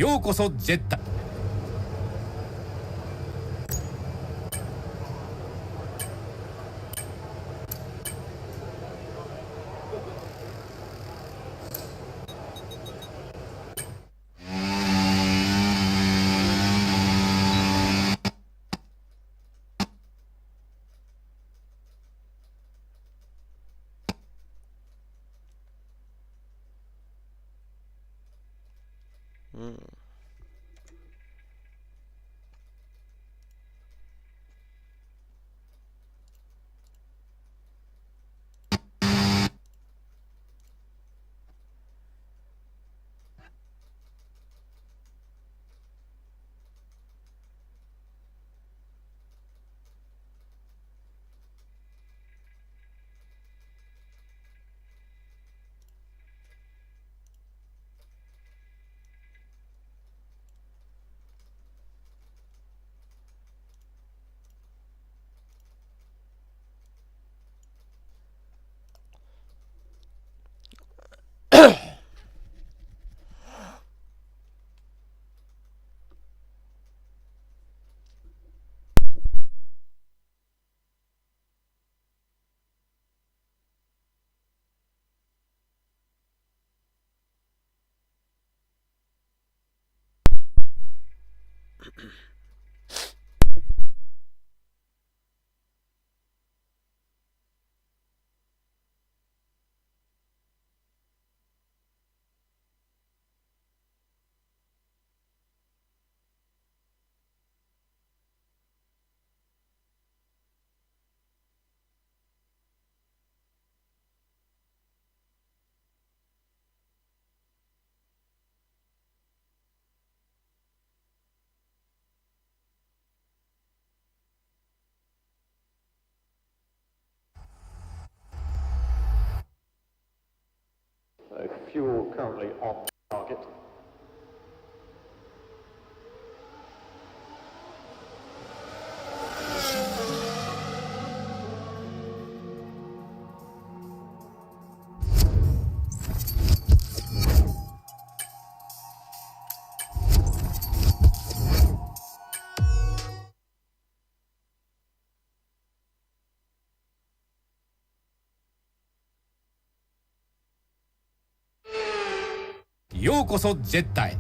ようこそジェッタ。Fuel currently on target.ようこそジェッタへ。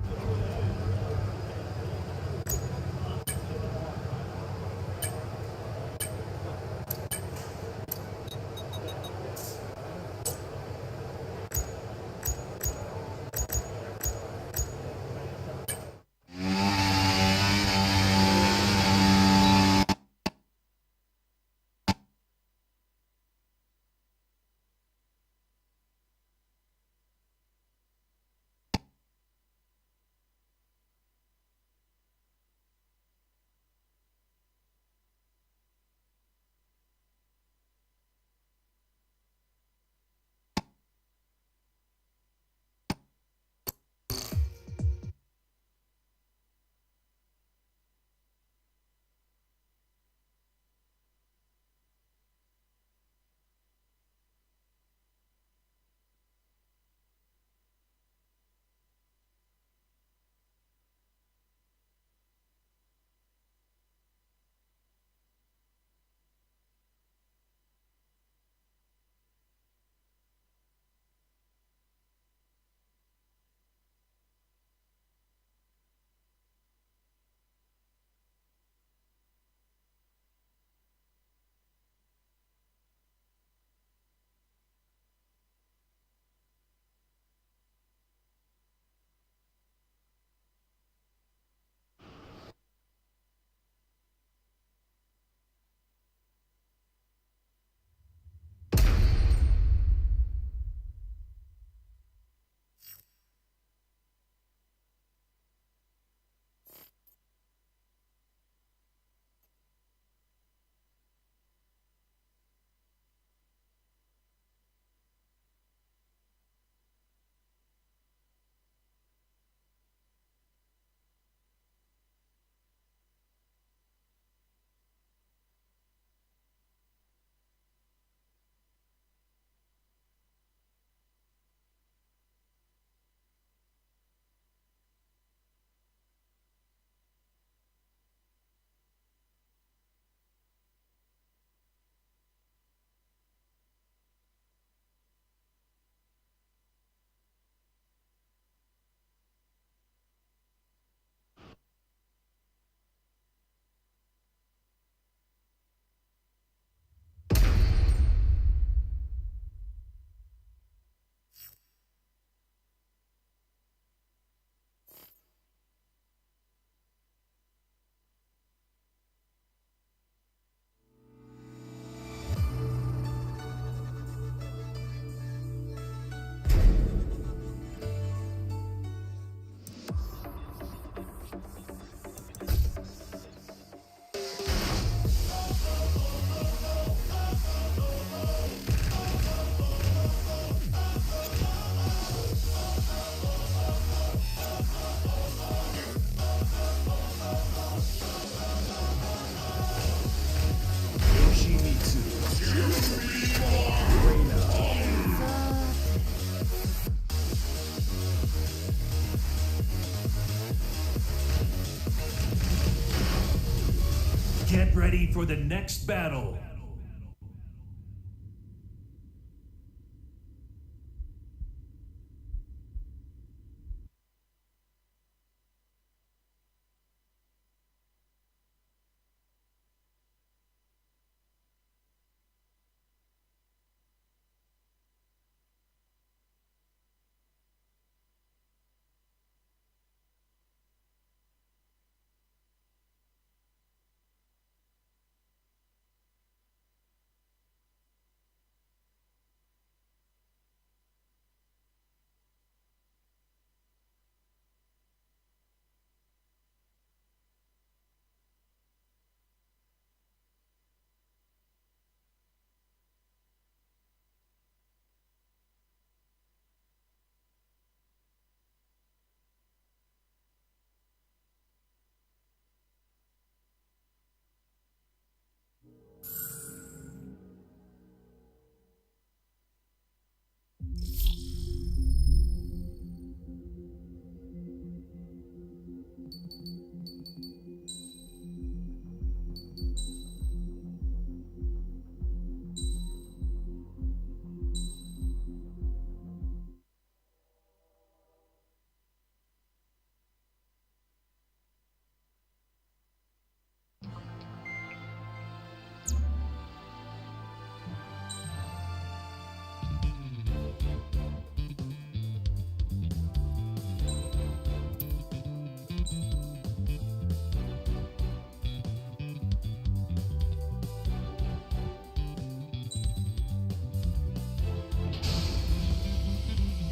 Get ready for the next battle.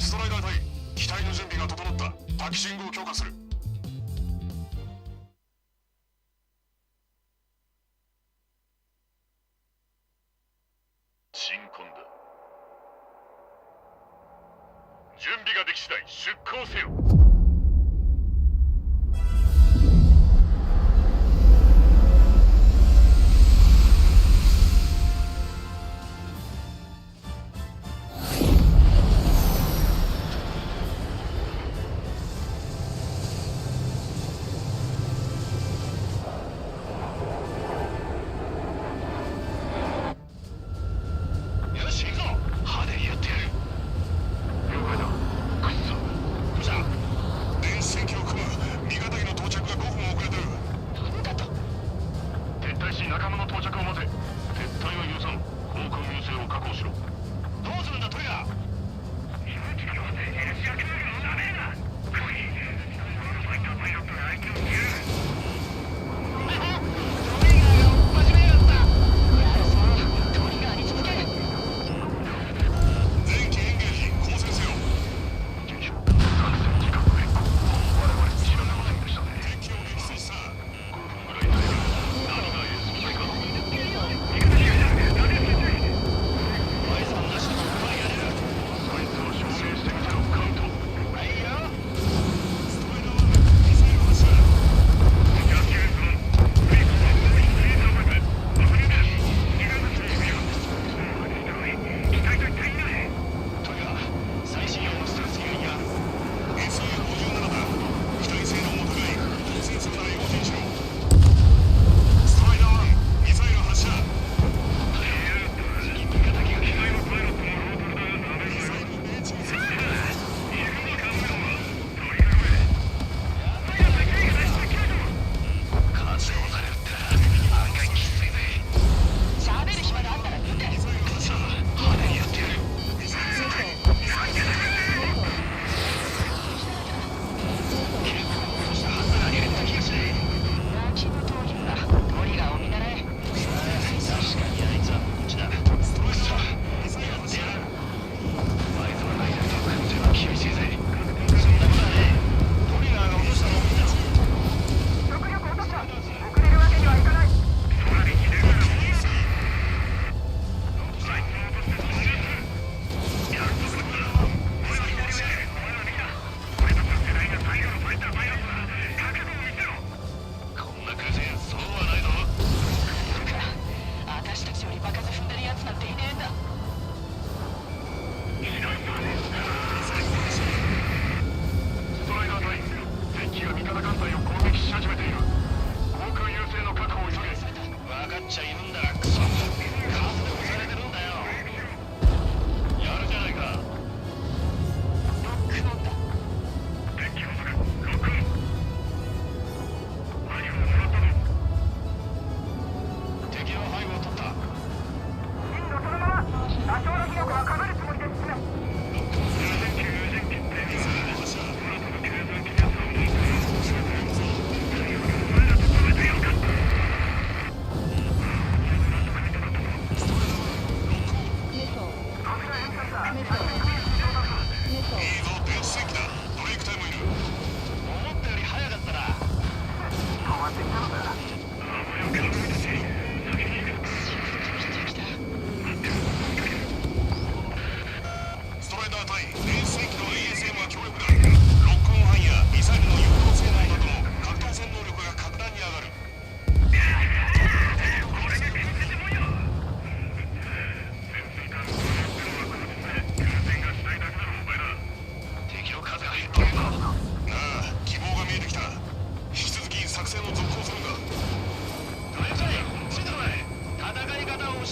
ストライダー隊、機体の準備が整った。タキシングを強化する。鎮魂だ。準備ができ次第出航せよ。仲間の到着を待て。撤退は許さん。航空優勢を確保しろ。どうするんだトリガー。前期エンゲージ交戦せよ。現象作戦時間の変更。我々知らせませんでしたね。敵を撃墜した。5分ぐらい耐える。何がエースみたいか。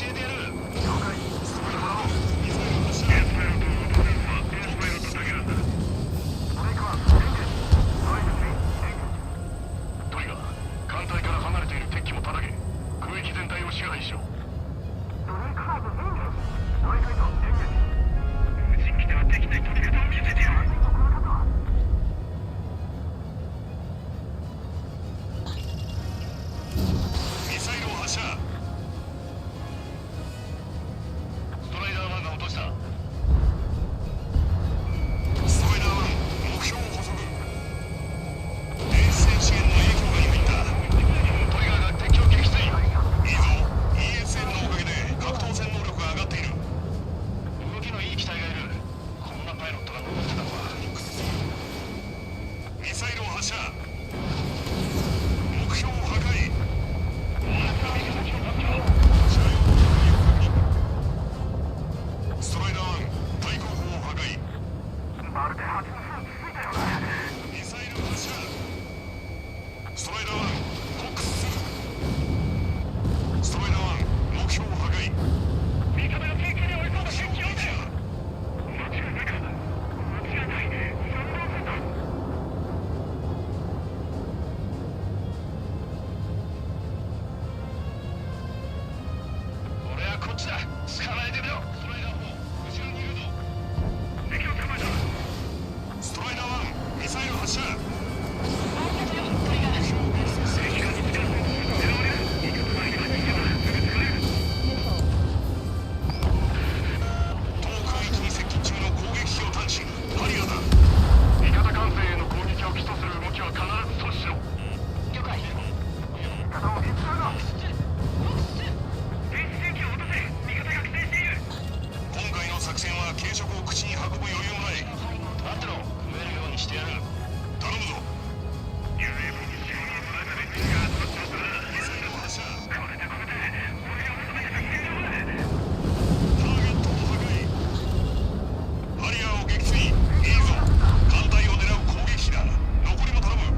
えてやる。トリガー、艦隊から離れている敵機も叩け。空域全体を支配しろ。無人機ではできない飛び方を見せてやる。ミサイルを発射。ストライダー1が落とした。ストライダー1、目標を捕捉。電子戦資源の影響が今いった。トリガーが敵を撃墜。いいぞ。ESM のおかげで格闘戦能力が上がっている。動きのいい機体がいる。こんなパイロットが残ってたのは。ミサイルを発射。目標を破壊。ストライダー1、対空砲を破壊。まるで発の数ついたよな。ミサイル発射。ストライダー1、コックスする。ストライダー1、目標を破壊。味方が低空に追い込んだ敵機を撃て。間違いないか。間違いない。俺はこっちだ。捕まえてみろ。ストライダー4、後ろにいるぞ。敵を捕まえた。ストライダー1、ミサイル発射。当空域に接近中の攻撃機を探知。ハリガーだ。味方艦船への攻撃を基礎する動きは必ず阻止しろ。了解。味方を見つけるな。電子戦機を落とせ。味方が苦戦している。今回の作戦は軽食を口に運ぶ余裕もない。待ってろ。食えるようにしてやる。頼むぞ。UAV に仕事の中で敵が集まってますな。ミサイルを発射。これで俺が求めてた形状だ。ターゲットを破壊。ハリガーを撃墜。いいぞ。艦隊を狙う攻撃機だ。残りも頼む。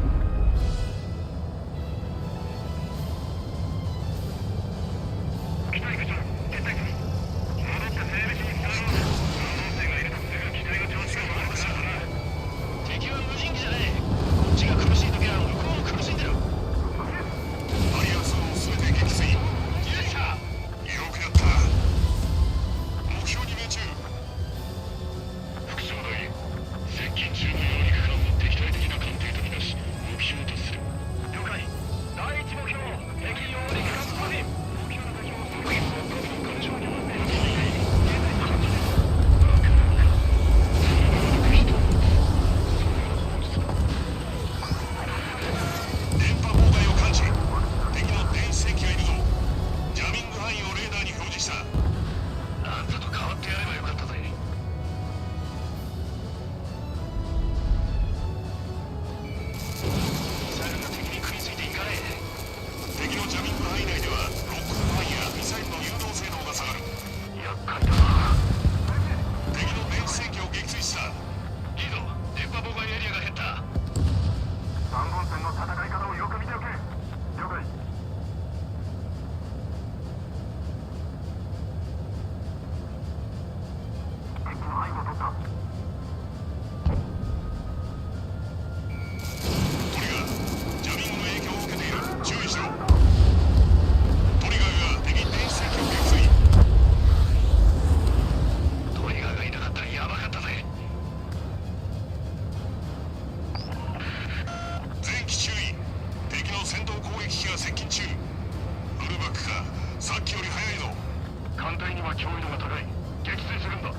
機体部長、撤退する。戻って整備士に伝えろ。運動性がいるとすぐ機体の調子が悪くなるからな。敵は無人機じゃねえ。こっちが苦しい時は向こうも苦しんでる。バリア2を全て撃墜。よっしゃ。よくやった。目標に命中。副将代、接近中の揚陸艦を敵対的な艦艇とみなし目標とする。了解。第一目標、敵揚陸艦スパフィン。目標の敵をスパフィンをガビン艦長に持っている。電波妨害を感知。敵の電子戦機がいるぞ。ジャミング範囲をレーダーに表示した。あんたと変わってやればよかったぜ。ミサイルが敵に食いついていかねえ。敵のジャミング範囲内ではロック範囲やミサイルの誘導性能が下がる。厄介だな。敵の電子戦機を撃墜した。いいぞ。電波妨害エリアが減った。3本線の戦い方をよく見ておけ。了解。敵の背後を取った。トリガー、ジャミングの影響を受けている。注意しろ。トリガーが敵電子戦機を撃墜。トリガーがいなかったらヤバかったぜ。全機注意。敵の戦闘攻撃機が接近中。フルバックか。さっきより早いぞ。艦隊には脅威度が高い。撃墜するんだ。は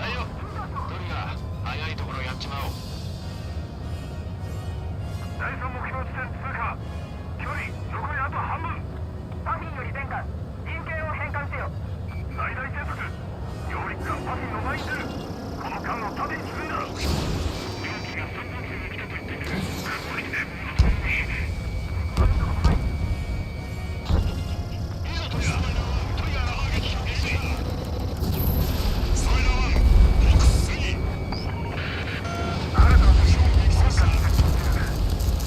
いよ。トリガー、早いところやっちまおう。第3目標地点通過。距離残りあと半分。パフィンより前下。陣形を変換せよ。最大戦速。揚陸艦パフィンの前に出る。この艦を縦に進んだ。両機が3本線に来たと言っている。これで物取り。いいぞトリガー。トリガーが砲撃を撃墜。ストライダー1、ボックス3。新たな目標を撃墜した。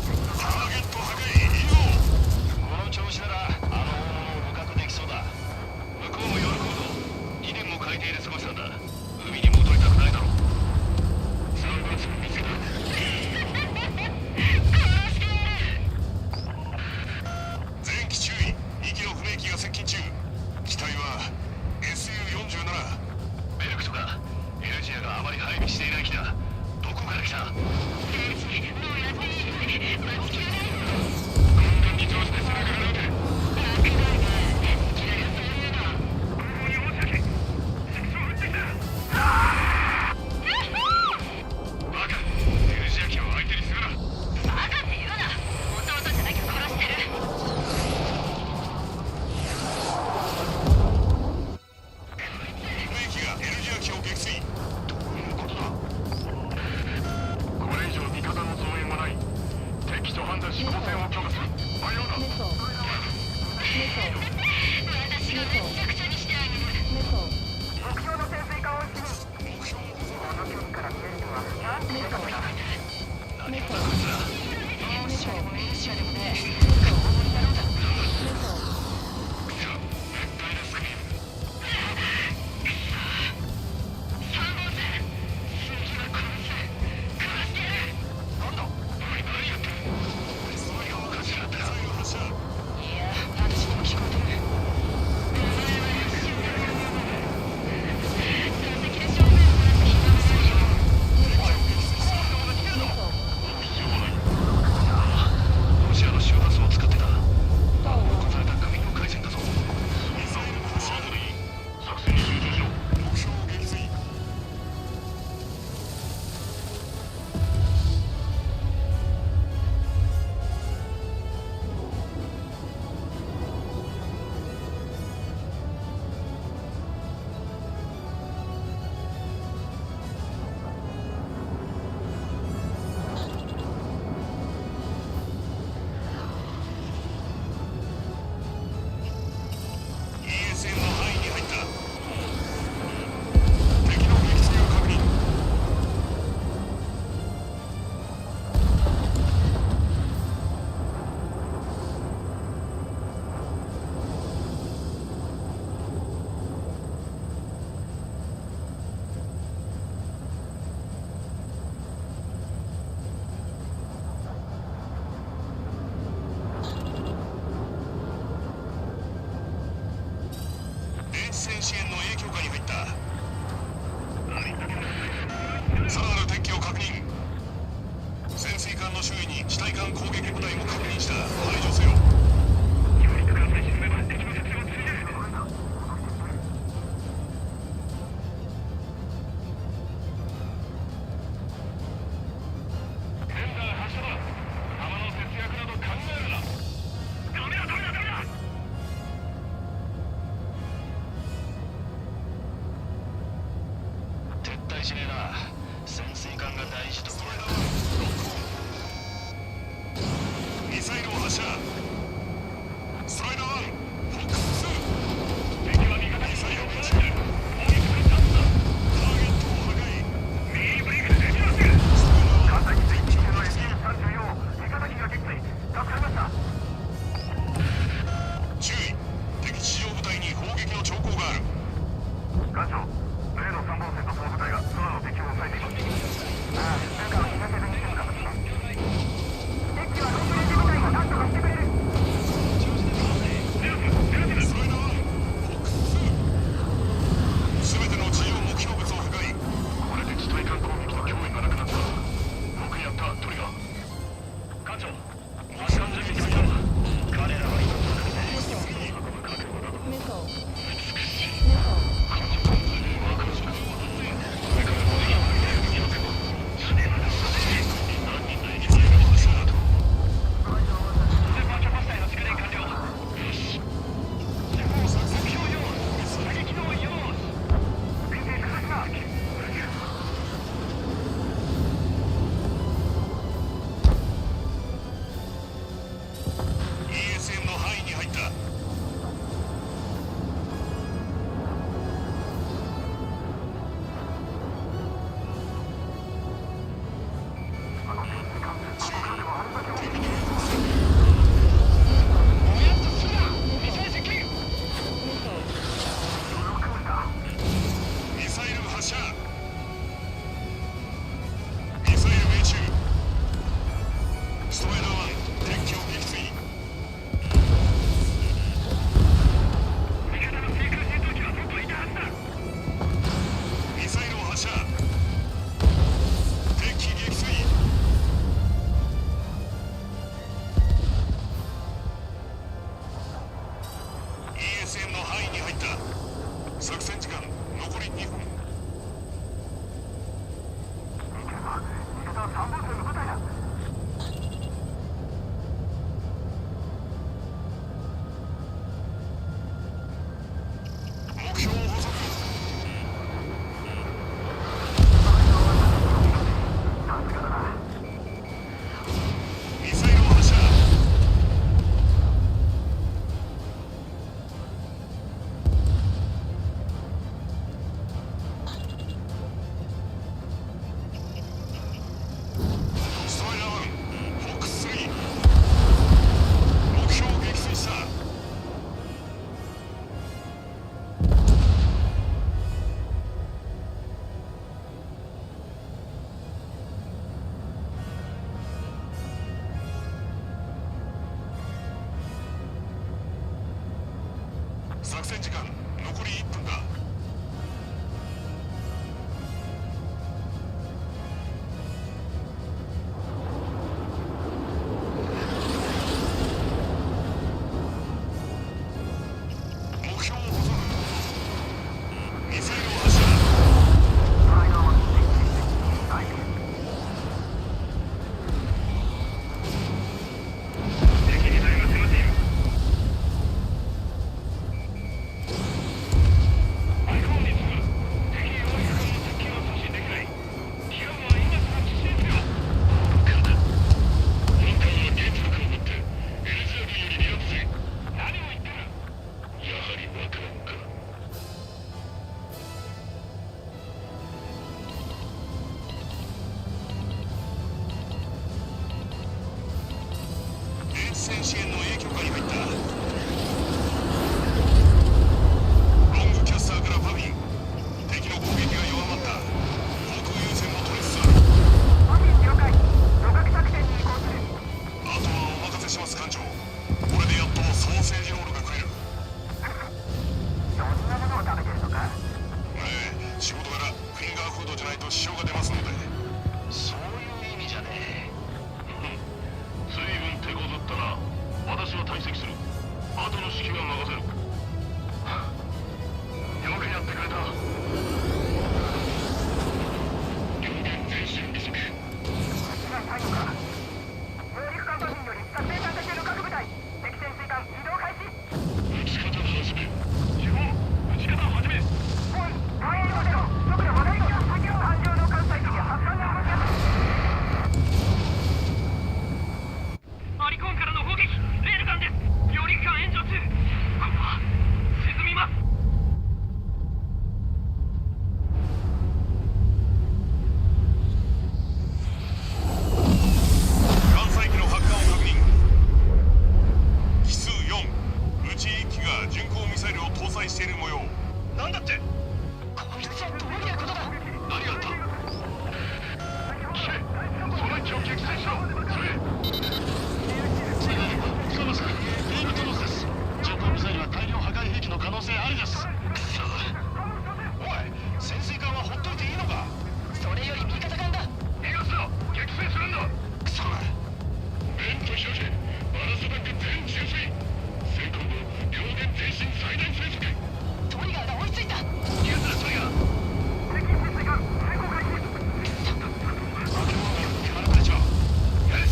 敵の戦支援の影響下に入った。さらなる敵機を確認。潜水艦の周囲に地対艦攻撃部隊も確認した。排除せよ。教育艦隊沈めば敵の作戦は通じる。センター発射だ。弾の節約など考えるな。ダメだダメだダメだ。撤退しねえな。潜水艦が大事と。ミサイルを発射。ストライダー1、フォックス2。敵は味方にミサイルを撃ち込む。攻撃するチャンスだ。ターゲットを破壊。右ブレークで撃ちます。艦隊に接近中の SU-34 を味方機が撃墜。助かりました。注意。敵地上部隊に砲撃の兆候がある。艦長、例の3本線の総部隊が空の敵を抑えています。ああ、だから見かけずに済むかもしれない。敵はロングレンジ部隊が何とかしてくれる。ストライダー1、フォックス2。全ての地上目標物を破壊。これで地対艦攻撃の脅威がなくなった。よくやった、トリガー。艦長、発艦準備完了。彼らは今となくて運ぶ覚悟など美しい。艦長、ワクワクする。これからも敵を撃ち寄せろ。死ねばな。何人の液体が発射だと。スーパーキャパシタイの蓄電完了。よし。目標用意。射撃の用意。前提崩すな。ESM の範囲に入った。ミサイル発射。ミサイル命中。ストライダー1、敵機を撃墜。味方の低空戦闘機はもっといたはずだ。ミサイルを発射。敵機撃墜。ESM の範囲に入った。作戦時間残り2分。味方は3本線の部隊だ。目標を捕捉。ミサイルを発射。作戦時間残り1分だ。目標を保存。ミサイルを発射。戦支援の影響下に入った。ロングキャスターからパビン。敵の攻撃が弱まった。航空優先も取りつつある。パビン了解。旅客作戦に移行する。あとはお任せします艦長。これでやっとソーセージロールが食える。そんなものを食べてるのか。仕事柄フィンガーフードじゃないと支障が出ますので。そういう意味じゃねえ。随分手こずったな。私は退席する。後の指揮は任せる。よくやってくれた。両面前進離席。最後か。上陸艦パビンより作戦参加中の各部隊。敵潜水艦移動開始。撃ち方始め。基本撃ち方を始め。おい、隊員を出ろ。速度戻りが先の艦上の艦隊機に発艦が動き当たる。マリコンからの砲撃。レールガンです。揚陸艦炎上中。ここは沈みます。艦載機の発艦を確認。奇数4。うち1機が巡航ミサイルを搭載している模様。なんだって。こいつはどういうことだ。何があった。聞け。その位置を撃墜しろ。それ。つかますか。デイビッドロスです。巡航ミサイルは大量破壊兵器の可能性ありです。くそ。おい、潜水艦はほっといていいのか。それより味方艦だ。逃がすな。撃墜するんだ。くそ。ベント開け。バラスバック全注水。成功後両舷前進最大成速。トリガーが追いついた。ニュースレストリガー。敵潜水艦成功開始。爆砲が決まられちゃう。やれ。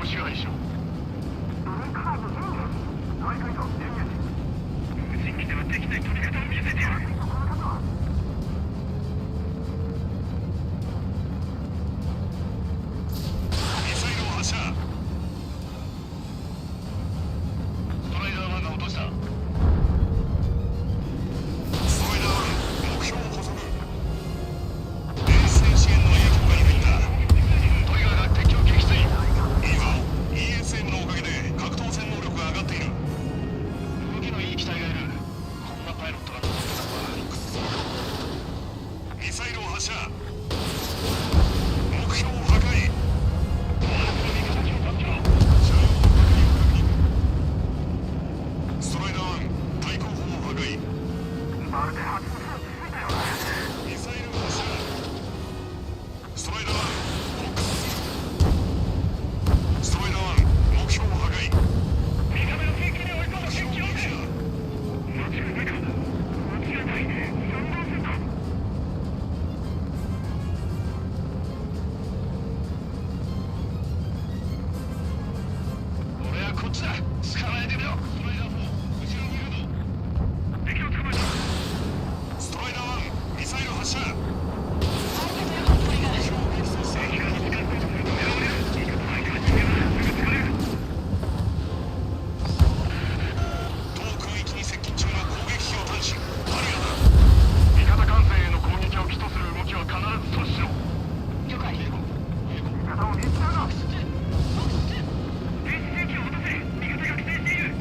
支配しろ。無人機ではできない飛び方を見せてやる。ミサイルを発射。ストライダー1が落とした。ストライダー1、目標を捕捉。電子電子源の影響が入った。トリガーが敵を撃墜。いいぞ。ESM のおかげで格闘戦能力が上がっている。動きのいい機体がいる。こんなパイロットが乗ってたのは。ミサイルを発射。目標を破壊。ストライダー1、対空砲を破壊。ミサイル発射。ストライダー1、フォックス。ストライダー1、目標を破壊。味方の戦機に追い込む戦機をね。間違いないか。間違いない。3%。俺はこっちだ。捕まえてみろ。ストライダー4、後ろにいるぞ。敵を捕まえた。ストライダー1、ミサイル発射。敵が近づこうとすると狙われる。味方相手は人間はすぐ疲れる。当空域に接近中の攻撃機を探知。バリアだ。味方艦船への攻撃を起とする動きは必ず阻止しろ。了解。味方を見つけるな。電子戦機を落とせ。味方が規制している。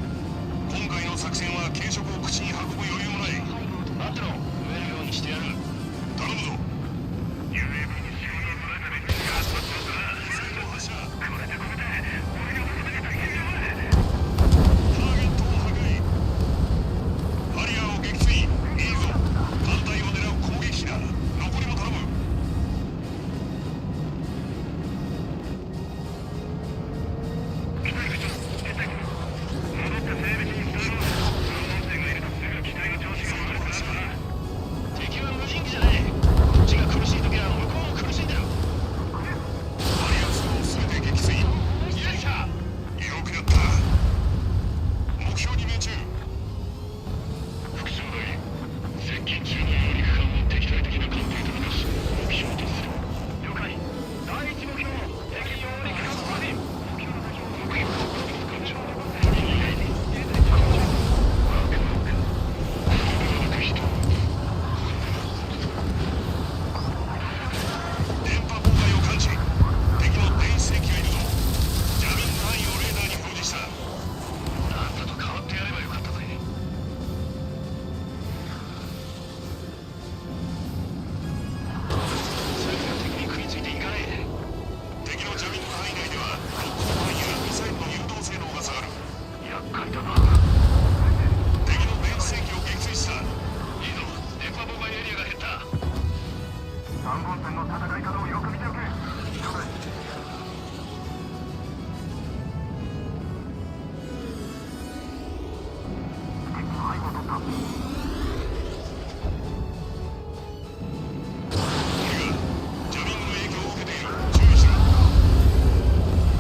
今回の作戦は軽食を口に運ぶ余裕もない。待ってろ。増えるようにしてやる。頼むぞ。UAV に仕事を取られた連中が集まってますから。ミサイルを発射。これで俺が求めた君はターゲットを破壊。バリアを撃墜。いいぞ。艦隊を狙う攻撃機だ。残りも頼む。機体不調。撤退。戻って整備士に伝えろ。音声がいるとすぐ機体の調子が悪くなるから。敵は無人機じゃない。こっちが苦しい時は向こうも苦しいんだよ。バリア2を全て撃墜。よいしょ。よくやった。目標に命中。副将代、接近中の揚陸艦を敵対的な艦艇とみなし目標とする。了解。第一目標、敵揚陸艦スパディン。目標艦長。電波妨害を感知。敵の電子戦機がいるぞ。ジャミング範囲をレーダーに表示した。あんたと変わってやればよかったぜ。それが敵に食いついていかねえ。敵のジャミング範囲内ではロック範囲やミサイルの誘導性能が下がる。厄介だな。敵の電子戦機を撃墜した。いいぞ。電波妨害エリアが減った。3本線の戦い方をよく見ておけ。了解。敵の背後を取った。トリガー、ジャミングの影響を受けている。注意しろ。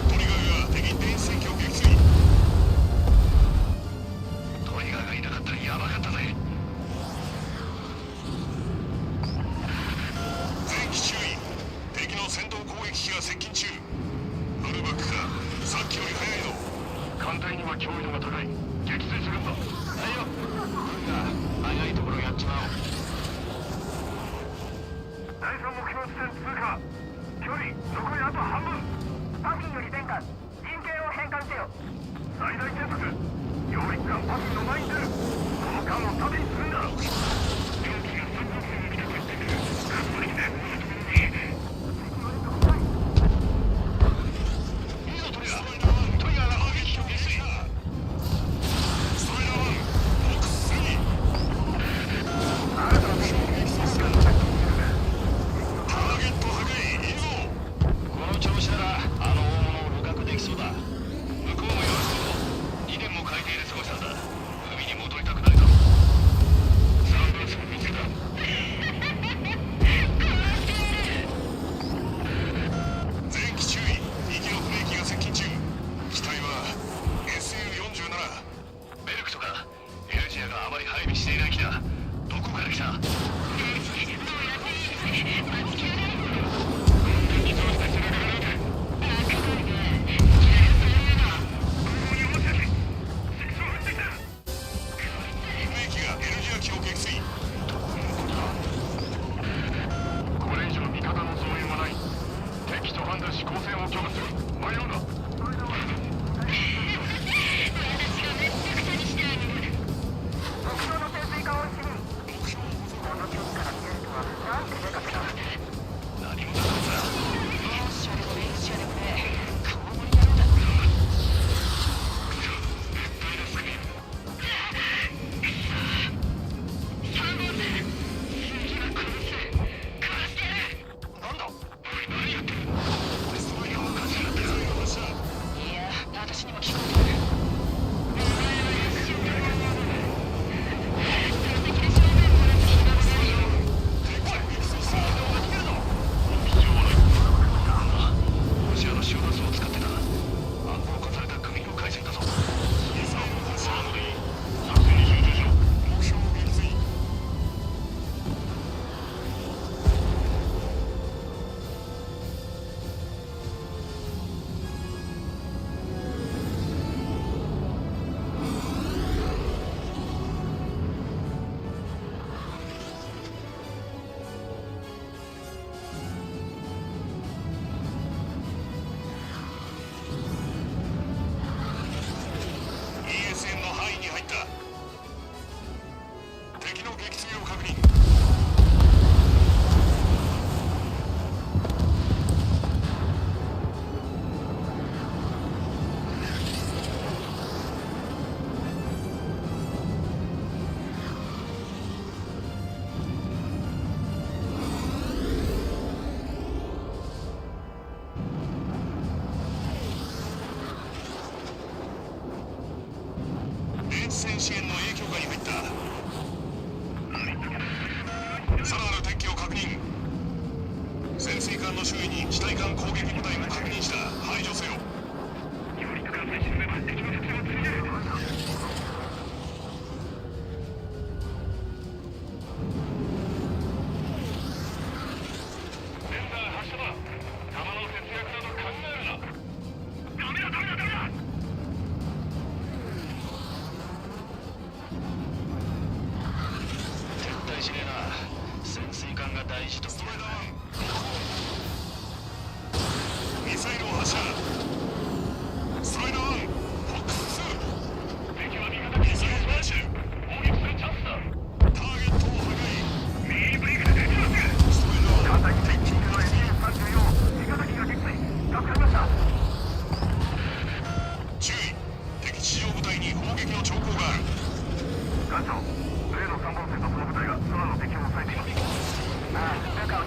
トリガーが敵電子戦機を撃墜。トリガーがいなかったらヤバかったぜ。全機注意。敵の戦闘攻撃機が接近中。フルバックか。さっきより早いぞ。艦隊には脅威度が高い。撃墜するんだ。はいよ。早いところやっちまおう。第3目標地点通過。距離残りあと半分。パフィンより前下。陣形を変換せよ。最大転速。揚陸艦パフィンの前に出る。この艦を盾にするんだ。蒸気が3本線を来たと言ってくる。完璧だ。いいぞトリガー。トリガーが砲撃機を撃墜。ストライダー1、フォックス3。新たな目標を撃墜する。ターゲット破壊。いいぞ。この調子ならあの大物を露獲できそうだ。向こうもよろしく。2年も海底で過ごしたんだ。海に戻りたくないだろ。3分数見つけた。全機注意。2機のブレーキが接近中。たし光線を強化する。迷うな。目標の潜水艦を指にこの距離から見えるとはなんてでかくだ。何もなかった。シャレもねシャレもね顔もにやるんだ。なんだ何やってる。デストロイヤーを感じる。デザインを発射。いや私にも聞こえてくる。ロシアのシオダスを使ってた。暗号化された組の回線だぞ。ミサイル発射なのでいい。作戦に集中しろ。目標を撃墜。ESN の範囲に入った。敵の撃墜を確認。連戦支援の影響下に入った。さらなる敵機を確認。潜水艦の周囲に地対艦攻撃部隊も確認した。排除せよ。上陸艦隊沈めば敵の作戦は通じる。センサー発射だ。弾の節約など考えるな。ダメだダメだダメだ。撤退しねえな。潜水艦が大事と。ストライダー1。ミサイルを発射。ストライダー1。フォックス2。敵は味方機にミサイルを発射。攻撃するチャンスだ。ターゲットを破壊。右ブレークで出てます。ストライダー1。艦隊機ピンクの SU-34 味方機が撃墜。助かりました。注意。敵地上部隊に砲撃の兆候がある。艦長、例の3本線とその部隊が空の敵を抑えています。ああ、中を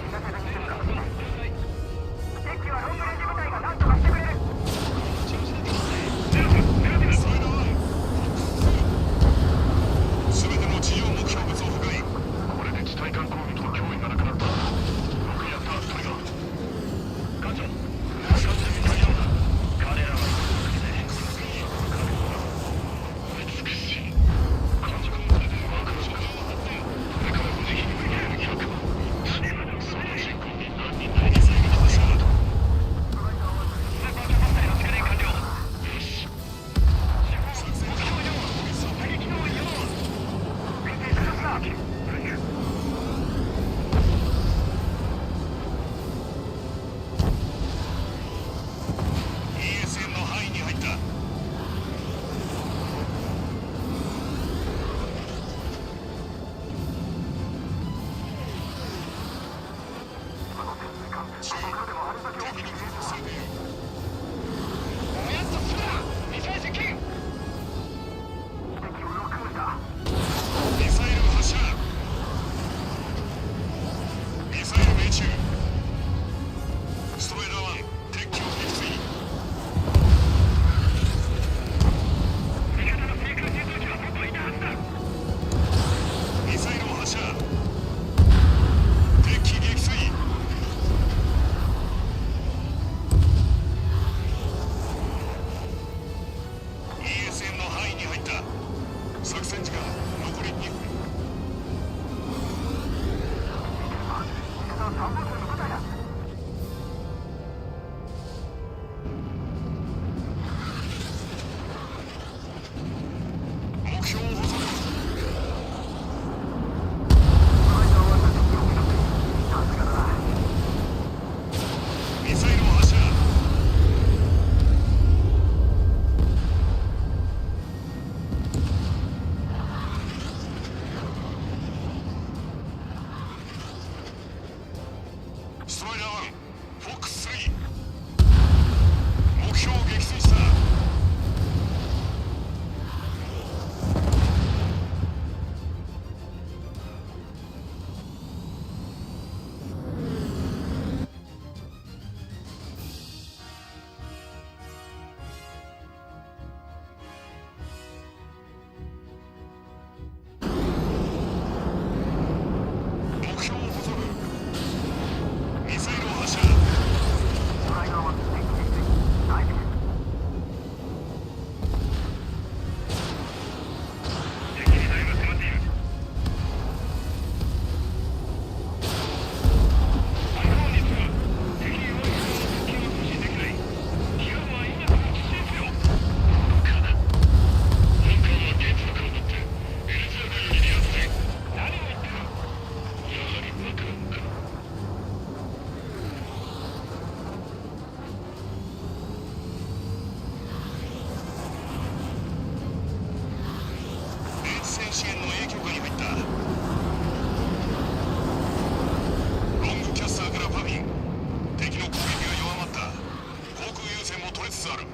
つある。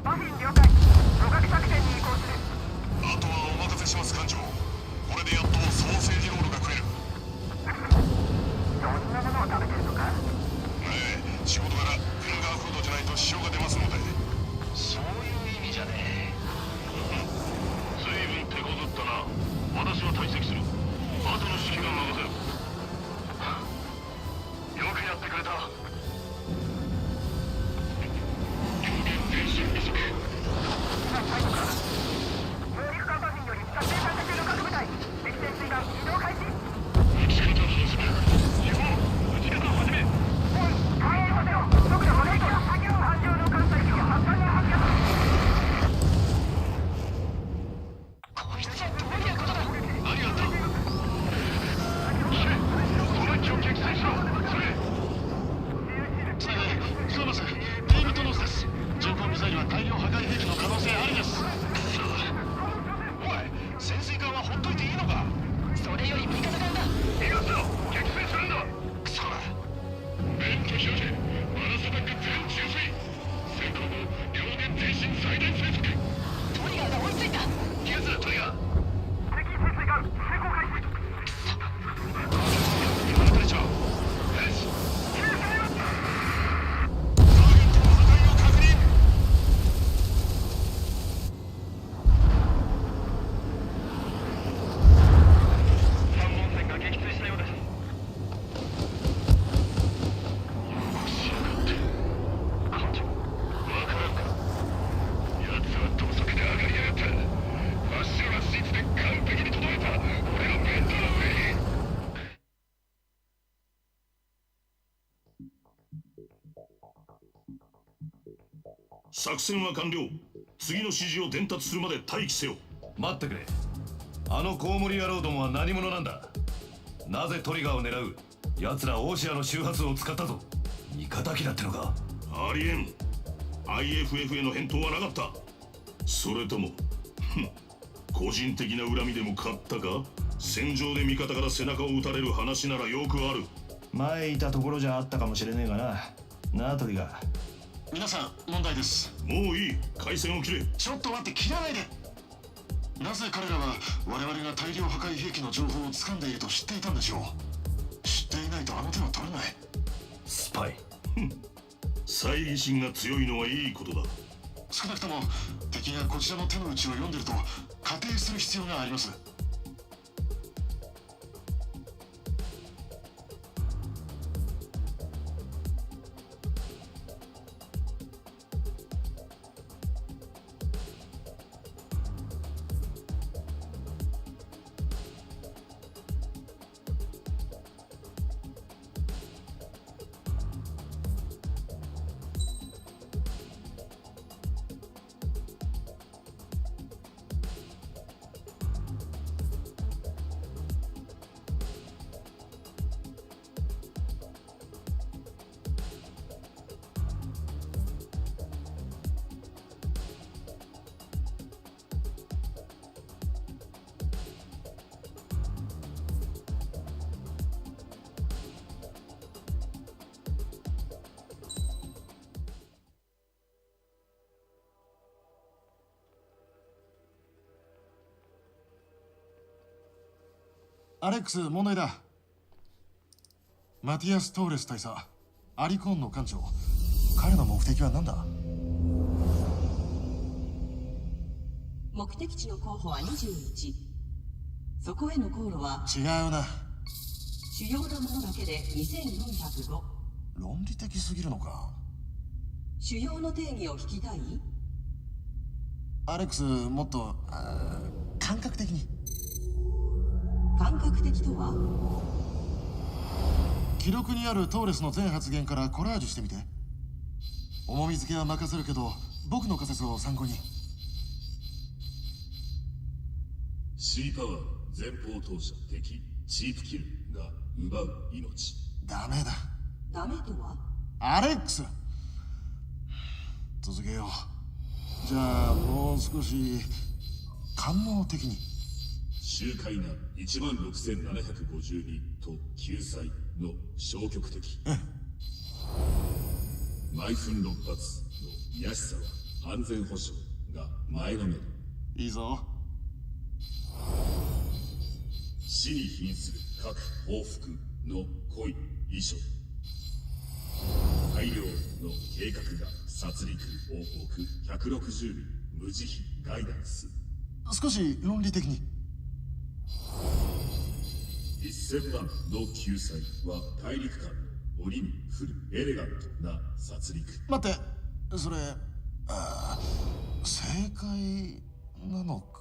バフィン了解。捕獲作戦に移行する。あとはお任せします艦長。これでやっとソーセージロールが食える。どんなものを食べてるのか。仕事柄フィンガーフードじゃないと支障が出ますので。そういう意味じゃねえ。随分手こずったな。私は退席する。後の指揮が任せる。よくやってくれた。両舷前進不足。最後か。上陸艦バフィンより撮影された中の各部隊。敵潜水艦移動開始。撃ち方始め。日本撃ち方始め。海援補せろ。速度5メートル。艦上の艦載機を発艦が発射。こいつはどういうことだ。何があった。この機を撃墜しろ。それ。すみません。テーブトノースです。巡航ミサイルは大量破壊兵器の可能性ありです。おい、潜水艦はほっといていいのか。それより味方艦だ。逃がすぞ。撃墜するんだ。クソだ。ベント開け。マラスタック全中水。先行後両舷前進最大制速。トリガーが追いついた。気がするトリガー。敵潜水艦成功開始。今の隊長。よし。作戦は完了。次の指示を伝達するまで待機せよ。待ってくれ。あのコウモリ野郎どもは何者なんだ。なぜトリガーを狙う。奴らオーシアの周波数を使ったぞ。味方機だってのか。ありえん。 IFF への返答はなかった。それとも個人的な恨みでも買ったか。戦場で味方から背中を撃たれる話ならよくある。前いたところじゃあったかもしれねえがなあトリガー。皆さん問題です。もういい。回線を切れ。ちょっと待って、切らないで。なぜ彼らは我々が大量破壊兵器の情報を掴んでいると知っていたんでしょう。知っていないとあの手は取れない。スパイ。猜疑心が強いのはいいことだ。少なくとも敵がこちらの手の内を読んでると仮定する必要があります。アレックス、問題だ。マティアス・トーレス大佐、アリコーンの艦長、彼の目的は何だ。目的地の候補は21。そこへの航路は違うな。主要なものだけで2405。論理的すぎるのか。主要の定義を聞きたい？アレックス、もっと感覚的に。感覚的とは？記録にあるトーレスの全発言からコラージュしてみて。重み付けは任せるけど僕の仮説を参考に。 C パワー前方投射敵チープキルが奪う命。ダメだ。ダメとは？アレックス、続けよう。じゃあもう少し官能的に。周回な16752と救済の消極的。毎分6発の安さは安全保障が前のめり。いいぞ。死に瀕する各報復の恋遺書。大量の計画が殺戮王国160人無慈悲ガイダンス。少し論理的に。1000万の救済は大陸間の折に降るエレガントな殺戮。待って、それ正解なのか。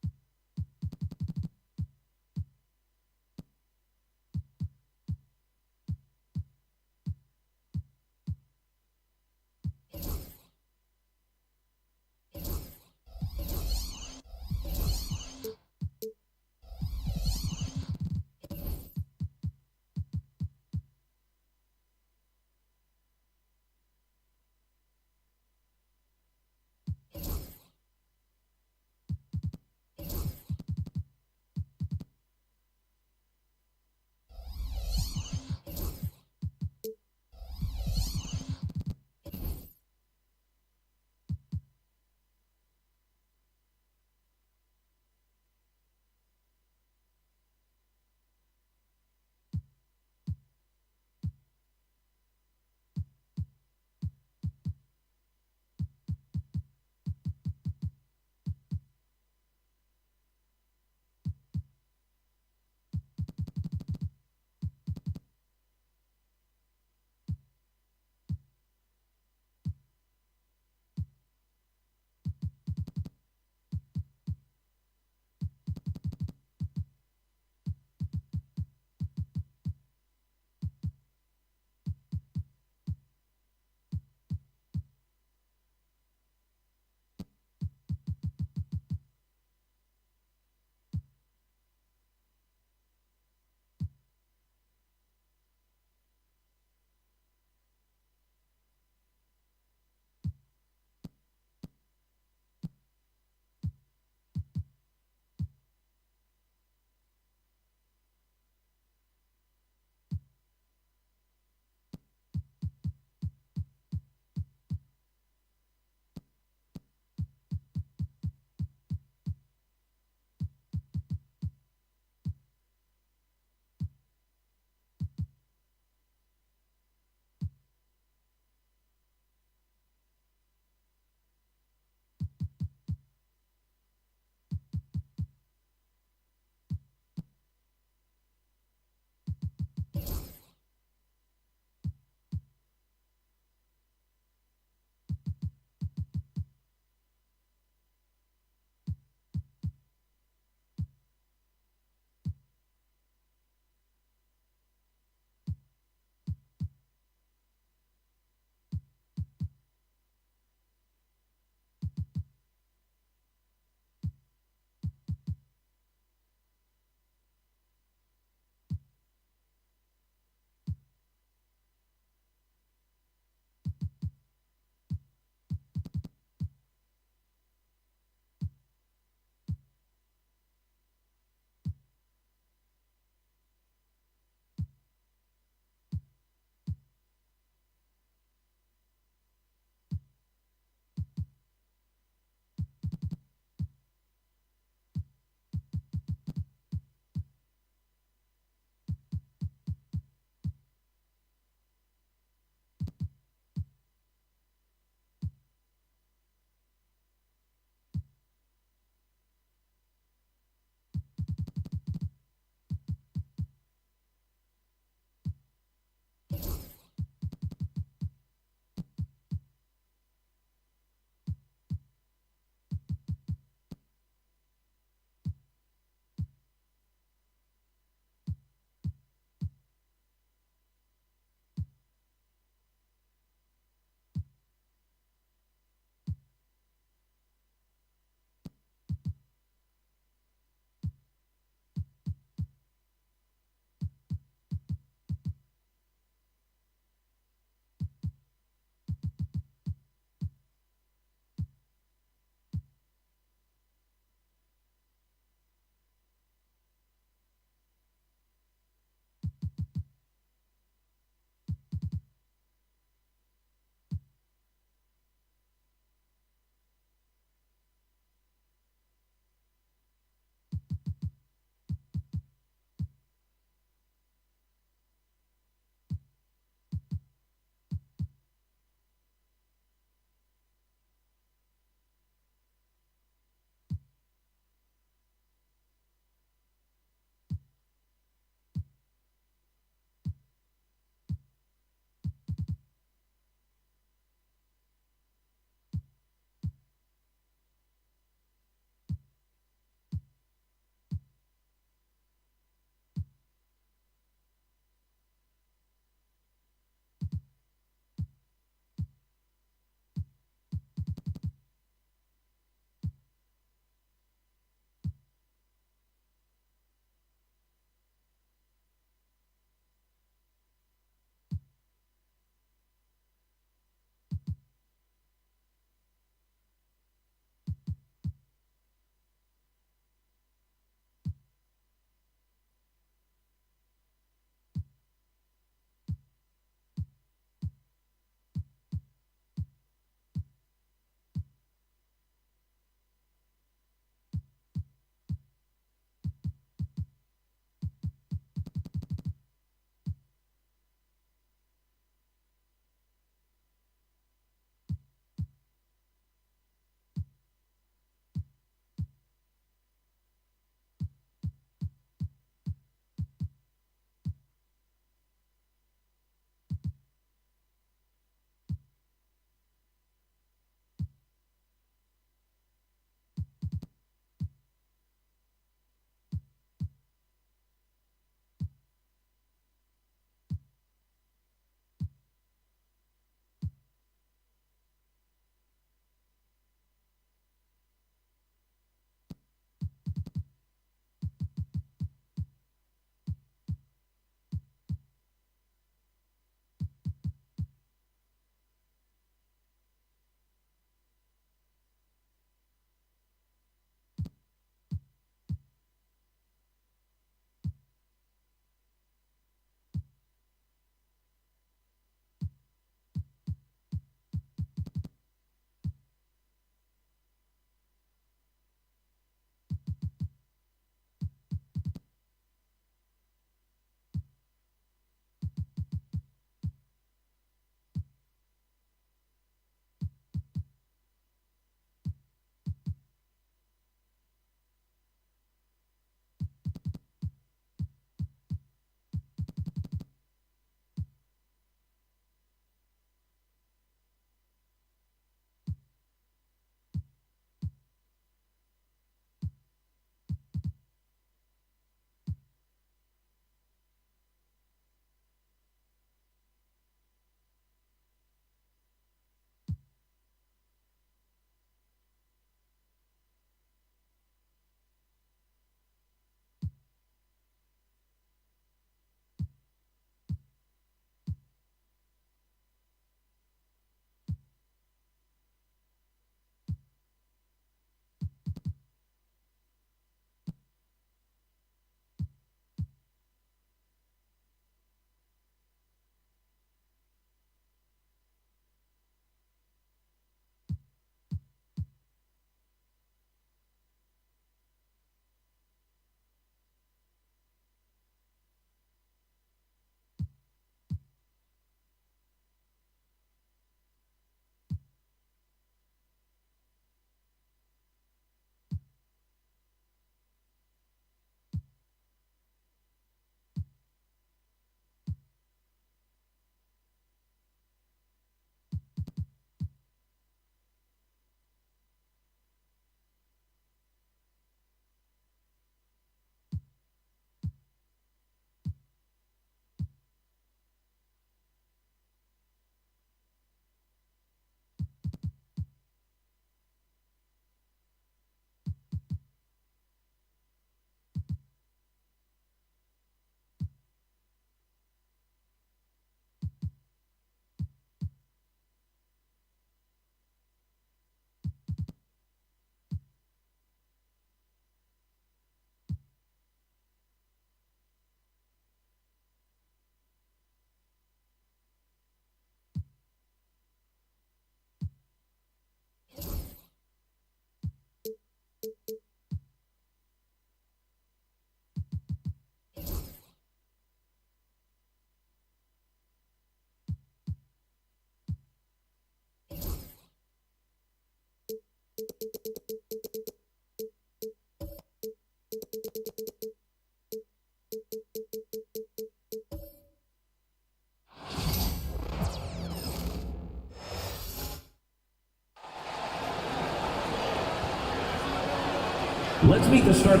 Let's meet the start.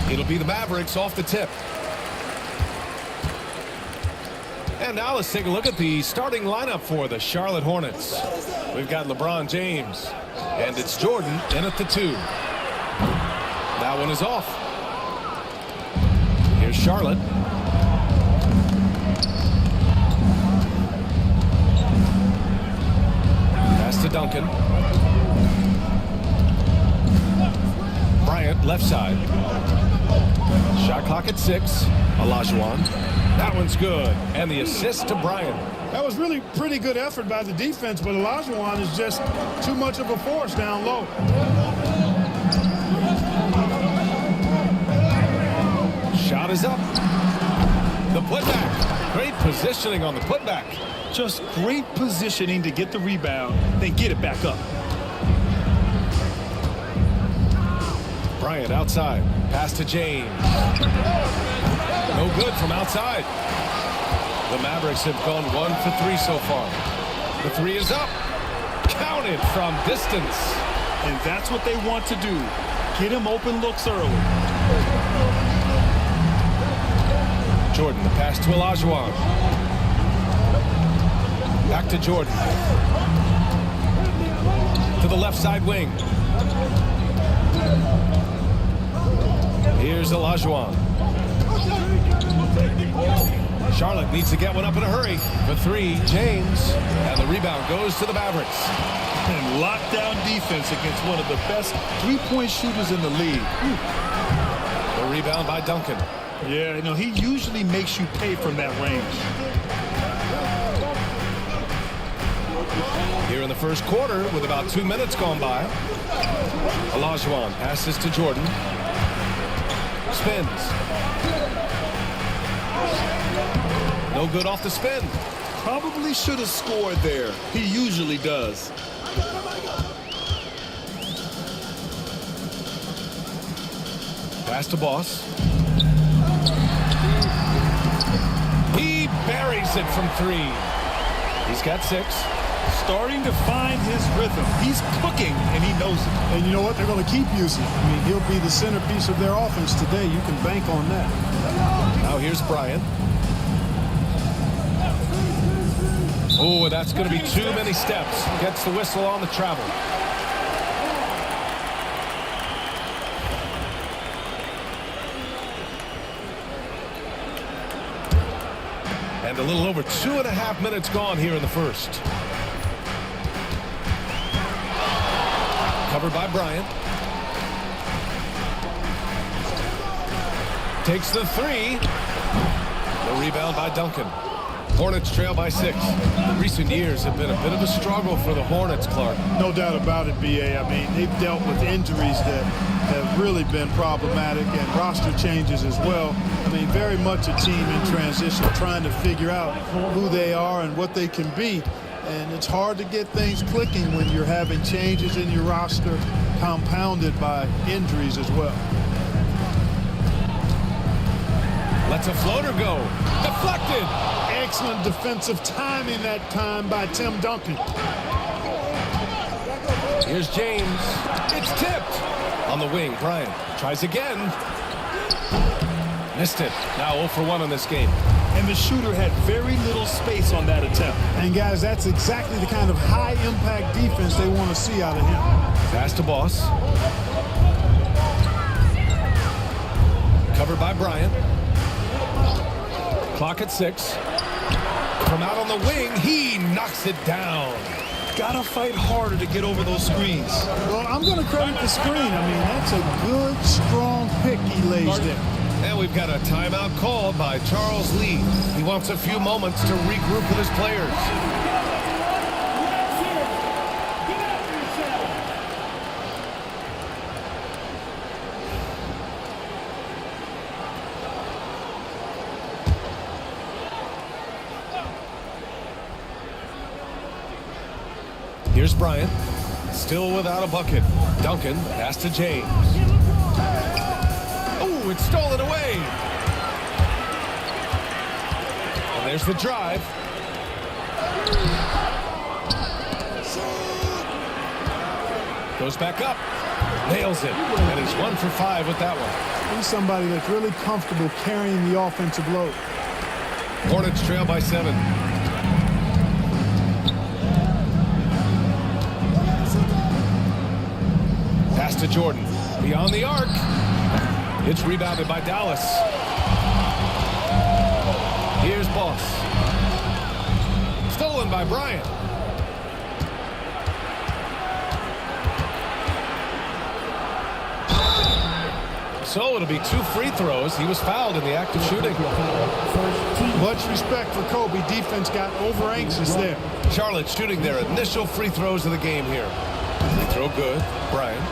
It'll be the Mavericks off the tip. And now let's take a look at the starting lineup for the Charlotte Hornets. We've got LeBron James, and it's Jordan in at the 2. That one is off. Here's Charlotte. Pass to Duncan. Bryant, left side. Shot clock at 6. Olajuwon. That one's good. And the assist to Bryant. That was really pretty good effort by the defense, but Olajuwon is just too much of a force down low. Shot is up. The putback. Great positioning on the putback. Just great positioning to get the rebound, then get it back up. Bryant outside. Pass to James. No good from outside. The Mavericks have gone 1 for 3 so far. The 3 is up. Counted from distance. And that's what they want to do. Get him open looks early. Jordan, the pass to Olajuwon. Back to Jordan. To the left side wing. Here's Olajuwon. Charlotte needs to get one up in a hurry. For 3, James. And the rebound goes to the Mavericks. And lockdown defense against one of the best three-point shooters in the league. The rebound by Duncan. Yeah, you know, he usually makes you pay from that range. Here in the first quarter, with about 2 minutes gone by. Olajuwon passes to Jordan. Spins. No good off the spin. Probably should have scored there. He usually does. Pass to Boss. He buries it from 3. He's got 6. Starting to find his rhythm. He's cooking, and he knows it. And you know what? They're going to keep using him. I mean, he'll be the centerpiece of their offense today. You can bank on that. Now here's Bryant. Oh, that's going to be too many steps. Gets the whistle on the travel. And a little over 2.5 minutes gone here in the first. Covered by Bryant. Takes the 3. The rebound by Duncan. Hornets trail by 6. The recent years have been a bit of a struggle for the Hornets, Clark. No doubt about it, B.A. I mean, they've dealt with injuries that have really been problematic and roster changes as well. I mean, very much a team in transition, trying to figure out who they are and what they can be. And it's hard to get things clicking when you're having changes in your roster compounded by injuries as well. Lets a floater go. Deflected. Excellent defensive timing that time by Tim Duncan. Here's James. It's tipped. On the wing, Bryant tries again. Missed it. Now 0 for 1 in this game. And the shooter had very little space on that attempt. And guys, that's exactly the kind of high-impact defense they want to see out of him. Pass to Boss. Covered by Bryant. Clock at 6. From out on the wing, he knocks it down. Gotta fight harder to get over those screens. Well, I'm going to credit the screen. I mean, that's a good, strong pick he lays there. And we've got a timeout called by Charles Lee. He wants a few moments to regroup with his players. Here's Bryant, still without a bucket. Duncan, pass to James. Oh, it's stolen away. And there's the drive. Goes back up. Nails it. And he's 1 for 5 with that one. He's somebody that's really comfortable carrying the offensive load. Hornets trail by 7. Pass to Jordan. Beyond the arc. It's rebounded by Dallas. Here's Boss. Stolen by Bryant. So it'll be 2 free throws. He was fouled in the act of shooting. Much respect for Kobe. Defense got over anxious there. Charlotte shooting their initial free throws of the game here. Free throw good. Bryant.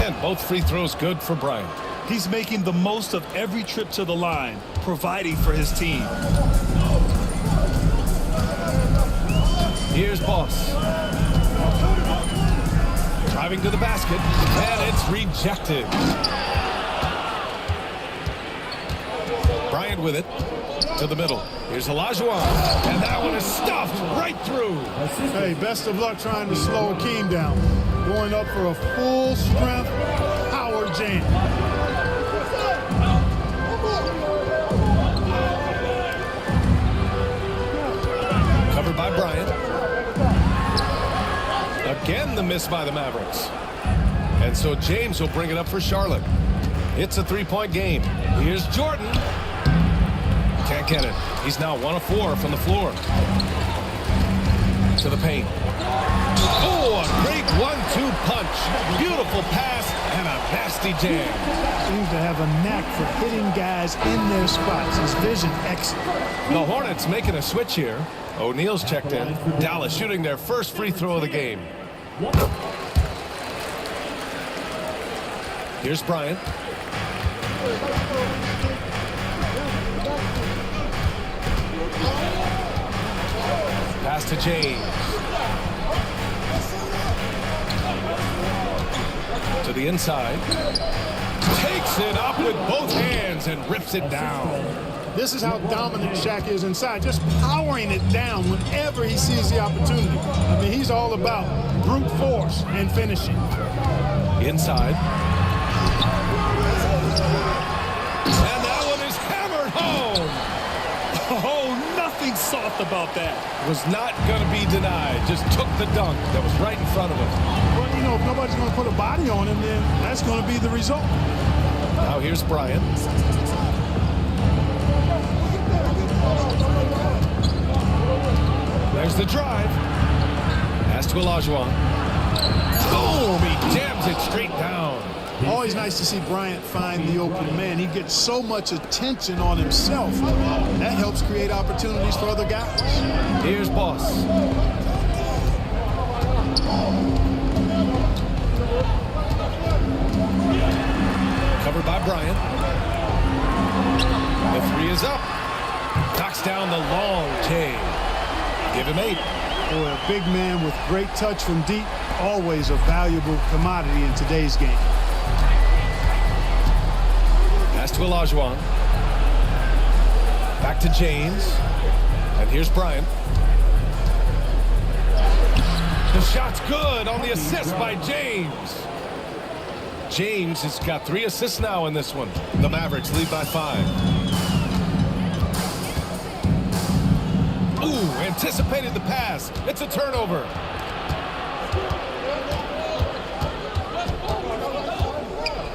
And both free throws good for Bryant. He's making the most of every trip to the line, providing for his team. Here's Boss. Driving to the basket, and it's rejected. Bryant with it to the middle. Here's Olajuwon, and that one is stuffed right through. Hey, best of luck trying to slow Akeem down. Going up for a full strength power jam. Covered by Bryant. Again, the miss by the Mavericks. And so James will bring it up for Charlotte. It's a 3-point game. Here's Jordan. Can't get it. He's now 1 of 4 from the floor. To the paint. Oh, a great 1-2 punch. Beautiful pass and a nasty jam. Seems to have a knack for hitting guys in their spots. His vision excellent. The Hornets making a switch here. O'Neal's checked in. Dallas shooting their first free throw of the game. Here's Bryant. Pass to James. To the inside. Takes it up with both hands and rips it down. This is how dominant Shaq is inside, just powering it down whenever he sees the opportunity. I mean, he's all about brute force and finishing. Inside. And that one is hammered home. Oh, nothing soft about that. Was not going to be denied. Just took the dunk that was right in front of him. Well, you know, if nobody's going to put a body on him, then that's going to be the result. Now here's Bryant. There's the drive. Pass to Olajuwon. Boom! He jams it straight down. Always nice to see Bryant find the open man. He gets so much attention on himself. That helps create opportunities for other guys. Here's Boss. Covered by Bryant. The 3 is up. Knocks down the long J. Give him 8. Boy, a big man with great touch from deep, always a valuable commodity in today's game. Pass to Olajuwon. Back to James. And here's Bryant. The shot's good on the assist by James. James has got 3 assists now in this one. The Mavericks lead by 5. Ooh, anticipated the pass. It's a turnover.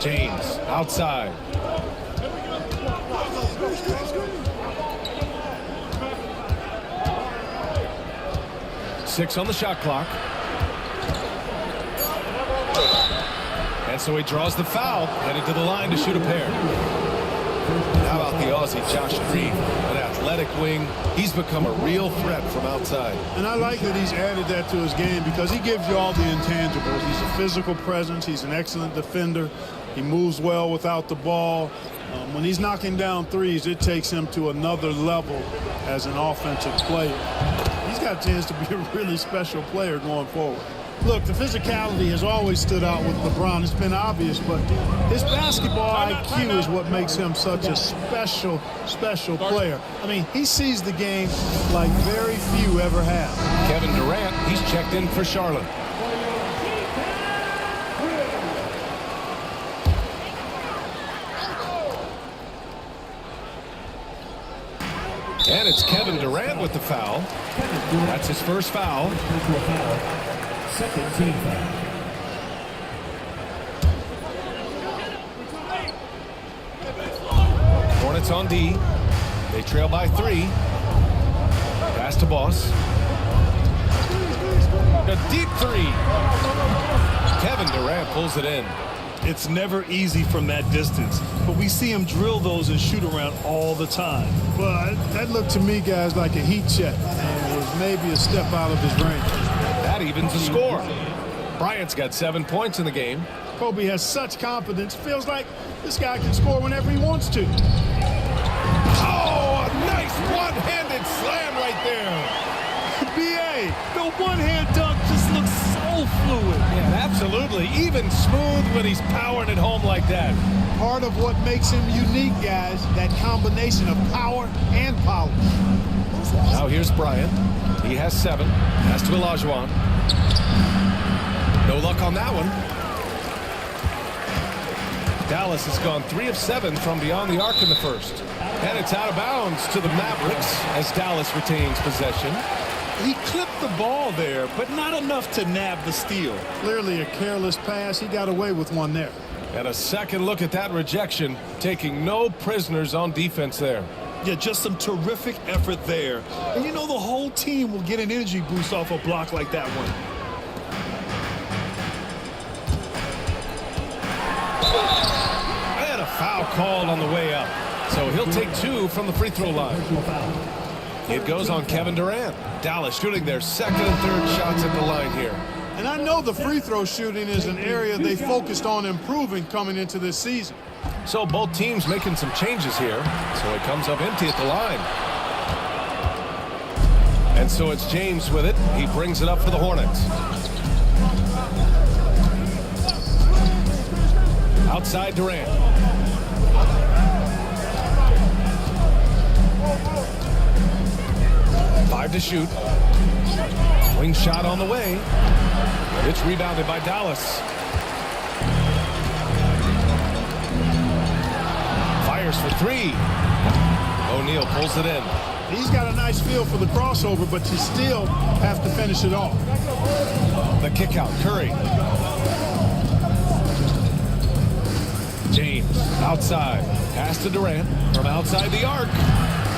James outside. Six on the shot clock. And so he draws the foul, headed to the line to shoot a pair. How about the Aussie Josh Green, an athletic wing? He's become a real threat from outside. And I like that he's added that to his game because he gives you all the intangibles. He's a physical presence. He's an excellent defender. He moves well without the ball. When he's knocking down threes, it takes him to another level as an offensive player. He's got a chance to be a really special player going forward. Look, the physicality has always stood out with LeBron. It's been obvious, but his basketball IQ is what makes him such a special player. I mean, he sees the game like very few ever have. Kevin Durant, he's checked in for Charlotte. And it's Kevin Durant with the foul. That's his first foul. Second team foul. Hornets on D. They trail by 3. Pass to Boss. A deep 3. Kevin Durant pulls it in. It's never easy from that distance, but we see him drill those and shoot around all the time. Well, that looked to me, guys, like a heat check. And it was maybe a step out of his range. That evens the score. Bryant's got 7 points in the game. Kobe has such confidence. Feels like this guy can score whenever he wants to. Oh, a nice one-handed slam right there. B.A., the one-hand dunk just looks so fluid. Yeah, absolutely. Even smooth when he's powering it home like that. Part of what makes him unique, guys, that combination of power and polish. Now here's Bryant. He has 7. Pass to Olajuwon. No luck on that one. Dallas has gone 3 of 7 from beyond the arc in the first. And it's out of bounds to the Mavericks as Dallas retains possession. He clipped the ball there, but not enough to nab the steal. Clearly a careless pass. He got away with one there. And a second look at that rejection, taking no prisoners on defense there. Yeah, just some terrific effort there. And you know the whole team will get an energy boost off a block like that one. And a foul called on the way up. So he'll take 2 from the free throw line. It goes on Kevin Durant. Dallas shooting their second and third shots at the line here. And I know the free throw shooting is an area they focused on improving coming into this season. So both teams making some changes here. So it comes up empty at the line. And so it's James with it. He brings it up for the Hornets. Outside Durant. Five to shoot. Wing shot on the way. It's rebounded by Dallas. Fires for 3. O'Neal pulls it in. He's got a nice feel for the crossover, but you still have to finish it off. The kick out, Curry. James outside. Pass to Durant from outside the arc.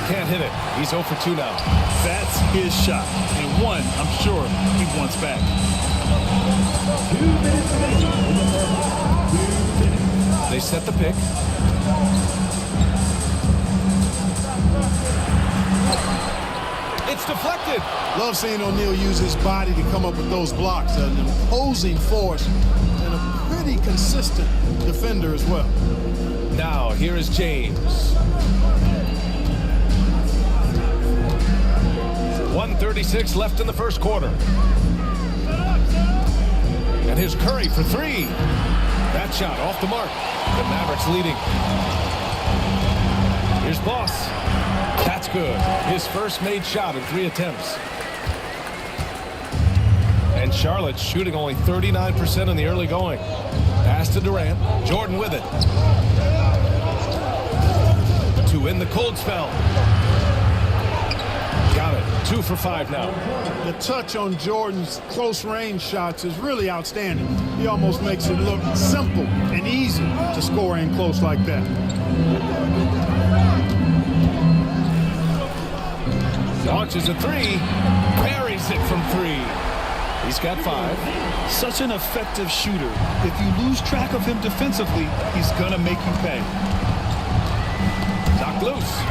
Can't hit it. He's 0 for 2 now. That's his shot. And one, I'm sure, he wants back. They set the pick. It's deflected. Love seeing O'Neal use his body to come up with those blocks. An imposing force and a pretty consistent defender as well. Now, here is James. 1:36 left in the first quarter. And here's Curry for 3. That shot off the mark. The Mavericks leading. Here's Boss. That's good. His first made shot in 3 attempts. And Charlotte's shooting only 39% in the early going. Pass to Durant. Jordan with it. To end the cold spell. Got it. 2 for 5 now. The touch on Jordan's close range shots is really outstanding. He almost makes it look simple and easy to score in close like that. Launches a 3. Buries it from 3. He's got 5. Such an effective shooter. If you lose track of him defensively, he's gonna make you pay. Knocked loose.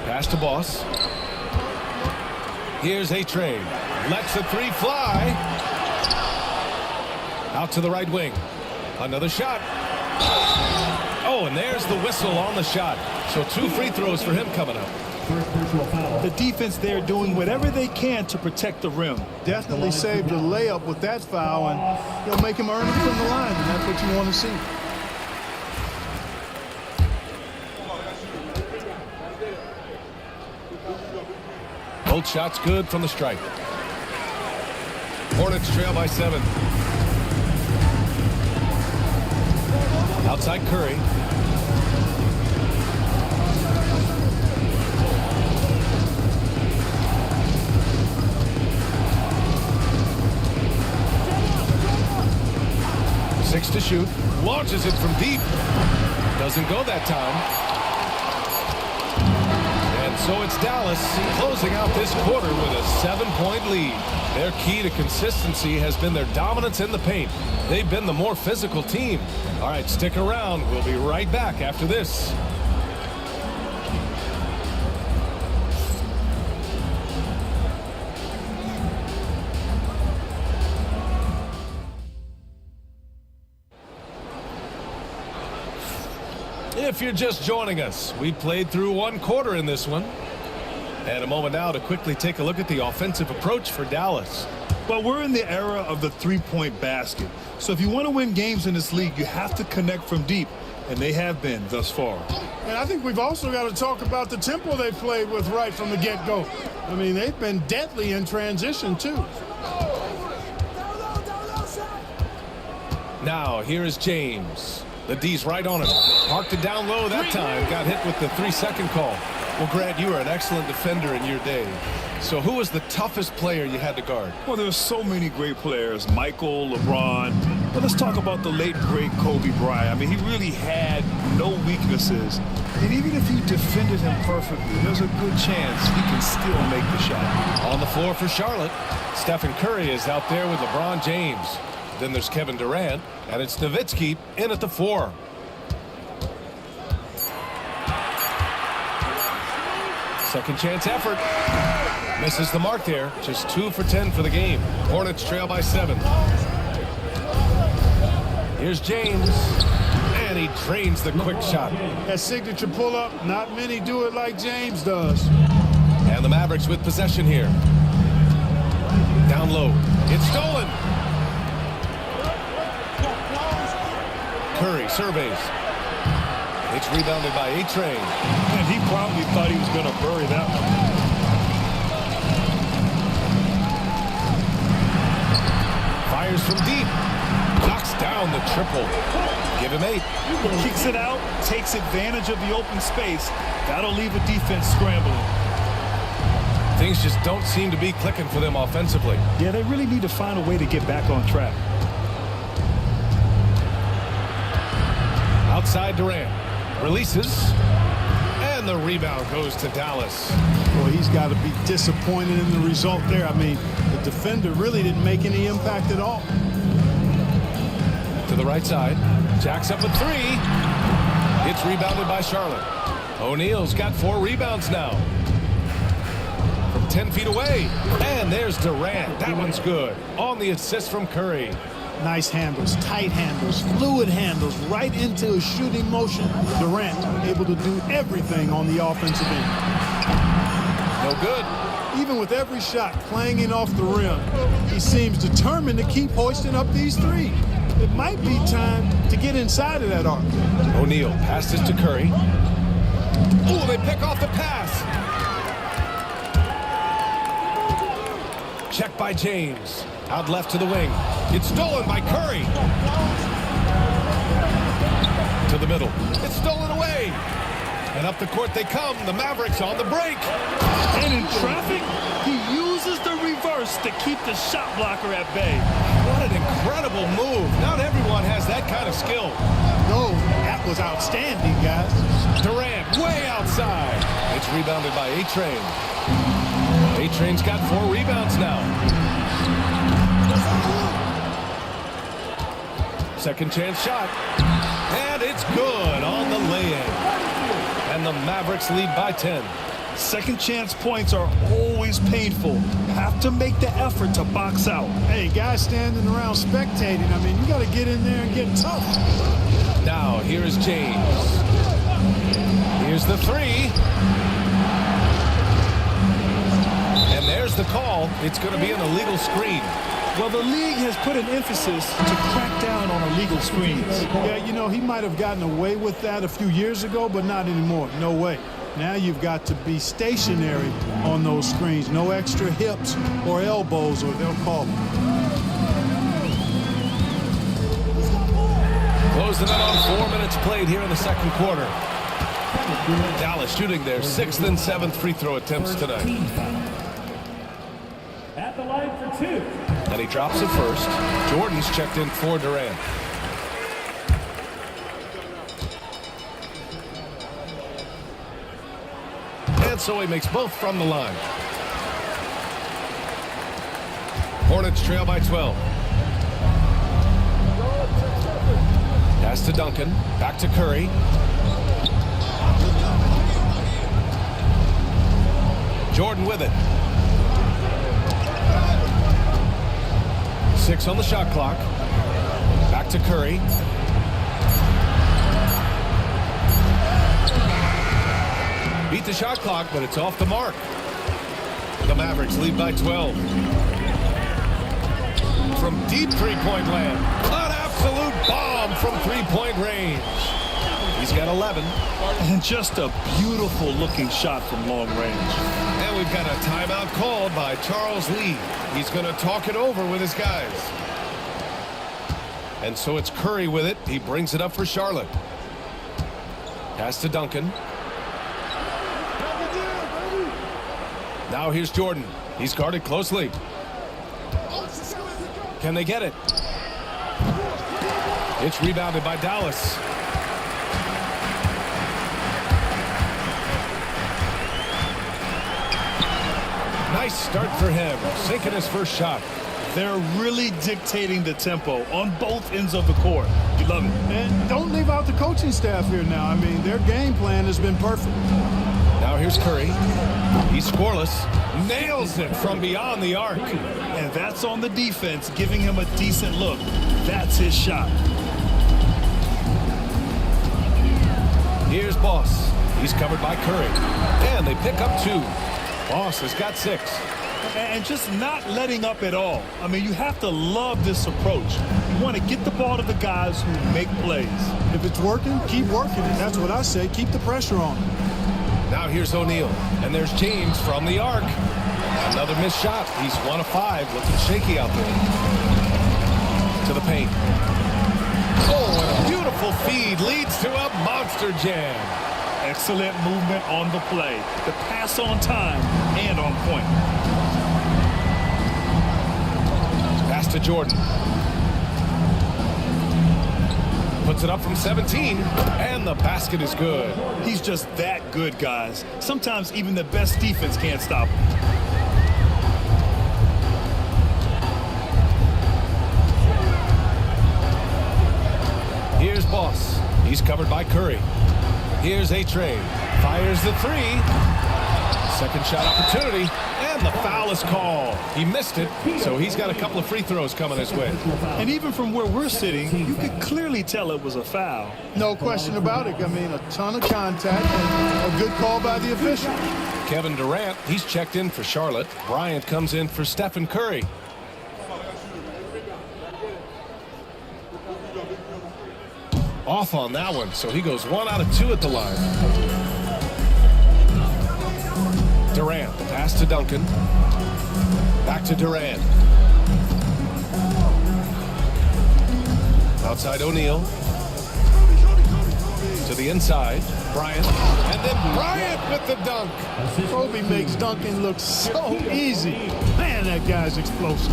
Pass to Boss. Here's A-Train. Lets the 3 fly. Out to the right wing. Another shot. Oh, and there's the whistle on the shot. So 2 free throws for him coming up. The defense there doing whatever they can to protect the rim. Definitely saved a layup with that foul, and he'll make him earn it from the line, and that's what you want to see. Both shots good from the stripe. Hornets trail by 7. Outside Curry. Six to shoot. Launches it from deep. Doesn't go that time. And so it's Dallas closing out this quarter with a 7-point lead. Their key to consistency has been their dominance in the paint. They've been the more physical team. All right, stick around. We'll be right back after this. If you're just joining us, we played through 1 quarter in this one. And a moment now to quickly take a look at the offensive approach for Dallas. Well, we're in the era of the three-point basket. So if you want to win games in this league, you have to connect from deep. And they have been thus far. And I think we've also got to talk about the tempo they played with right from the get-go. I mean, they've been deadly in transition, too. Now, here is James. The D's right on him. Parked it down low that time. Got hit with the 3-second call. Well, Grant, you were an excellent defender in your day. So who was the toughest player you had to guard? Well, there's so many great players. Michael, LeBron. But let's talk about the late, great Kobe Bryant. I mean, he really had no weaknesses. And even if you defended him perfectly, there's a good chance he can still make the shot. On the floor for Charlotte, Stephen Curry is out there with LeBron James. Then there's Kevin Durant, and it's Nowitzki in at the 4. Second chance effort. Misses the mark there. Just 2 for 10 for the game. Hornets trail by 7. Here's James. And he drains the quick shot. That signature pull-up, not many do it like James does. And the Mavericks with possession here. Down low. It's stolen. Curry surveys. It's rebounded by A-Train. And he probably thought he was going to bury that one. Fires from deep. Knocks down the triple. Give him 8. Kicks it out, takes advantage of the open space. That'll leave a defense scrambling. Things just don't seem to be clicking for them offensively. Yeah, they really need to find a way to get back on track. Outside Durant. Releases. And the rebound goes to Dallas. Well, he's got to be disappointed in the result there. I mean, the defender really didn't make any impact at all. To the right side. Jacks up a 3. It's rebounded by Charlotte. O'Neal's got 4 rebounds now. From 10 feet away. And there's Durant. That one's good. On the assist from Curry. Nice handles, tight handles, fluid handles, right into a shooting motion. Durant able to do everything on the offensive end. No good. Even with every shot clanging off the rim, he seems determined to keep hoisting up these 3. It might be time to get inside of that arc. O'Neal passes to Curry. Oh, they pick off the pass. Check by James. Out left to the wing. It's stolen by Curry. To the middle. It's stolen away. And up the court they come. The Mavericks on the break. And in traffic, he uses the reverse to keep the shot blocker at bay. What an incredible move. Not everyone has that kind of skill. No, that was outstanding, guys. Durant way outside. It's rebounded by A-Train. A-Train's got 4 rebounds now. Second chance shot. And it's good on the lay-in. And the Mavericks lead by 10. Second chance points are always painful. Have to make the effort to box out. Hey, guys standing around spectating, I mean, you got to get in there and get tough. Now, here is James. the three. And there's the call. It's going to be an illegal screen. Well, the league has put an emphasis to crack down on illegal screens. Yeah, you know, he might have gotten away with that a few years ago, but not anymore. No way. Now you've got to be stationary on those screens. No extra hips or elbows, or they'll call them. Closing in on 4 minutes played here in the second quarter. Dallas shooting their 6th and 7th free throw attempts tonight. At the line for two. And he drops it first. Jordan's checked in for Durant. And so he makes both from the line. Hornets trail by 12. Pass to Duncan. Back to Curry. Jordan with it. 6 on the shot clock. Back to Curry. Beat the shot clock, but it's off the mark. The Mavericks lead by 12. From deep three-point land. An absolute bomb from three-point range. He's got 11. And just a beautiful looking shot from long range. And we've got a timeout called by Charles Lee. He's going to talk it over with his guys. And so it's Curry with it. He brings it up for Charlotte. Pass to Duncan. Now here's Jordan. He's guarded closely. Can they get it? It's rebounded by Dallas. Nice start for him, sinking his first shot. They're really dictating the tempo on both ends of the court. You love it. And don't leave out the coaching staff here now. I mean, their game plan has been perfect. Now here's Curry. He's scoreless. Nails it from beyond the arc. And that's on the defense, giving him a decent look. That's his shot. Here's Boss. He's covered by Curry. And they pick up 2. Boss has got 6. And just not letting up at all. I mean, you have to love this approach. You want to get the ball to the guys who make plays. If it's working, keep working it. That's what I say. Keep the pressure on. Now here's O'Neal. And there's James from the arc. Another missed shot. He's 1 of 5. Looking shaky out there. To the paint. Oh, and a beautiful feed leads to a monster jam. Excellent movement on the play. The pass on time and on point. Pass to Jordan. Puts it up from 17, and the basket is good. He's just that good, guys. Sometimes even the best defense can't stop him. Here's Boss. He's covered by Curry. Here's A-Train. Fires the 3. Second shot opportunity, and the foul is called. He missed it, so he's got a couple of free throws coming his way. And even from where we're sitting, you could clearly tell it was a foul. No question about it. I mean, a ton of contact and a good call by the official. Kevin Durant, he's checked in for Charlotte. Bryant comes in for Stephen Curry. Off on that one, so he goes 1 out of 2 at the line. Durant, the pass to Duncan. Back to Durant. Outside O'Neal. To the inside. Bryant. And then Bryant with the dunk. Kobe makes Duncan look so easy. Man, that guy's explosive.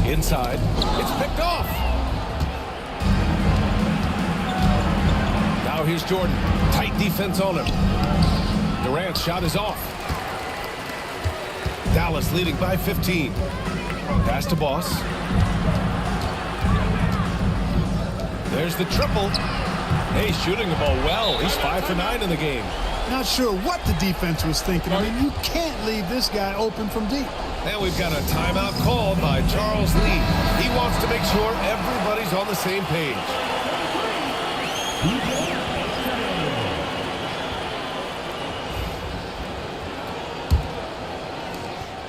Inside. It's picked off. Now here's Jordan. Tight defense on him. Durant's shot is off. Dallas leading by 15. Pass to Boss. There's the triple. Hey, shooting the ball well. He's 5 for 9 in the game. Not sure what the defense was thinking. I mean, you can't leave this guy open from deep. And we've got a timeout called by Charles Lee. He wants to make sure everybody's on the same page.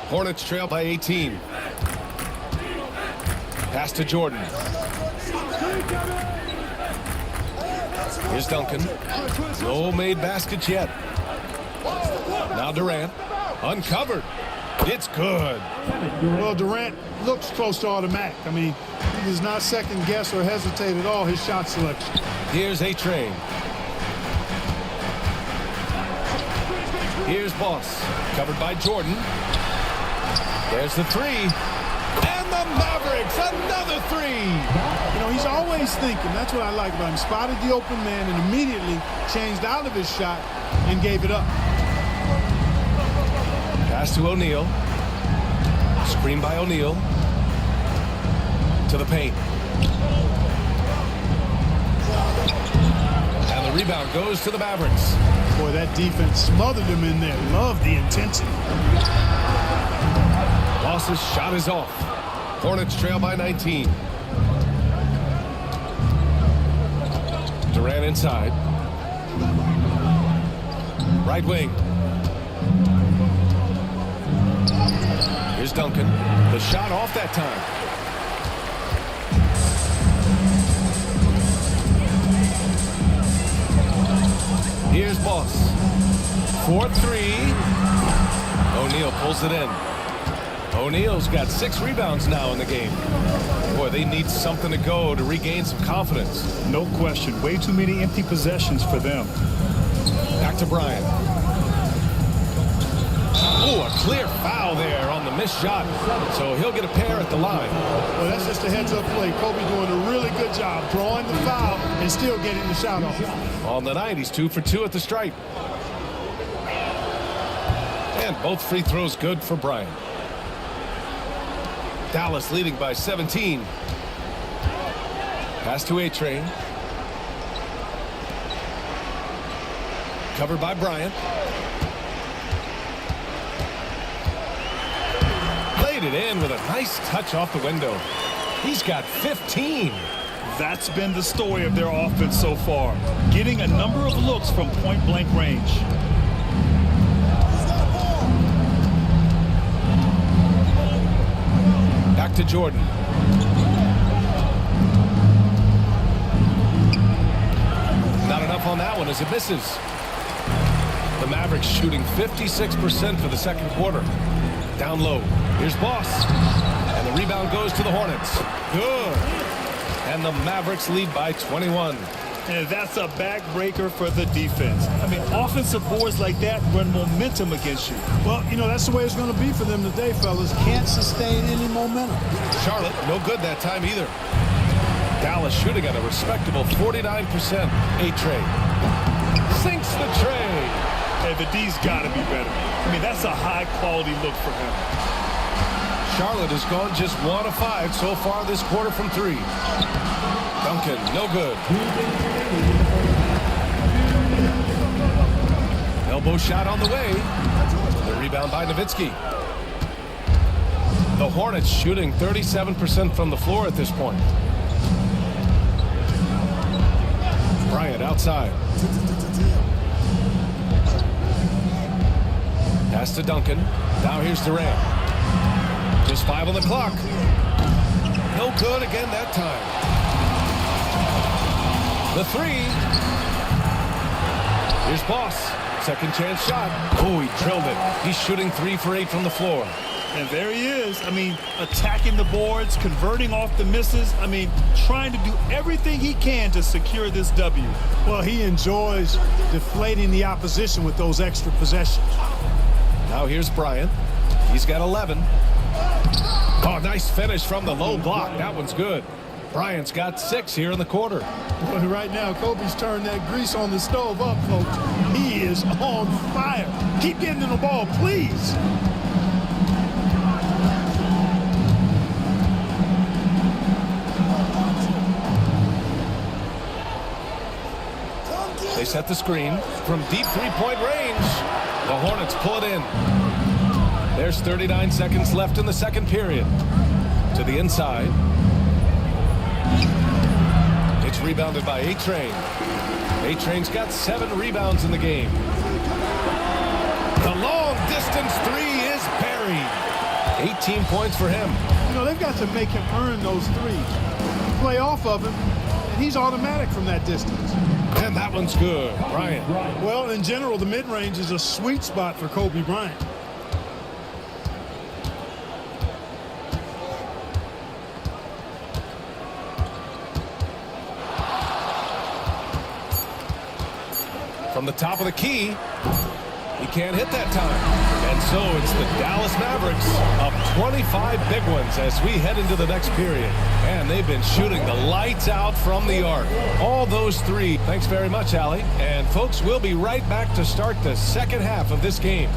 Hornets trail by 18. Pass to Jordan. Here's Duncan. No made baskets yet. Now Durant. Uncovered. It's good. Well, Durant looks close to automatic. I mean, he does not second guess or hesitate at all his shot selection. Here's A-Train. Here's Boss. Covered by Jordan. There's the three. And the Mavericks, another three. You know, he's always thinking. That's what I like about him. Spotted the open man and immediately changed out of his shot and gave it up. Pass to O'Neal. Screen by O'Neal. To the paint. And the rebound goes to the Mavericks. Boy, that defense smothered him in there. Love the intensity. Boss's shot is off. Hornets trail by 19. Durant inside. Right wing. Here's Duncan. The shot off that time. Here's Boss. 4-3. O'Neal pulls it in. O'Neal's got 6 rebounds now in the game. Boy, they need something to go to regain some confidence. No question. Way too many empty possessions for them. Back to Bryant. Oh, a clear foul there on the missed shot. So he'll get a pair at the line. Well, that's just a heads-up play. Kobe doing a really good job drawing the foul and still getting the shot off. On the night, he's 2 for 2 at the stripe. And both free throws good for Bryant. Dallas leading by 17. Pass to A-Train. Covered by Bryant. Laid it in with a nice touch off the window. He's got 15. That's been the story of their offense so far. Getting a number of looks from point-blank range. Back to Jordan. Not enough on that one as it misses. The Mavericks shooting 56% for the second quarter. Down low. Here's Boss. And the rebound goes to the Hornets. Good. And the Mavericks lead by 21. And that's a backbreaker for the defense. I mean, offensive boards like that run momentum against you. Well, you know, that's the way it's going to be for them today, fellas. Can't sustain any momentum. Charlotte, no good that time either. Dallas shooting at a respectable 49%. A-Train. Sinks the tray. Hey, the D's got to be better. I mean, that's a high-quality look for him. Charlotte has gone just 1 of 5 so far this quarter from 3. Duncan, no good. Elbow shot on the way. The rebound by Nowitzki. The Hornets shooting 37% from the floor at this point. Bryant outside. Pass to Duncan. Now here's Durant. Just 5 on the clock. No good again that time. The three. Here's Boss. Second chance shot. Oh, he drilled it. He's shooting 3 for 8 from the floor. And there he is. I mean, attacking the boards, converting off the misses. I mean, trying to do everything he can to secure this W. Well, he enjoys deflating the opposition with those extra possessions. Now here's Bryant. He's got 11. Oh, nice finish from the low block. That one's good. Bryant's got 6 here in the quarter. Well, right now, Kobe's turned that grease on the stove up, folks. He is on fire. Keep getting him the ball, please. They set the screen from deep three-point range. The Hornets pull it in. There's 39 seconds left in the second period. To the inside. It's rebounded by A-Train. A-Train's got 7 rebounds in the game. The long-distance three is buried. 18 points for him. You know, they've got to make him earn those threes. Play off of him, and he's automatic from that distance. And that one's good. Bryant. Well, in general, the mid-range is a sweet spot for Kobe Bryant. From the top of the key, he can't hit that time. And so it's the Dallas Mavericks up 25 big ones as we head into the next period. And they've been shooting the lights out from the arc. All those three. Thanks very much, Allie. And folks, we'll be right back to start the second half of this game.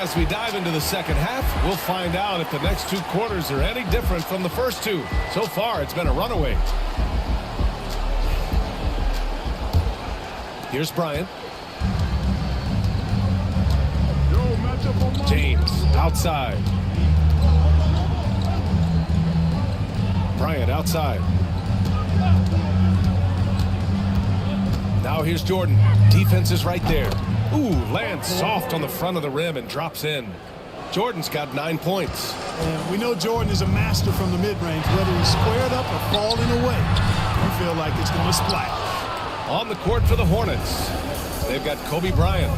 As we dive into the second half, we'll find out if the next two quarters are any different from the first two. So far, it's been a runaway. Here's Bryant. James outside. Bryant outside. Now here's Jordan. Defense is right there. Ooh, lands soft on the front of the rim and drops in. Jordan's got 9 points. And we know Jordan is a master from the mid-range, whether he's squared up or falling away. You feel like it's going to splash. On the court for the Hornets, they've got Kobe Bryant,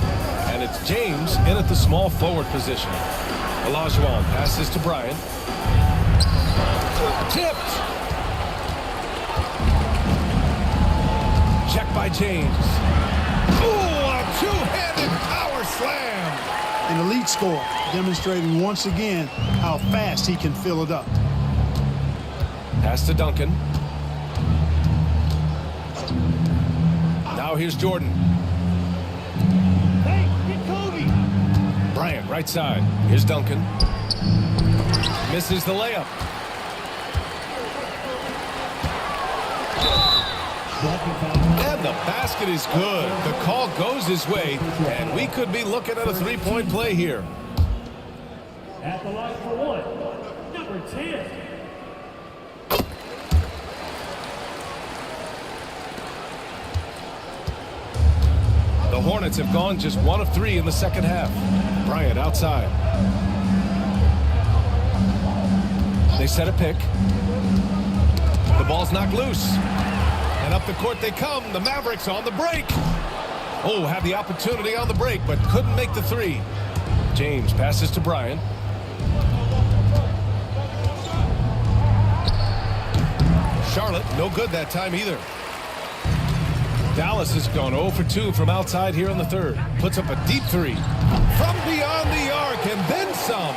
and it's James in at the small forward position. Olajuwon passes to Bryant. Tipped. Check by James. Ooh, a two-handed power slam. An elite scorer, demonstrating once again how fast he can fill it up. Pass to Duncan. Now here's Jordan. Hey, get Kobe. Bryant, right side. Here's Duncan. Misses the layup. And the basket is good. The call goes his way, and we could be looking at a three-point play here. At the line for one, number 10. The Hornets have gone just 1 of 3 in the second half. Bryant outside. They set a pick. The ball's knocked loose. And up the court they come. The Mavericks on the break. Oh, had the opportunity on the break, but couldn't make the three. James passes to Bryant. Charlotte, no good that time either. Dallas has gone 0 for 2 from outside here in the third. Puts up a deep three. From beyond the arc, and then some.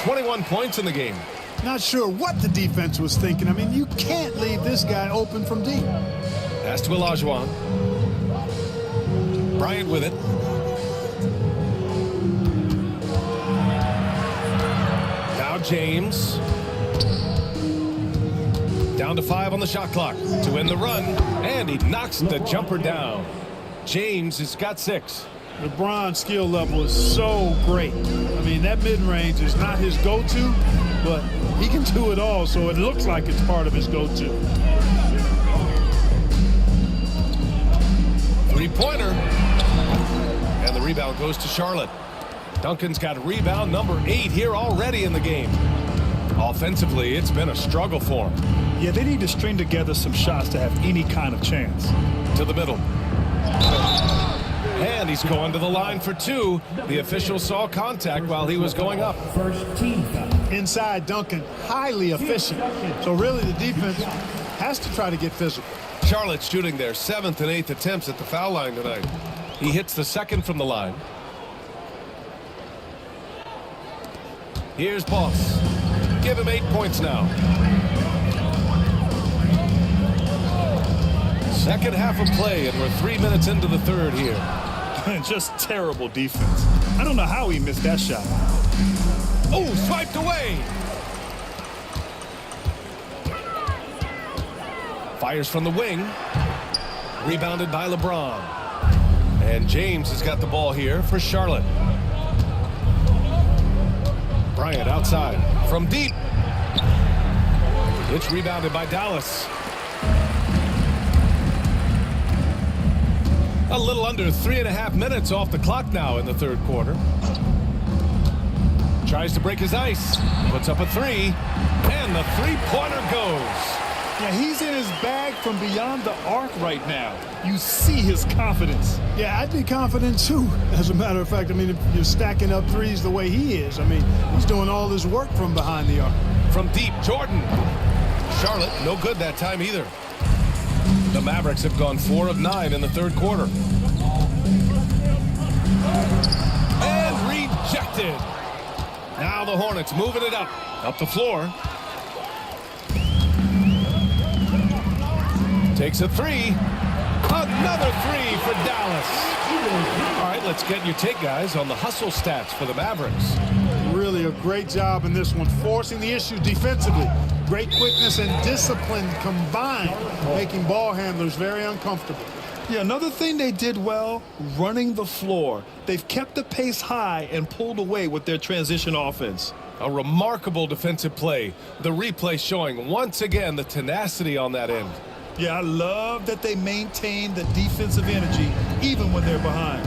21 points in the game. Not sure what the defense was thinking. I mean, you can't leave this guy open from deep. Pass to Olajuwon. Bryant with it. Now James. Down to 5 on the shot clock to win the run, and he knocks the jumper down. James has got 6. LeBron's skill level is so great. I mean, that mid-range is not his go-to, but he can do it all, so it looks like it's part of his go-to. Three-pointer. And the rebound goes to Charlotte. Duncan's got rebound number 8 here already in the game. Offensively, it's been a struggle for him. Yeah, they need to string together some shots to have any kind of chance. To the middle. And he's going to the line for 2. The official saw contact while he was going up. First team foul. Inside Duncan, highly efficient. So really the defense has to try to get physical. Charlotte's shooting their 7th and 8th attempts at the foul line tonight. He hits the 2nd from the line. Here's Boss. Give him 8 points now. Second half of play, and we're 3 minutes into the third here. Just terrible defense. I don't know how he missed that shot. Oh, swiped away. Fires from the wing. Rebounded by LeBron. And James has got the ball here for Charlotte. Bryant outside from deep. It's rebounded by Dallas. A little under 3.5 minutes off the clock now in the third quarter. Tries to break his ice. Puts up a three. And the three-pointer goes. Yeah, he's in his bag from beyond the arc right now. You see his confidence. Yeah, I'd be confident too. As a matter of fact, I mean, if you're stacking up threes the way he is, I mean, he's doing all this work from behind the arc. From deep, Jordan. Charlotte, no good that time either. The Mavericks have gone 4 of 9 in the third quarter. And rejected. Now the Hornets moving it up the floor. Takes a three. Another three for Dallas. All right, let's get your take, guys, on the hustle stats for the Mavericks. Really a great job in this one, forcing the issue defensively. Great quickness and discipline combined, making ball handlers very uncomfortable. Yeah, another thing they did well, running the floor. They've kept the pace high and pulled away with their transition offense. A remarkable defensive play. The replay showing once again the tenacity on that end. Yeah, I love that they maintain the defensive energy even when they're behind.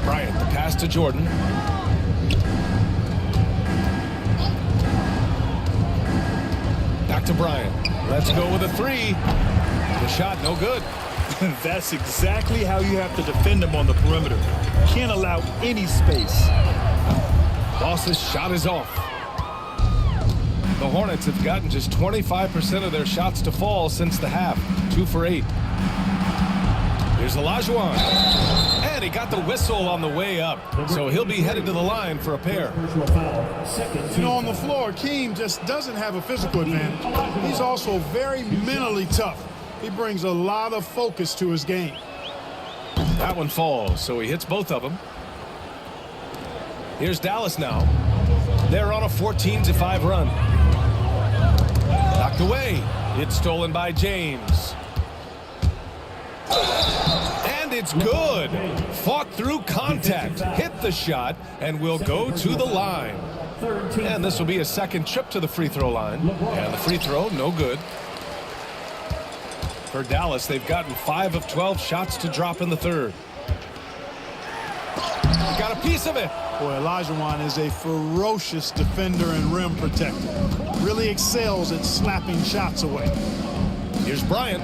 Bryant, the pass to Jordan. Back to Bryant. Let's go with a three. The shot, no good. That's exactly how you have to defend them on the perimeter. Can't allow any space. Boss's shot is off. The Hornets have gotten just 25% of their shots to fall since the half. 2 for 8. Here's Olajuwon. And he got the whistle on the way up. So he'll be headed to the line for a pair. You know, on the floor, Keem just doesn't have a physical advantage. He's also very mentally tough. He brings a lot of focus to his game. That one falls, so he hits both of them. Here's Dallas now. They're on a 14-5 run. Knocked away. It's stolen by James. And it's good. Fought through contact. Hit the shot and will go to the line. And this will be a second trip to the free throw line. And the free throw, no good. For Dallas, they've gotten 5 of 12 shots to drop in the third. Got a piece of it. Boy, Olajuwon is a ferocious defender and rim protector. Really excels at slapping shots away. Here's Bryant.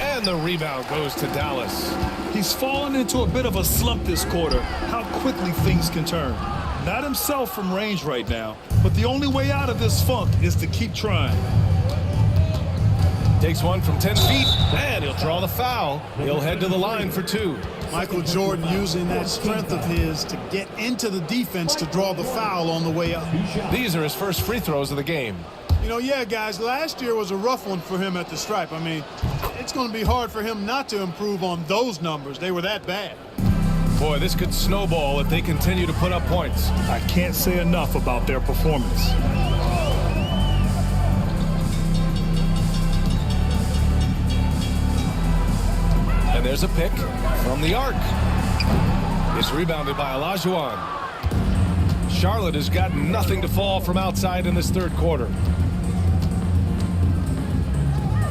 And the rebound goes to Dallas. He's fallen into a bit of a slump this quarter. How quickly things can turn. Not himself from range right now, but the only way out of this funk is to keep trying. Takes one from 10 feet, and he'll draw the foul. He'll head to the line for 2. Michael Jordan using that strength of his to get into the defense to draw the foul on the way up. These are his first free throws of the game. You know, yeah, guys, last year was a rough one for him at the stripe. I mean, it's going to be hard for him not to improve on those numbers. They were that bad. Boy, this could snowball if they continue to put up points. I can't say enough about their performance. And there's a pick from the arc. It's rebounded by Olajuwon. Charlotte has got nothing to fall from outside in this third quarter.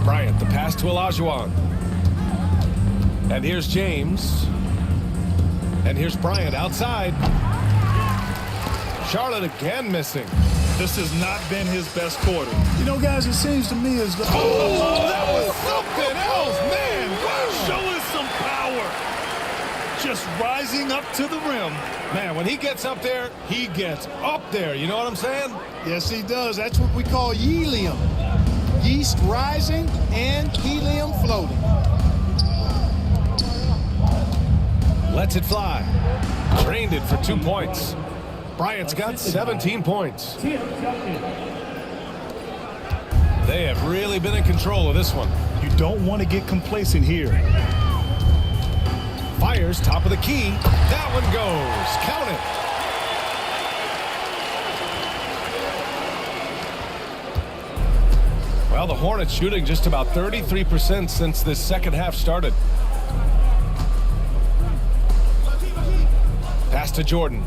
Bryant, the pass to Olajuwon. And here's James. And here's Bryant outside. Charlotte again missing. This has not been his best quarter. You know, guys, it seems to me as though... Oh, that was something else, man. Show us some power. Just rising up to the rim. Man, when he gets up there, he gets up there. You know what I'm saying? Yes, he does. That's what we call helium. Yeast rising and helium floating. Lets it fly. Drained it for 2 points. Bryant's got 17 points. They have really been in control of this one. You don't want to get complacent here. Fires top of the key. That one goes. Count it. Well, the Hornets shooting just about 33% since this second half started. Pass to Jordan.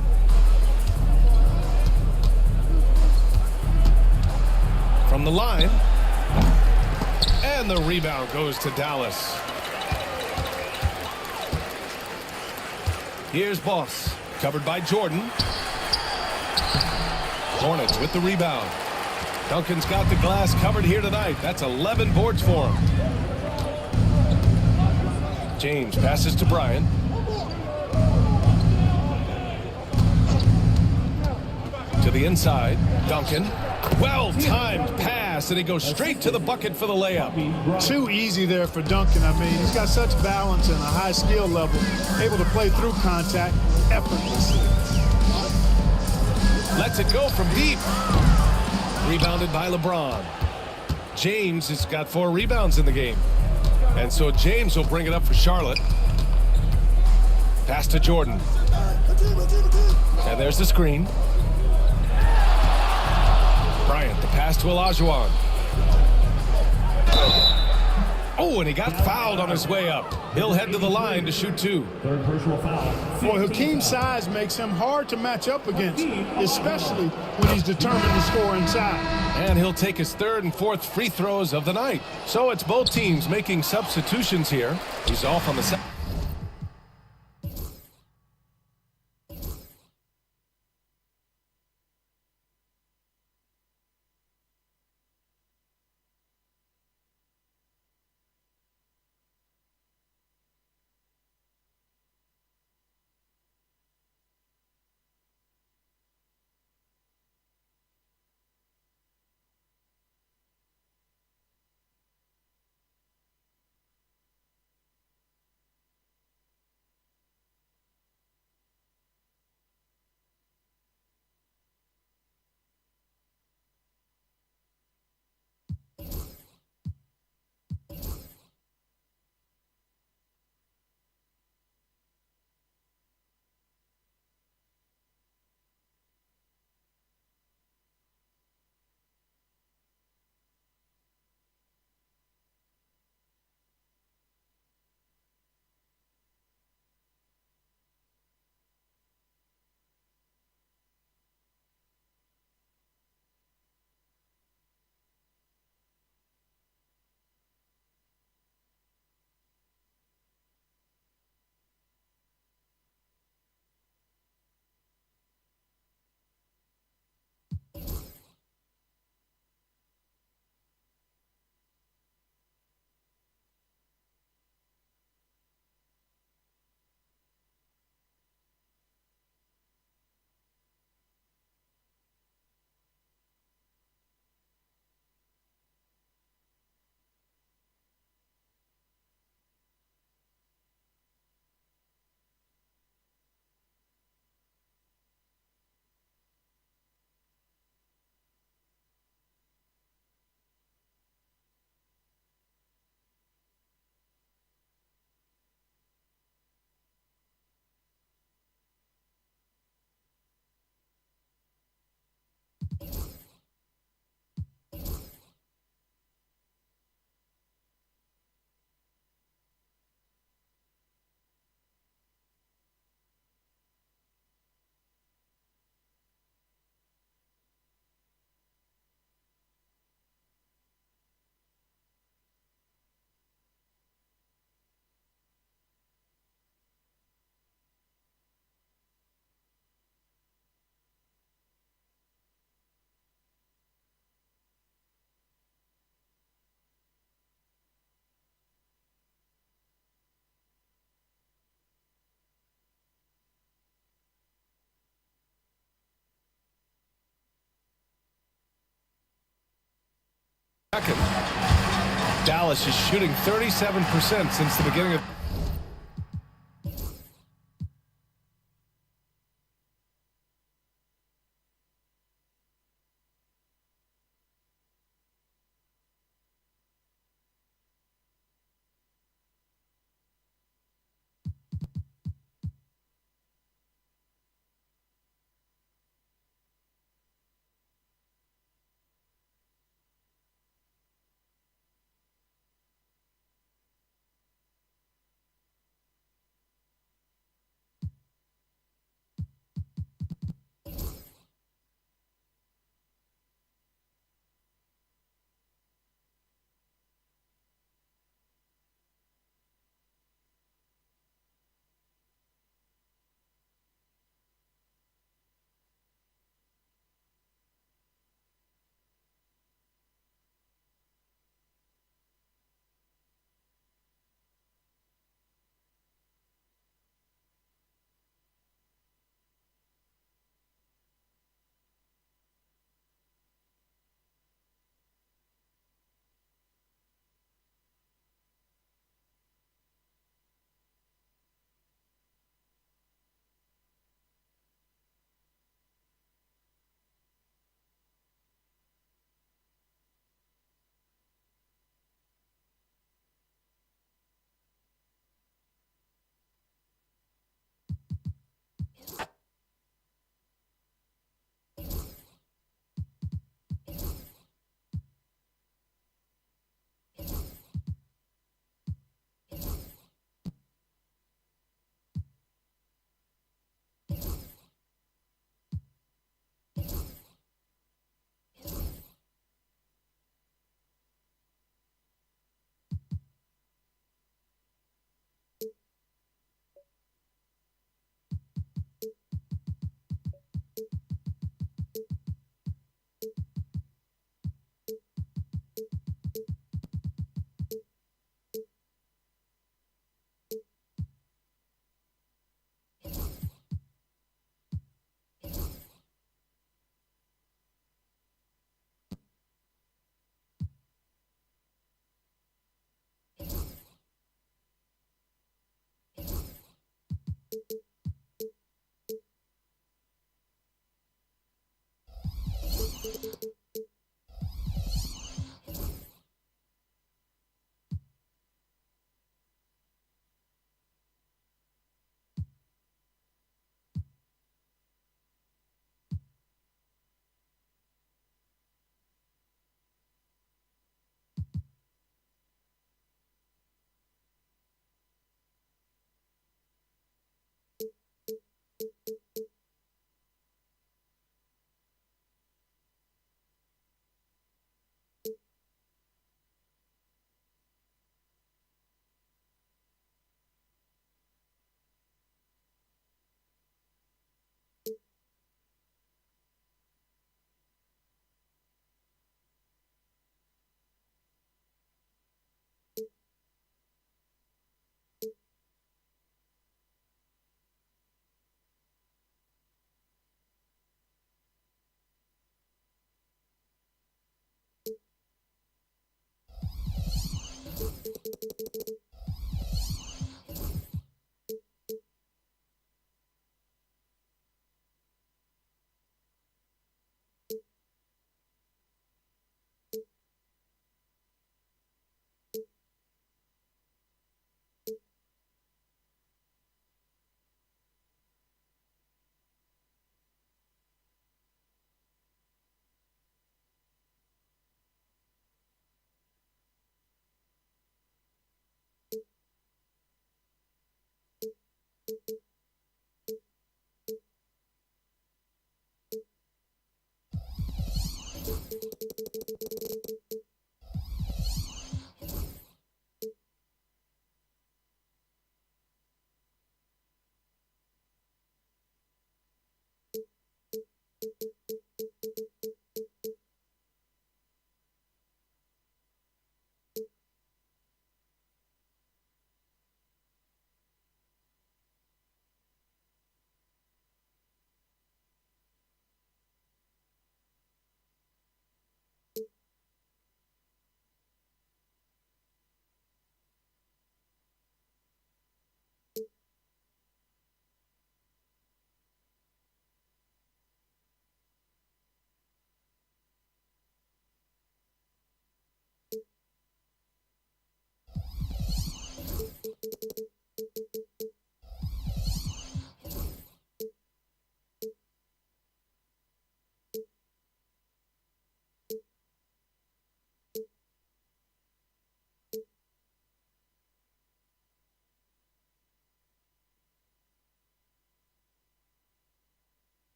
From the line. And the rebound goes to Dallas. Here's Boss. Covered by Jordan. Hornets with the rebound. Duncan's got the glass covered here tonight. That's 11 boards for him. James passes to Bryant. To the inside. Duncan. Well-timed pass, and he goes straight to the bucket for the layup. Too easy there for Duncan. I mean, he's got such balance and a high skill level, able to play through contact effortlessly. Lets it go from deep. Rebounded by LeBron. James has got 4 rebounds in the game. And so James will bring it up for Charlotte. Pass to Jordan. And there's the screen. Bryant, the pass to Olajuwon. Oh, and he got fouled on his way up. He'll head to the line to shoot 2. Third personal foul. Boy, Hakeem's size makes him hard to match up against, especially when he's determined to score inside. And he'll take his 3rd and 4th free throws of the night. So it's both teams making substitutions here. He's off on the second. Dallas is shooting 37% since the beginning of...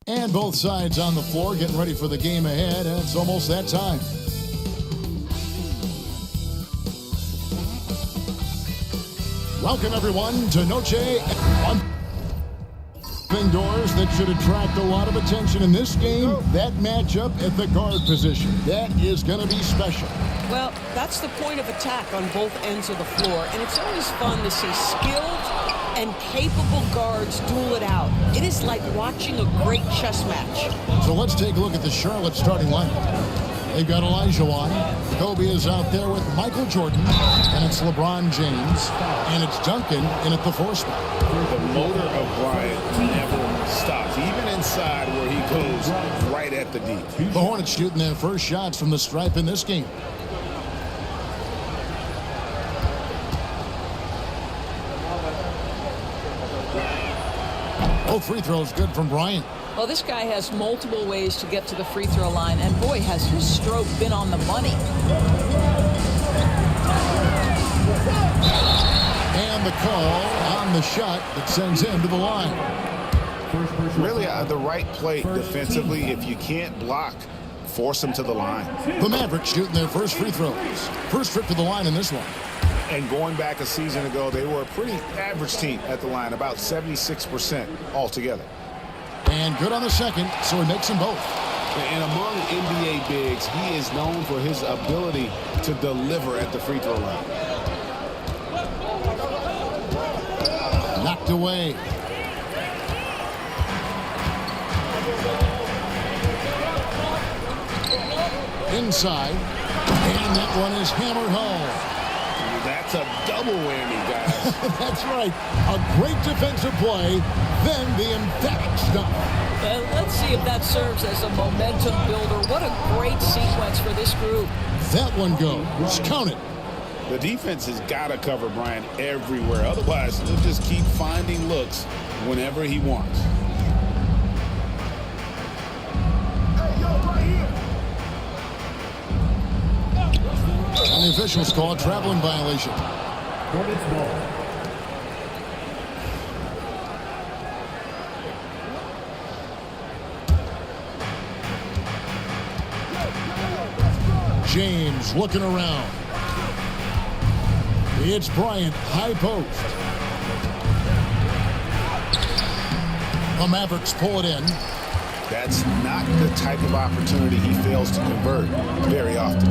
And both sides on the floor getting ready for the game ahead, and it's almost that time. Welcome, everyone, to Noche on doors that should attract a lot of attention in this game. That matchup at the guard position, that is going to be special. Well, that's the point of attack on both ends of the floor, and it's always fun to see skilled and capable guards duel it out. It is like watching a great chess match. So let's take a look at the Charlotte starting lineup. They've got Olajuwon. Kobe is out there with Michael Jordan. And it's LeBron James. And it's Duncan in at the 4 spot. The motor of Bryant never stops, even inside where he goes right at the D. The Hornets shooting their first shots from the stripe in this game. Both free throws good from Bryant. Well, this guy has multiple ways to get to the free throw line, and boy, has his stroke been on the money. And the call on the shot that sends him to the line. Really, the right play defensively. If you can't block, force him to the line. The Mavericks shooting their first free throws. First trip to the line in this one. And going back a season ago, they were a pretty average team at the line, about 76% altogether. And good on the second, so he makes them both. And among NBA bigs, he is known for his ability to deliver at the free throw line. Knocked away. Inside. And that one is hammered home. That's a double whammy, guys. That's right. A great defensive play, then the emphatic stuff. Let's see if that serves as a momentum builder. What a great sequence for this group. That one goes. Count it. The defense has got to cover Bryant everywhere. Otherwise, he'll just keep finding looks whenever he wants. And the officials call a traveling violation. James looking around. It's Bryant, high post. The Mavericks pull it in. That's not the type of opportunity he fails to convert very often.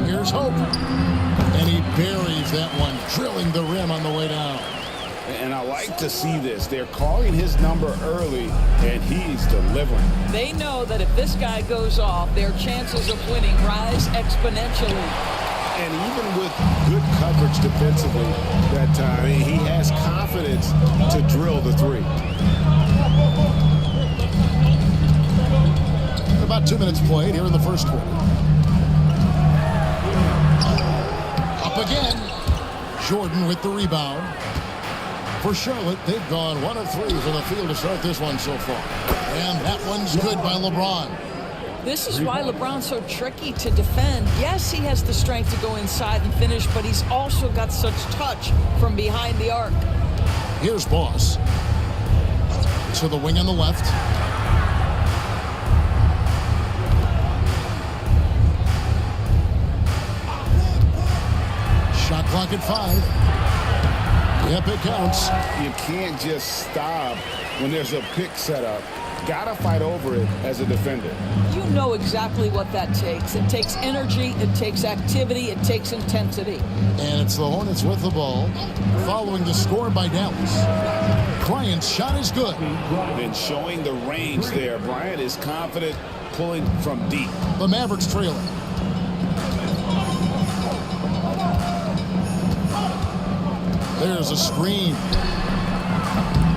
Here's Hope. And he buries that one, drilling the rim on the way down. And I like to see this. They're calling his number early, and he's delivering. They know that if this guy goes off, their chances of winning rise exponentially. And even with good coverage defensively that time, he has confidence to drill the three. About 2 minutes played here in the first quarter. Up again. Jordan with the rebound. For Charlotte, they've gone 1 of 3 from the field to start this one so far. And that one's good by LeBron. This is why LeBron's so tricky to defend. Yes, he has the strength to go inside and finish, but he's also got such touch from behind the arc. Here's Boss. To the wing on the left. Shot clock at 5. Yep, it counts. You can't just stop when there's a pick set up. Gotta fight over it as a defender. You know exactly what that takes. It takes energy, it takes activity, it takes intensity. And it's the Hornets with the ball, following the score by Dallas. Bryant's shot is good. Then showing the range there. Bryant is confident pulling from deep. The Mavericks trailing. There's a screen.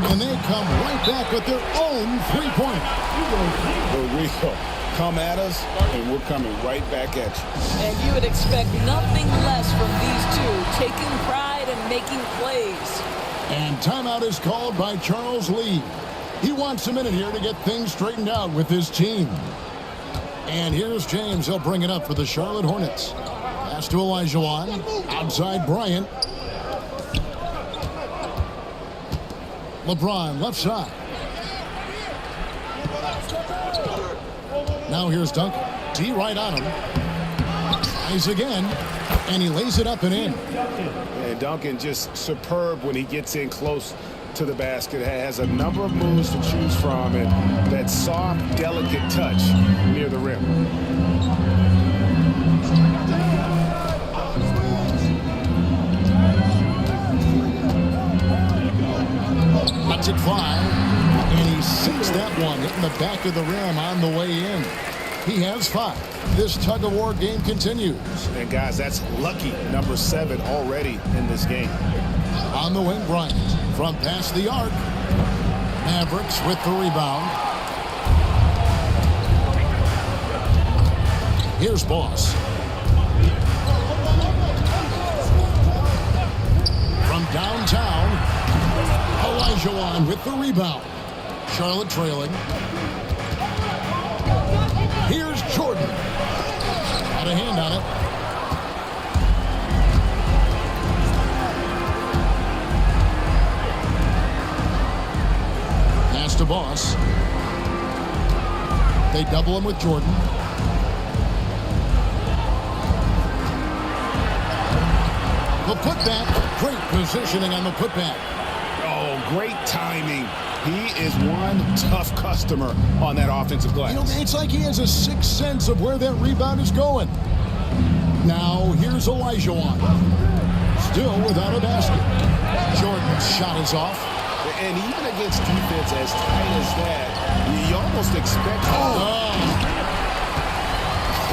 And they come right back with their own three-pointer. For real. Come at us, and we're coming right back at you. And you would expect nothing less from these two, taking pride and making plays. And timeout is called by Charles Lee. He wants a minute here to get things straightened out with his team. And here's James. He'll bring it up for the Charlotte Hornets. Pass to Olajuwon. Outside Bryant. LeBron left side. Now here's Duncan. D right on him. Tries again. And he lays it up and in. And Duncan just superb when he gets in close to the basket. Has a number of moves to choose from. And that soft, delicate touch near the rim. Lets it fly, and he sinks that one, hitting the back of the rim on the way in. He has 5. This tug-of-war game continues. And guys, that's lucky number 7 already in this game. On the wing, Bryant. From past the arc. Mavericks with the rebound. Here's Boss. From downtown, Olajuwon with the rebound. Charlotte trailing. Here's Jordan. Got a hand on it. Pass to Boss. They double him with Jordan. The putback. Great positioning on the putback. Oh, great timing. He is one tough customer on that offensive glass. You know, it's like he has a sixth sense of where that rebound is going. Now, here's Olajuwon. Still without a basket. Jordan's shot is off. And even against defense as tight as that, you almost expect...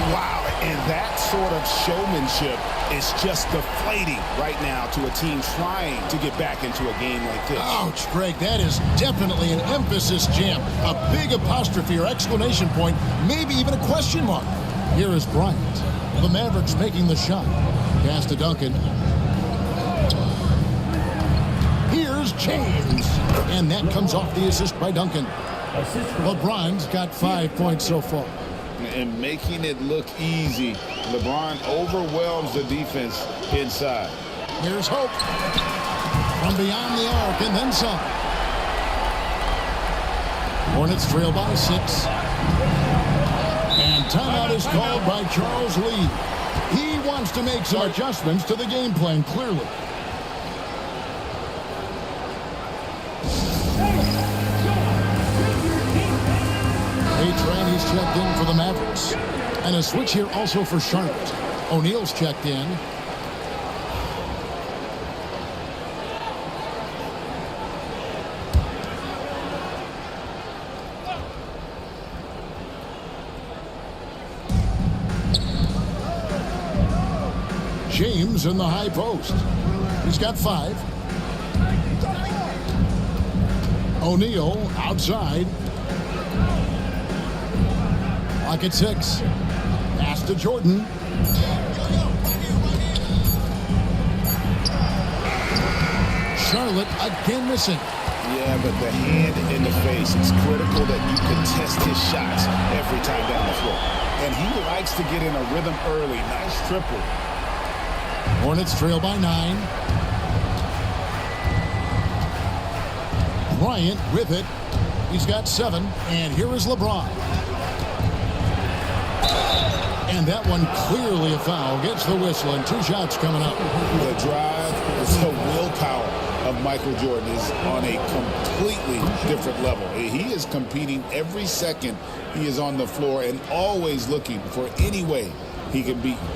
Wow, and that sort of showmanship is just deflating right now to a team trying to get back into a game like this. Ouch, Greg, that is definitely an emphasis jam. A big apostrophe or exclamation point, maybe even a question mark. Here is Bryant. The Mavericks making the shot. Pass to Duncan. Here's James. And that comes off the assist by Duncan. LeBron's got 5 points so far. And making it look easy, LeBron overwhelms the defense inside. Here's Hope. From beyond the arc and then some. Hornets trail by 6. And timeout is called by Charles Lee. He wants to make some adjustments to the game plan, clearly. He's checked in for the Mavericks. And a switch here also for Charlotte. O'Neal's checked in. James in the high post. He's got 5. O'Neal outside. Lock at 6. Pass to Jordan. Charlotte again missing. Yeah, but the hand in the face, it's critical that you contest his shots every time down the floor. And he likes to get in a rhythm early. Nice triple. Hornets trail by 9. Bryant with it. He's got 7. And here is LeBron. And that one clearly a foul. Gets the whistle and 2 shots coming up. The drive, the willpower of Michael Jordan is on a completely different level. He is competing every second he is on the floor and always looking for any way he can beat you.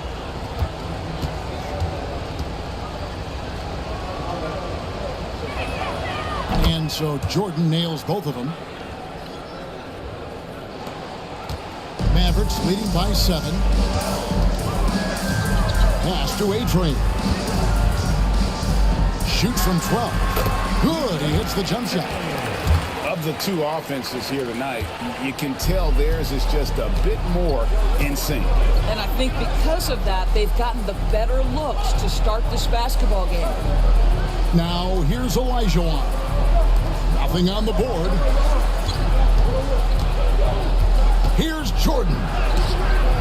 And so Jordan nails both of them. Mavericks leading by 7. Pass to A-Train. Shoots from 12. Good, he hits the jump shot. Of the 2 offenses here tonight, you can tell theirs is just a bit more in sync. And I think because of that, they've gotten the better looks to start this basketball game. Now, here's Olajuwon. Nothing on the board. Here's Jordan.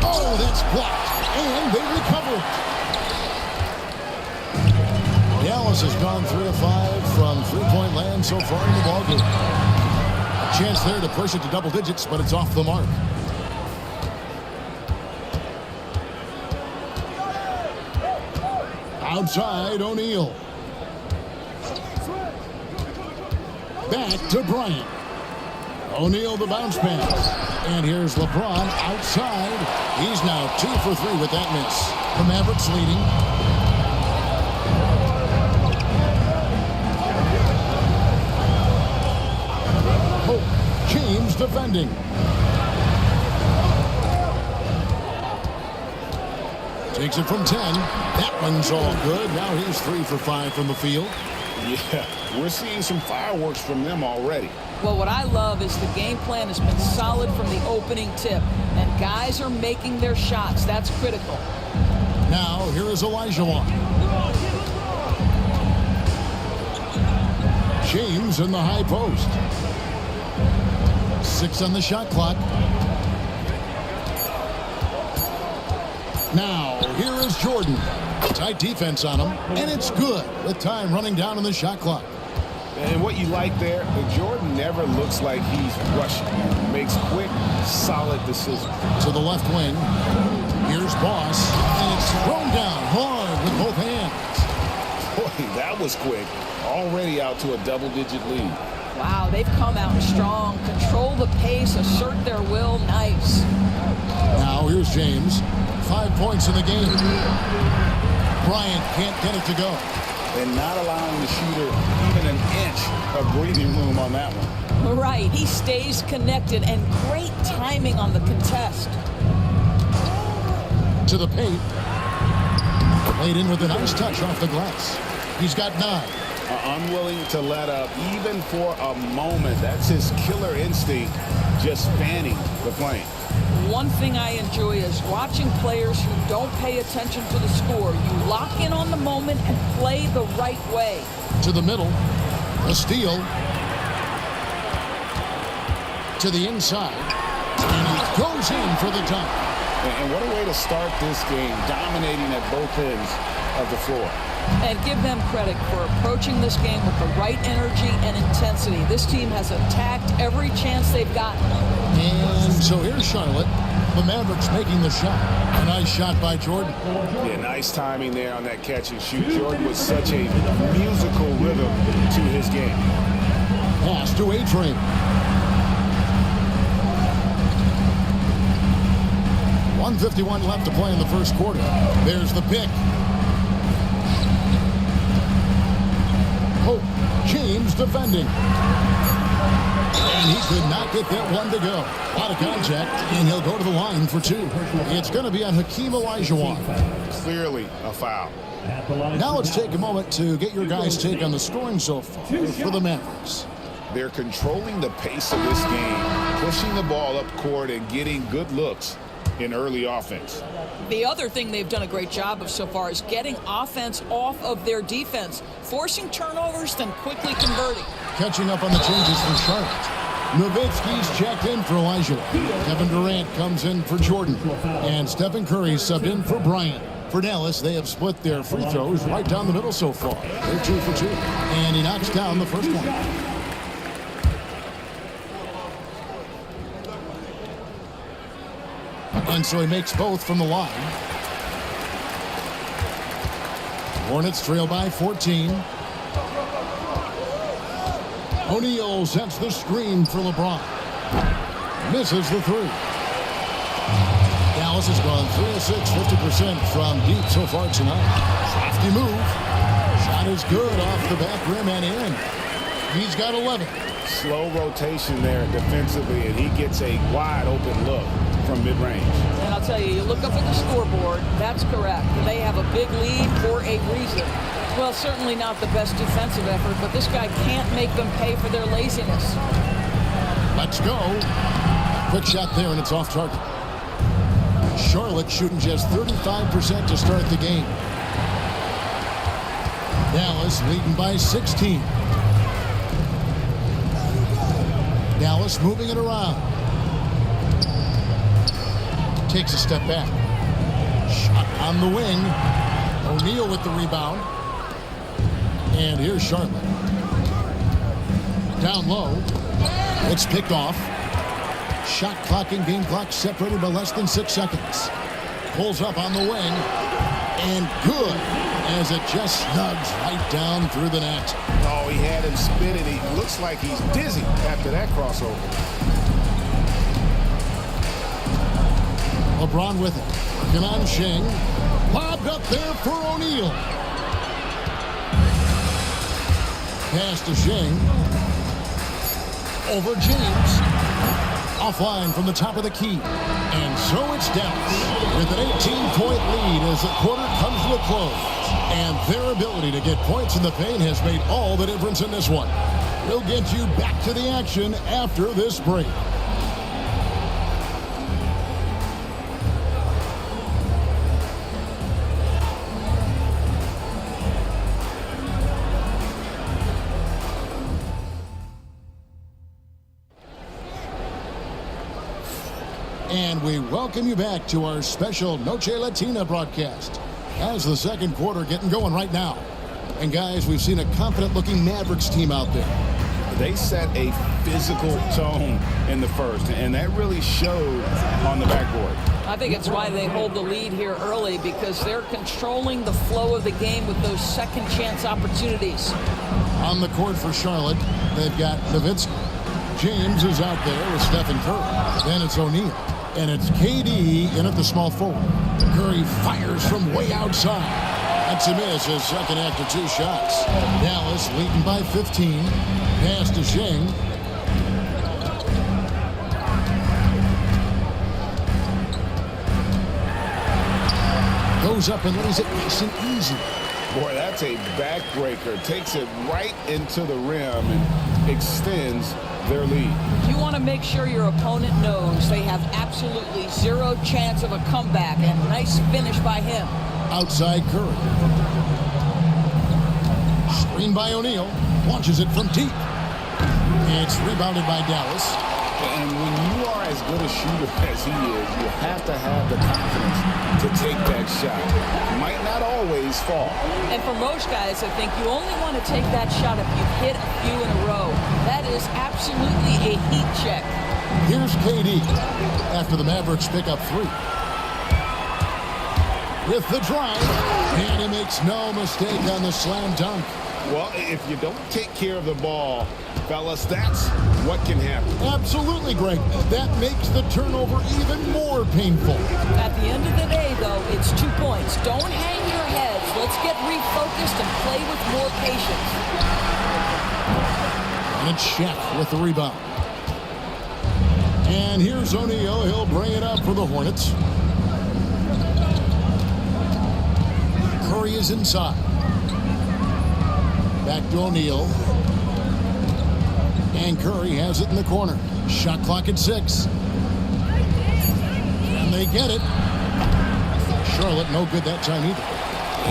Oh, that's blocked. And they recover. Dallas has gone 3 of 5 from three-point land so far in the ballgame. A chance there to push it to double digits, but it's off the mark. Outside, O'Neal. Back to Bryant. O'Neal the bounce pass. And here's LeBron outside. He's now 2 for 3 with that miss. The Mavericks leading. Hope. James defending. Takes it from 10. That one's all good. Now he's 3 for 5 from the field. Yeah, we're seeing some fireworks from them already. Well, what I love is the game plan has been solid from the opening tip, and guys are making their shots. That's critical. Now, here is Olajuwon. James in the high post. 6 on the shot clock. Now, here is Jordan. Tight defense on him, and it's good with time running down on the shot clock. And what you like there, Jordan never looks like he's rushing. He makes quick, solid decisions. To the left wing, here's Boss, and it's thrown down hard with both hands. Boy, that was quick. Already out to a double-digit lead. Wow, they've come out strong. Control the pace, assert their will. Nice. Now here's James. 5 points in the game. Bryant can't get it to go. And not allowing the shooter even an inch of breathing room on that one. Right, he stays connected, and great timing on the contest. To the paint. Laid in with a nice touch off the glass. He's got 9. Unwilling to let up even for a moment. That's his killer instinct, just fanning the flame. One thing I enjoy is watching players who don't pay attention to the score. You lock in on the moment and play the right way. To the middle. A steal. To the inside. And he goes in for the dunk. And what a way to start this game, dominating at both ends of the floor. And give them credit for approaching this game with the right energy and intensity. This team has attacked every chance they've gotten. And so here's Charlotte. The Mavericks making the shot. A nice shot by Jordan. Yeah, nice timing there on that catch and shoot. Jordan was such a musical rhythm to his game. Pass to A-Train. .151 left to play in the first quarter. There's the pick. Hope. James defending. And he could not get that one to go. Out of contact, and he'll go to the line for 2. It's going to be on Hakeem Olajuwon. Clearly a foul. Now let's take a moment to get your guys' take on the scoring so far for the Mavericks. They're controlling the pace of this game, pushing the ball up court and getting good looks in early offense. The other thing they've done a great job of so far is getting offense off of their defense, forcing turnovers, then quickly converting. Catching up on the changes for Charlotte. Nowitzki's checked in for Elijah. Kevin Durant comes in for Jordan. And Stephen Curry subbed in for Bryant. For Dallas, they have split their free throws right down the middle so far. They're 2 for 2. And he knocks down the first one. And so he makes both from the line. Hornets trail by 14. O'Neal sets the screen for LeBron. Misses the 3. Dallas has gone 3 of 6, 50% from deep so far tonight. Safety move. Shot is good off the back rim and in. He's got 11. Slow rotation there defensively, and he gets a wide open look from mid-range. And I'll tell you, you look up at the scoreboard, that's correct. They have a big lead for a reason. Well, certainly not the best defensive effort, but this guy can't make them pay for their laziness. Let's go. Quick shot there, and it's off target. Charlotte shooting just 35% to start the game. Dallas leading by 16. Dallas moving it around. Takes a step back. Shot on the wing. O'Neal with the rebound. And here's Charlotte. Down low. It's picked off. Shot clock and game clock separated by less than 6 seconds. Pulls up on the wing. And good, as it just snugs right down through the net. Oh, he had him spinning. He looks like he's dizzy after that crossover. LeBron with it. Working on Sheng. Lobbed up there for O'Neal. Pass to Sheng. Over James. Offline from the top of the key. And so it's Dallas with an 18-point lead as the quarter comes to a close. And their ability to get points in the paint has made all the difference in this one. We'll get you back to the action after this break. And we welcome you back to our special Noche Latina broadcast. As the second quarter getting going right now. And guys, we've seen a confident-looking Mavericks team out there. They set a physical tone in the first, and that really showed on the backboard. I think it's why they hold the lead here early, because they're controlling the flow of the game with those second chance opportunities. On the court for Charlotte, they've got Nowitzki. James is out there with Stephen Curry. Then it's O'Neal. And it's KD in at the small forward. Curry fires from way outside. That's a miss, his second after 2 shots. Dallas leading by 15. Pass to Sheng. Goes up and lays it nice and easy. Boy, that's a backbreaker. Takes it right into the rim and extends their lead. You want to make sure your opponent knows they have absolutely zero chance of a comeback, and nice finish by him. Outside Curry. Screen by O'Neal. Launches it from deep. It's rebounded by Dallas. And when you are as good a shooter as he is, you have to have the confidence to take that shot. Might not always fall. And for most guys, I think you only want to take that shot if you've hit a few in a row. That is absolutely a heat check. Here's KD after the Mavericks pick up 3. With the drive, and he makes no mistake on the slam dunk. Well, if you don't take care of the ball, fellas, that's what can happen. Absolutely, Greg. That makes the turnover even more painful. At the end of the day, though, it's 2 points. Don't hang your heads. Let's get refocused and play with more patience. And it's Shaq with the rebound. And here's O'Neal. He'll bring it up for the Hornets. Curry is inside. Back to O'Neal. And Curry has it in the corner. Shot clock at 6. And they get it. Charlotte no good that time either.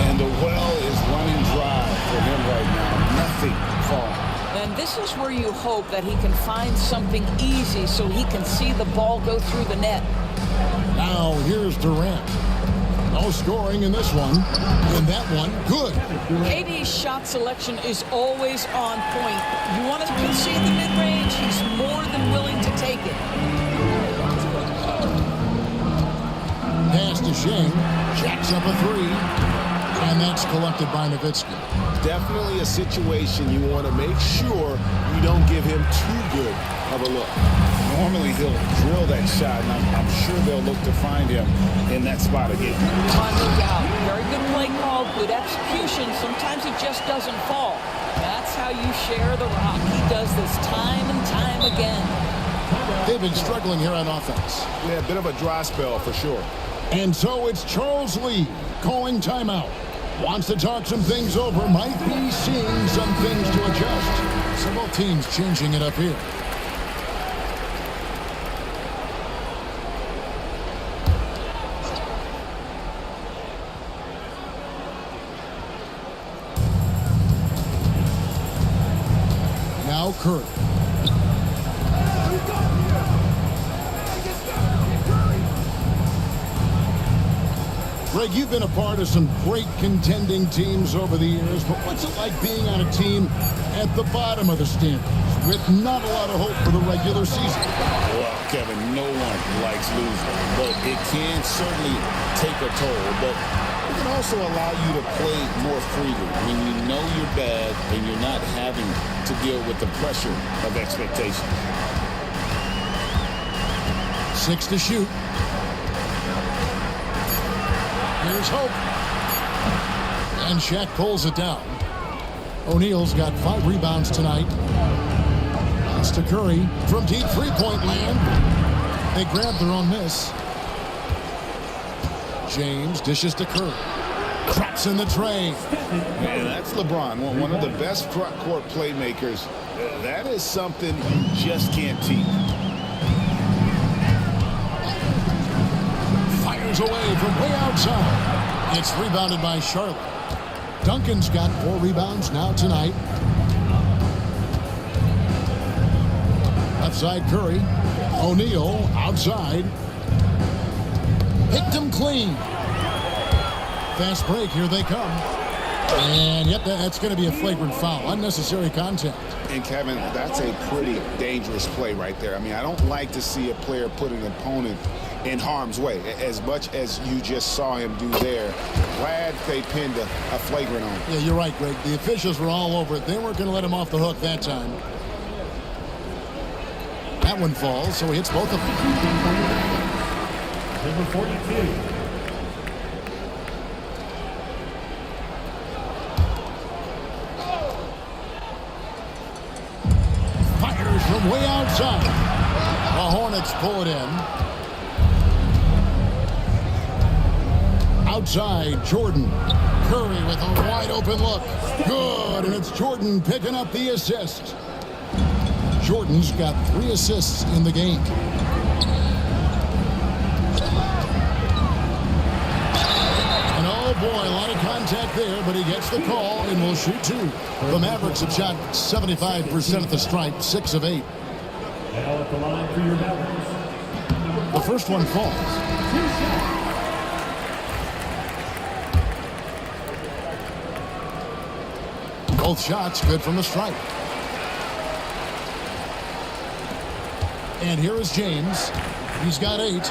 And the well is running dry for him right now. Nothing falling. And this is where you hope that he can find something easy so he can see the ball go through the net. Now here's Durant. No scoring in this one. In that one, good. KD's shot selection is always on point. You want to concede the mid-range, he's more than willing to take it. Pass to Sheng. Jacks up a 3. And that's collected by Nowitzki. Definitely a situation you want to make sure you don't give him too good of a look. Normally he'll drill that shot, and I'm sure they'll look to find him in that spot again. No doubt. Very good play call, good execution. Sometimes it just doesn't fall. That's how you share the rock. He does this time and time again. They've been struggling here on offense. Yeah, a bit of a dry spell for sure. And so it's Charles Lee calling timeout. Wants to talk some things over. Might be seeing some things to adjust. So both teams changing it up here. Now Curry. Greg, you've been a part of some great contending teams over the years, but what's it like being on a team at the bottom of the standings with not a lot of hope for the regular season? Well, Kevin, no one likes losing, but it can certainly take a toll. But it can also allow you to play more freely when you know you're bad and you're not having to deal with the pressure of expectations. 6 to shoot. Here's Hope. And Shaq pulls it down. O'Neal's got 5 rebounds tonight. Pass to Curry from deep three-point land. They grab their own miss. James dishes to Curry. Traps in the tray. Man, that's LeBron, one of the best front court playmakers. That is something you just can't teach. Fires away from way outside. It's rebounded by Charlotte. Duncan's got 4 rebounds now tonight. Left side Curry. O'Neal outside. Picked him clean. Fast break, here they come. And yep, that's going to be a flagrant foul. Unnecessary contact. And Kevin, that's a pretty dangerous play right there. I mean, I don't like to see a player put an opponent in harm's way, as much as you just saw him do there. Glad they pinned a flagrant on him. Yeah, you're right, Greg. The officials were all over it. They weren't going to let him off the hook that time. That one falls, so he hits both of them. Number 42. Fires from way outside. The Hornets pull it in. Outside, Jordan. Curry with a wide open look. Good, and it's Jordan picking up the assist. Jordan's got 3 assists in the game. And oh boy, a lot of contact there, but he gets the call and will shoot 2. The Mavericks have shot 75% at the stripe, 6 of 8. Now at the line for your Mavericks. The first one falls. Both shots good from the stripe. And here is James. He's got 8.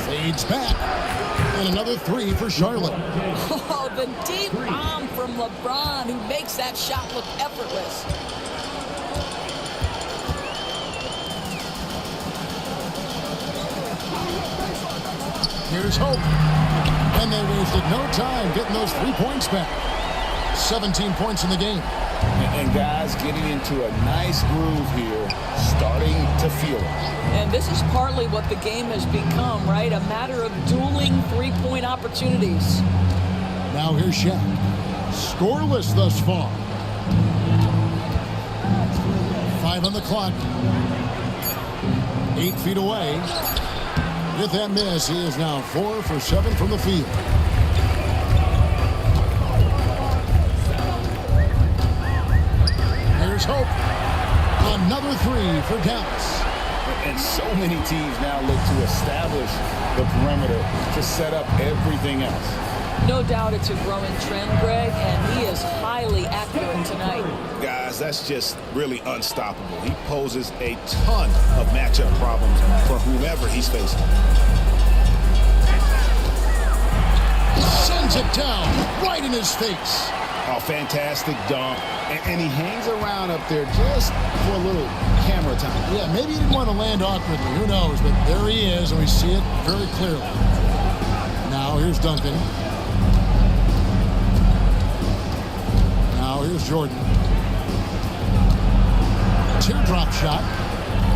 Fades back. And another 3 for Charlotte. Oh, the deep bomb from LeBron, who makes that shot look effortless. Here's Hope. And they wasted no time getting those 3 points back. 17 points in the game. And guys getting into a nice groove here, starting to feel it. And this is partly what the game has become, right? A matter of dueling 3-point opportunities. Now here's Shaq. Scoreless thus far. 5 on the clock. 8 feet away. With that miss, he is now 4 for 7 from the field. Here's Hope. Another 3 for Dallas. And so many teams now look to establish the perimeter to set up everything else. No doubt it's a growing trend, Greg, and he is highly accurate tonight. Guys, that's just really unstoppable. He poses a ton of matchup problems for whomever he's facing. Sends it down right in his face. A fantastic dunk. And he hangs around up there just for a little camera time. Yeah, maybe he didn't want to land awkwardly. Who knows? But there he is, and we see it very clearly. Now here's Duncan. Now here's Jordan. Teardrop shot.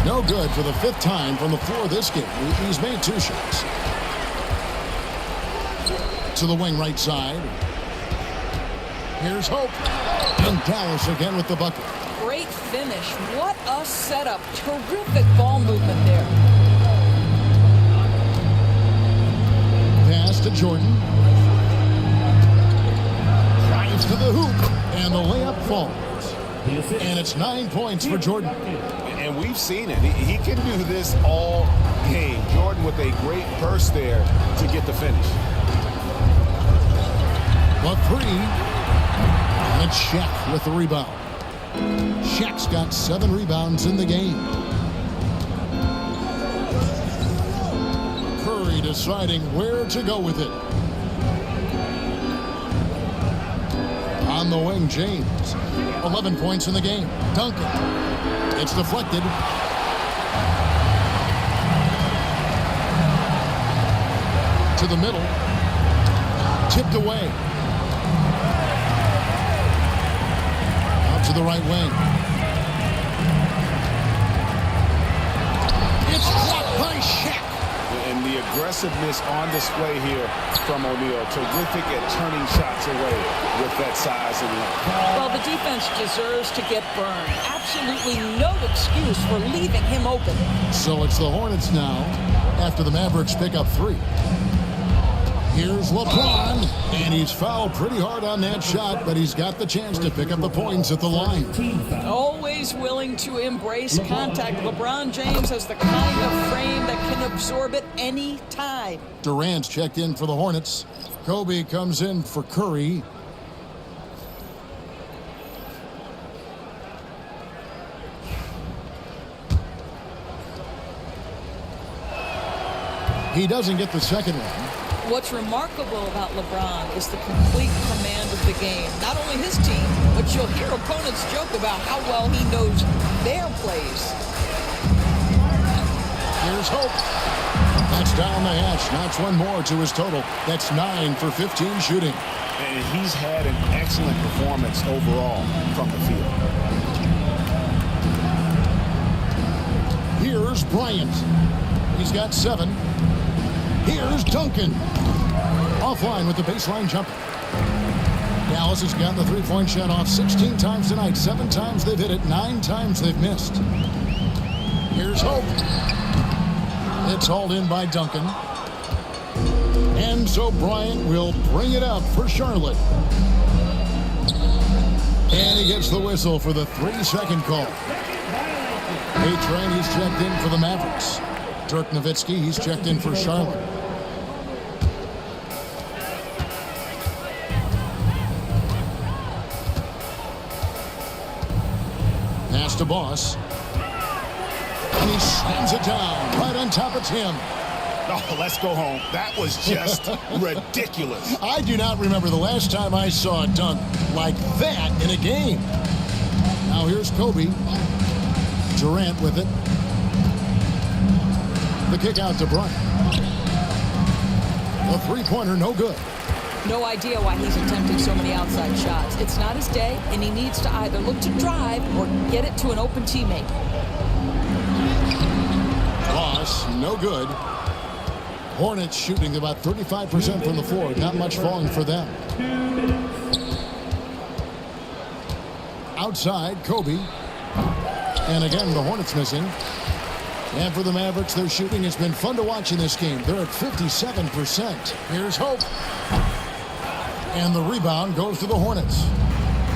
No good for the 5th time from the floor this game. He's made 2 shots. To the wing right side. Here's Hope. And Dallas again with the bucket. Great finish. What a setup. Terrific ball movement there. Pass to Jordan. Drives to the hoop. And the layup falls. And it's 9 points for Jordan. And we've seen it. He can do this all game. Jordan with a great burst there to get the finish. The 3. And it's Shaq with the rebound. Shaq's got 7 rebounds in the game. Curry deciding where to go with it. On the wing, James. 11 points in the game. Duncan. It's deflected. To the middle. Tipped away. the right wing. It's blocked by Shaq. And the aggressiveness on display here from O'Neal. Terrific at turning shots away with that size and length. Well, the defense deserves to get burned. Absolutely no excuse for leaving him open. So it's the Hornets now after the Mavericks pick up 3. Here's LeBron, and he's fouled pretty hard on that shot, but he's got the chance to pick up the points at the line. Always willing to embrace contact. LeBron James has the kind of frame that can absorb it any time. Durant's checked in for the Hornets. Kobe comes in for Curry. He doesn't get the second one. What's remarkable about LeBron is the complete command of the game. Not only his team, but you'll hear opponents joke about how well he knows their plays. Here's Hope. That's down the hatch. Knocks one more to his total. That's 9 for 15 shooting. And he's had an excellent performance overall from the field. Here's Bryant. He's got 7. Here's Duncan. Offline with the baseline jumper. Dallas has gotten the three-point shot off 16 times tonight. 7 times they've hit it. 9 times they've missed. Here's Hope. It's hauled in by Duncan. And so Bryant will bring it up for Charlotte. And he gets the whistle for the 3-second call. A-Train, he's checked in for the Mavericks. Dirk Nowitzki, he's checked in for Charlotte. Pass to Boss. And he slams it down right on top of Tim. Oh, let's go home. That was just ridiculous. I do not remember the last time I saw a dunk like that in a game. Now here's Kobe. Durant with it. The kick out to Bryant. The three-pointer, no good. No idea why he's attempting so many outside shots. It's not his day, and he needs to either look to drive or get it to an open teammate. Boss, no good. Hornets shooting about 35% from the floor. Not much falling for them. Outside, Kobe. And again, the Hornets missing. And for the Mavericks, their shooting has been fun to watch in this game. They're at 57%. Here's Hope. And the rebound goes to the Hornets.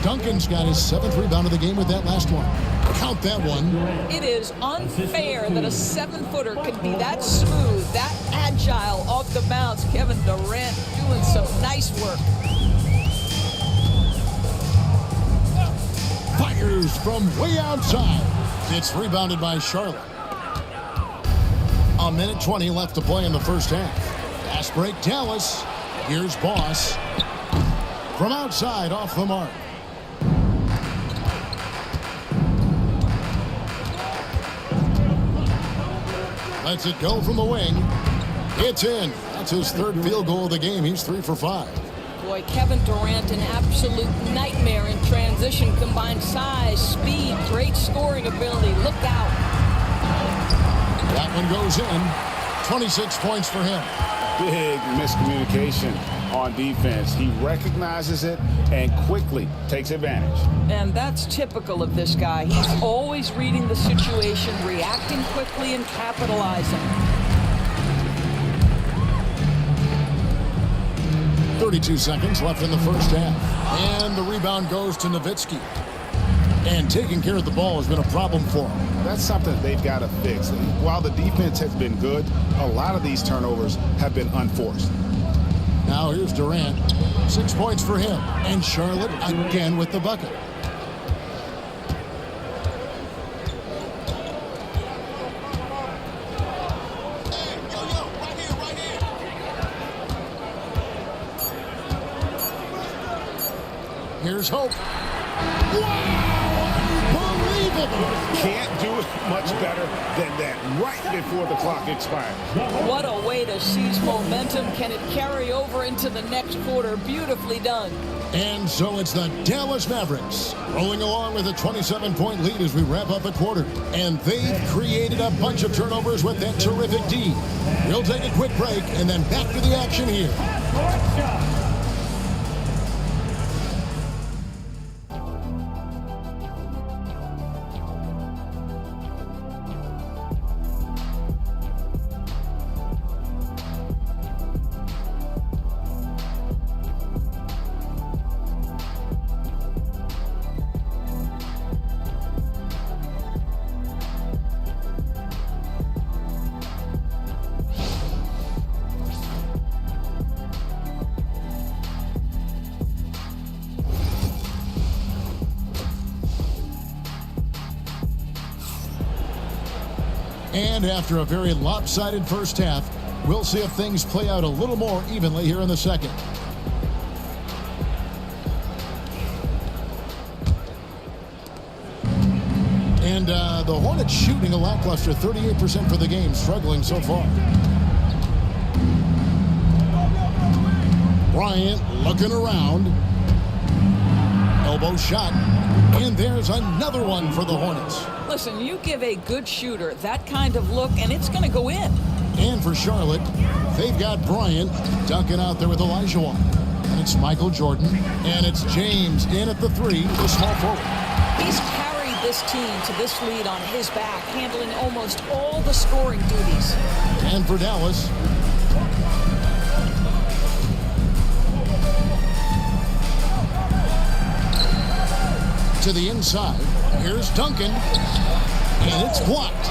Duncan's got his 7th rebound of the game with that last one. Count that one. It is unfair that a 7-footer can be that smooth, that agile off the bounce. Kevin Durant doing some nice work. Fires from way outside. It's rebounded by Charlotte. 1:20 left to play in the first half. Fast break, Dallas. Here's Boss. From outside, off the mark. Lets it go from the wing. It's in. That's his 3rd field goal of the game. He's 3 for 5. Boy, Kevin Durant, an absolute nightmare in transition. Combined size, speed, great scoring ability. Look out. That one goes in. 26 points for him. Big miscommunication on defense. He recognizes it and quickly takes advantage. And that's typical of this guy. He's always reading the situation, reacting quickly, and capitalizing. 32 seconds left in the first half. And the rebound goes to Nowitzki. And taking care of the ball has been a problem for him. That's something they've got to fix. While the defense has been good, a lot of these turnovers have been unforced. Now here's Durant. 6 points for him. And Charlotte again with the bucket. Here's Hope. Wow! Unbelievable! Can't do it much better than that right before the clock expires. What a way to seize momentum. Can it carry over into the next quarter? Beautifully done. And so it's the Dallas Mavericks rolling along with a 27-point lead as we wrap up the quarter. And they've created a bunch of turnovers with that terrific D. We'll take a quick break and then back to the action here. And after a very lopsided first half, we'll see if things play out a little more evenly here in the second. And the Hornets shooting a lackluster 38% for the game, struggling so far. Bryant looking around. Elbow shot. And there's another one for the Hornets. Listen, you give a good shooter that kind of look, and it's going to go in. And for Charlotte, they've got Bryant dunking out there with Olajuwon. And it's Michael Jordan. And it's James in at the three, the small forward. He's carried this team to this lead on his back, handling almost all the scoring duties. And for Dallas, to the inside. Here's Duncan. And it's blocked.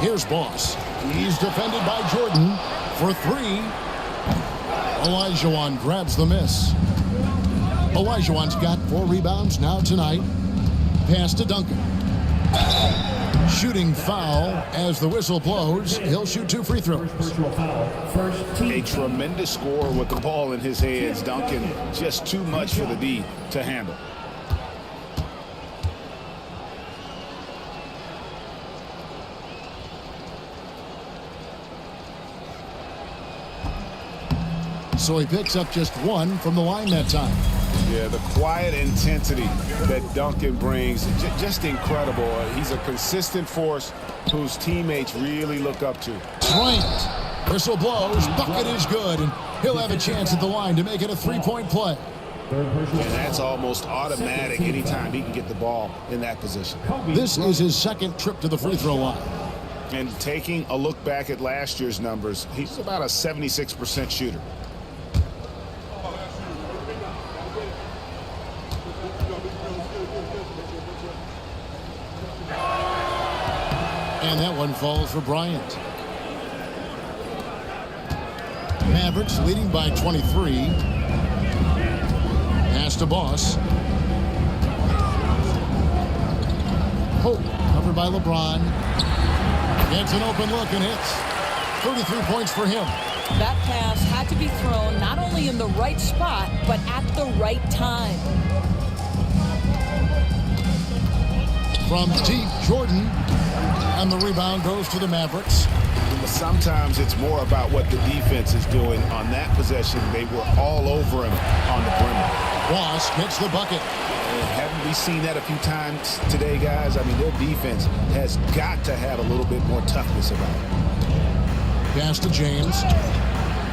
Here's Boss. He's defended by Jordan for three. Olajuwon grabs the miss. Olajuwon's got 4 rebounds now tonight. Pass to Duncan. Shooting foul as the whistle blows. He'll shoot 2 free throws. A tremendous scorer with the ball in his hands. Duncan, just too much for the D to handle. So he picks up just 1 from the line that time. Yeah, the quiet intensity that Duncan brings, just incredible. He's a consistent force whose teammates really look up to. Bryant, whistle blows, bucket is good, and he'll have a chance at the line to make it a 3-point play. And that's almost automatic anytime he can get the ball in that position. This is his second trip to the free throw line. And taking a look back at last year's numbers, he's about a 76% shooter. And that one falls for Bryant. Mavericks leading by 23. Pass to Boss. Hope covered by LeBron. Gets an open look and hits. 33 points for him. That pass had to be thrown not only in the right spot, but at the right time. From deep, Jordan. And the rebound goes to the Mavericks. Sometimes it's more about what the defense is doing on that possession. They were all over him on the perimeter. Ross gets the bucket. Haven't we seen that a few times today, guys? I mean, their defense has got to have a little bit more toughness about it. Pass to James.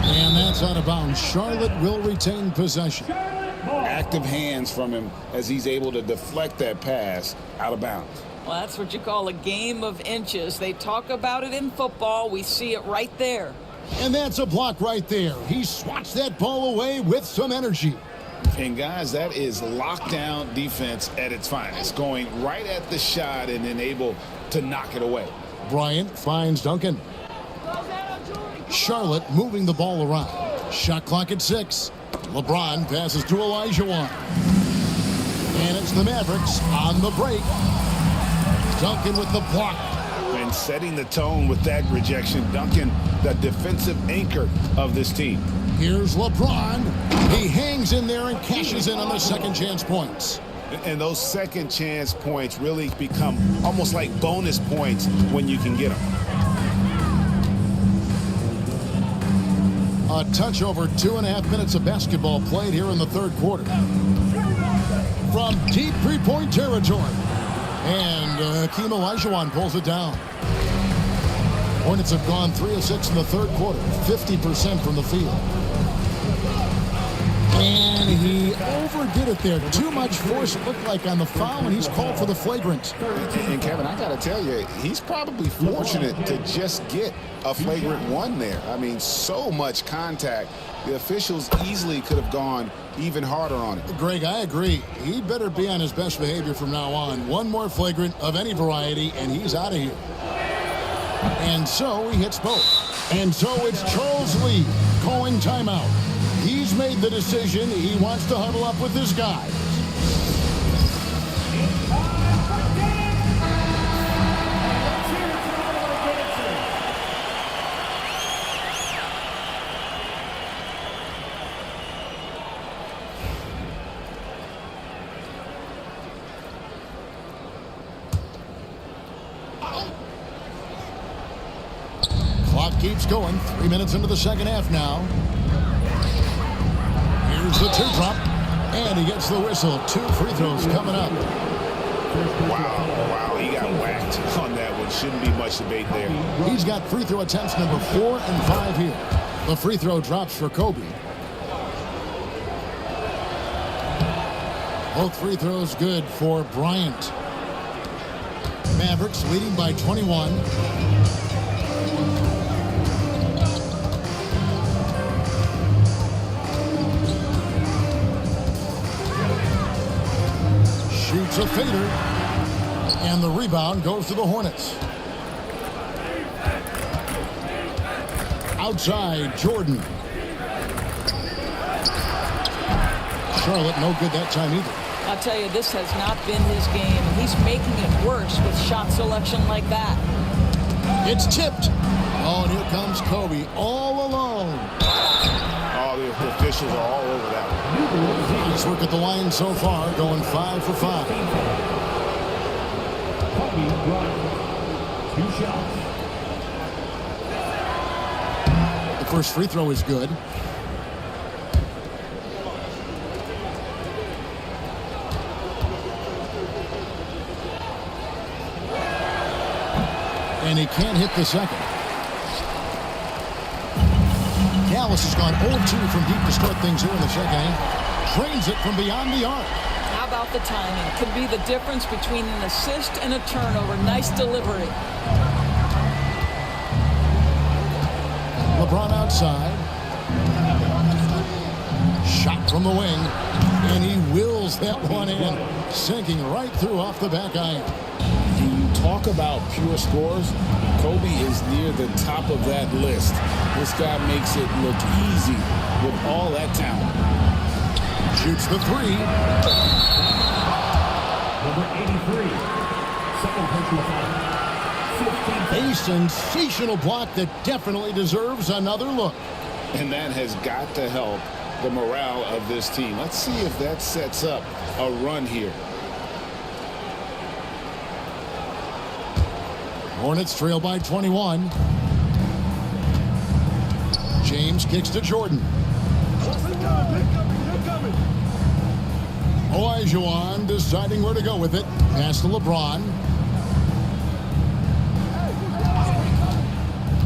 And that's out of bounds. Charlotte will retain possession. Active hands from him as he's able to deflect that pass out of bounds. Well, that's what you call a game of inches. They talk about it in football. We see it right there. And that's a block right there. He swats that ball away with some energy. And, guys, that is lockdown defense at its finest. Going right at the shot and then able to knock it away. Bryant finds Duncan. Charlotte moving the ball around. Shot clock at 6. LeBron passes to Olajuwon. And it's the Mavericks on the break. Duncan with the block. And setting the tone with that rejection. Duncan, the defensive anchor of this team. Here's LeBron. He hangs in there and cashes in on the second chance points. And those second chance points really become almost like bonus points when you can get them. A touch over 2.5 minutes of basketball played here in the third quarter. From deep three-point territory. And Hakeem Olajuwon pulls it down. Hornets have gone 3 of 6 in the third quarter, 50% from the field. And he overdid it there. Too much force, it looked like, on the foul, and he's called for the flagrant. And Kevin, I got to tell you, he's probably fortunate to just get a flagrant one there. I mean, so much contact. The officials easily could have gone even harder on it. Greg, I agree. He better be on his best behavior from now on. One more flagrant of any variety, and he's out of here. And so he hits both. And so it's Charles Lee calling timeout. He's made the decision. He wants to huddle up with his guys. Clock keeps going. 3 minutes into the second half now. Here's the two-drop, and he gets the whistle. 2 free throws coming up. Wow, he got whacked on that one. Shouldn't be much debate there. He's got free throw attempts number 4 and 5 here. The free throw drops for Kobe. Both free throws good for Bryant. Mavericks leading by 21. Shoots a fader, and the rebound goes to the Hornets. Outside, Jordan. Charlotte, no good that time either. I'll tell you, this has not been his game, and he's making it worse with shot selection like that. It's tipped. Oh, and here comes Kobe all alone. Oh, the officials are all over that one. Nice work at the line so far, going 5 for 5. Kobe Bryant, 2 shots. The first free throw is good. And he can't hit the second. Dallas has gone 0-2 from deep to start things here in the second half. Drains it from beyond the arc. How about the timing? Could be the difference between an assist and a turnover. Nice delivery. LeBron outside. Shot from the wing. And he wills that one in. Sinking right through off the back iron. Talk about pure scores. Kobe is near the top of that list. This guy makes it look easy with all that talent. Shoots the 3. Number 83, second personal foul. A sensational block that definitely deserves another look. And that has got to help the morale of this team. Let's see if that sets up a run here. Hornets trail by 21. James kicks to Jordan. Olajuwon deciding where to go with it. Pass to LeBron.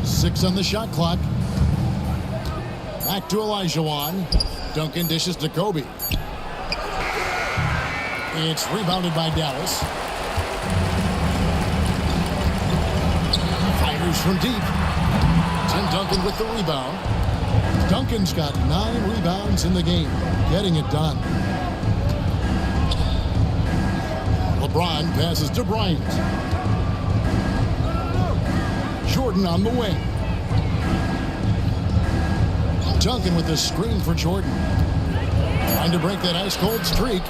6 on the shot clock. Back to Olajuwon. Duncan dishes to Kobe. It's rebounded by Dallas. From deep. Tim Duncan with the rebound. Duncan's got 9 rebounds in the game, getting it done. LeBron passes to Bryant. Jordan on the wing. Duncan with the screen for Jordan. Trying to break that ice-cold streak.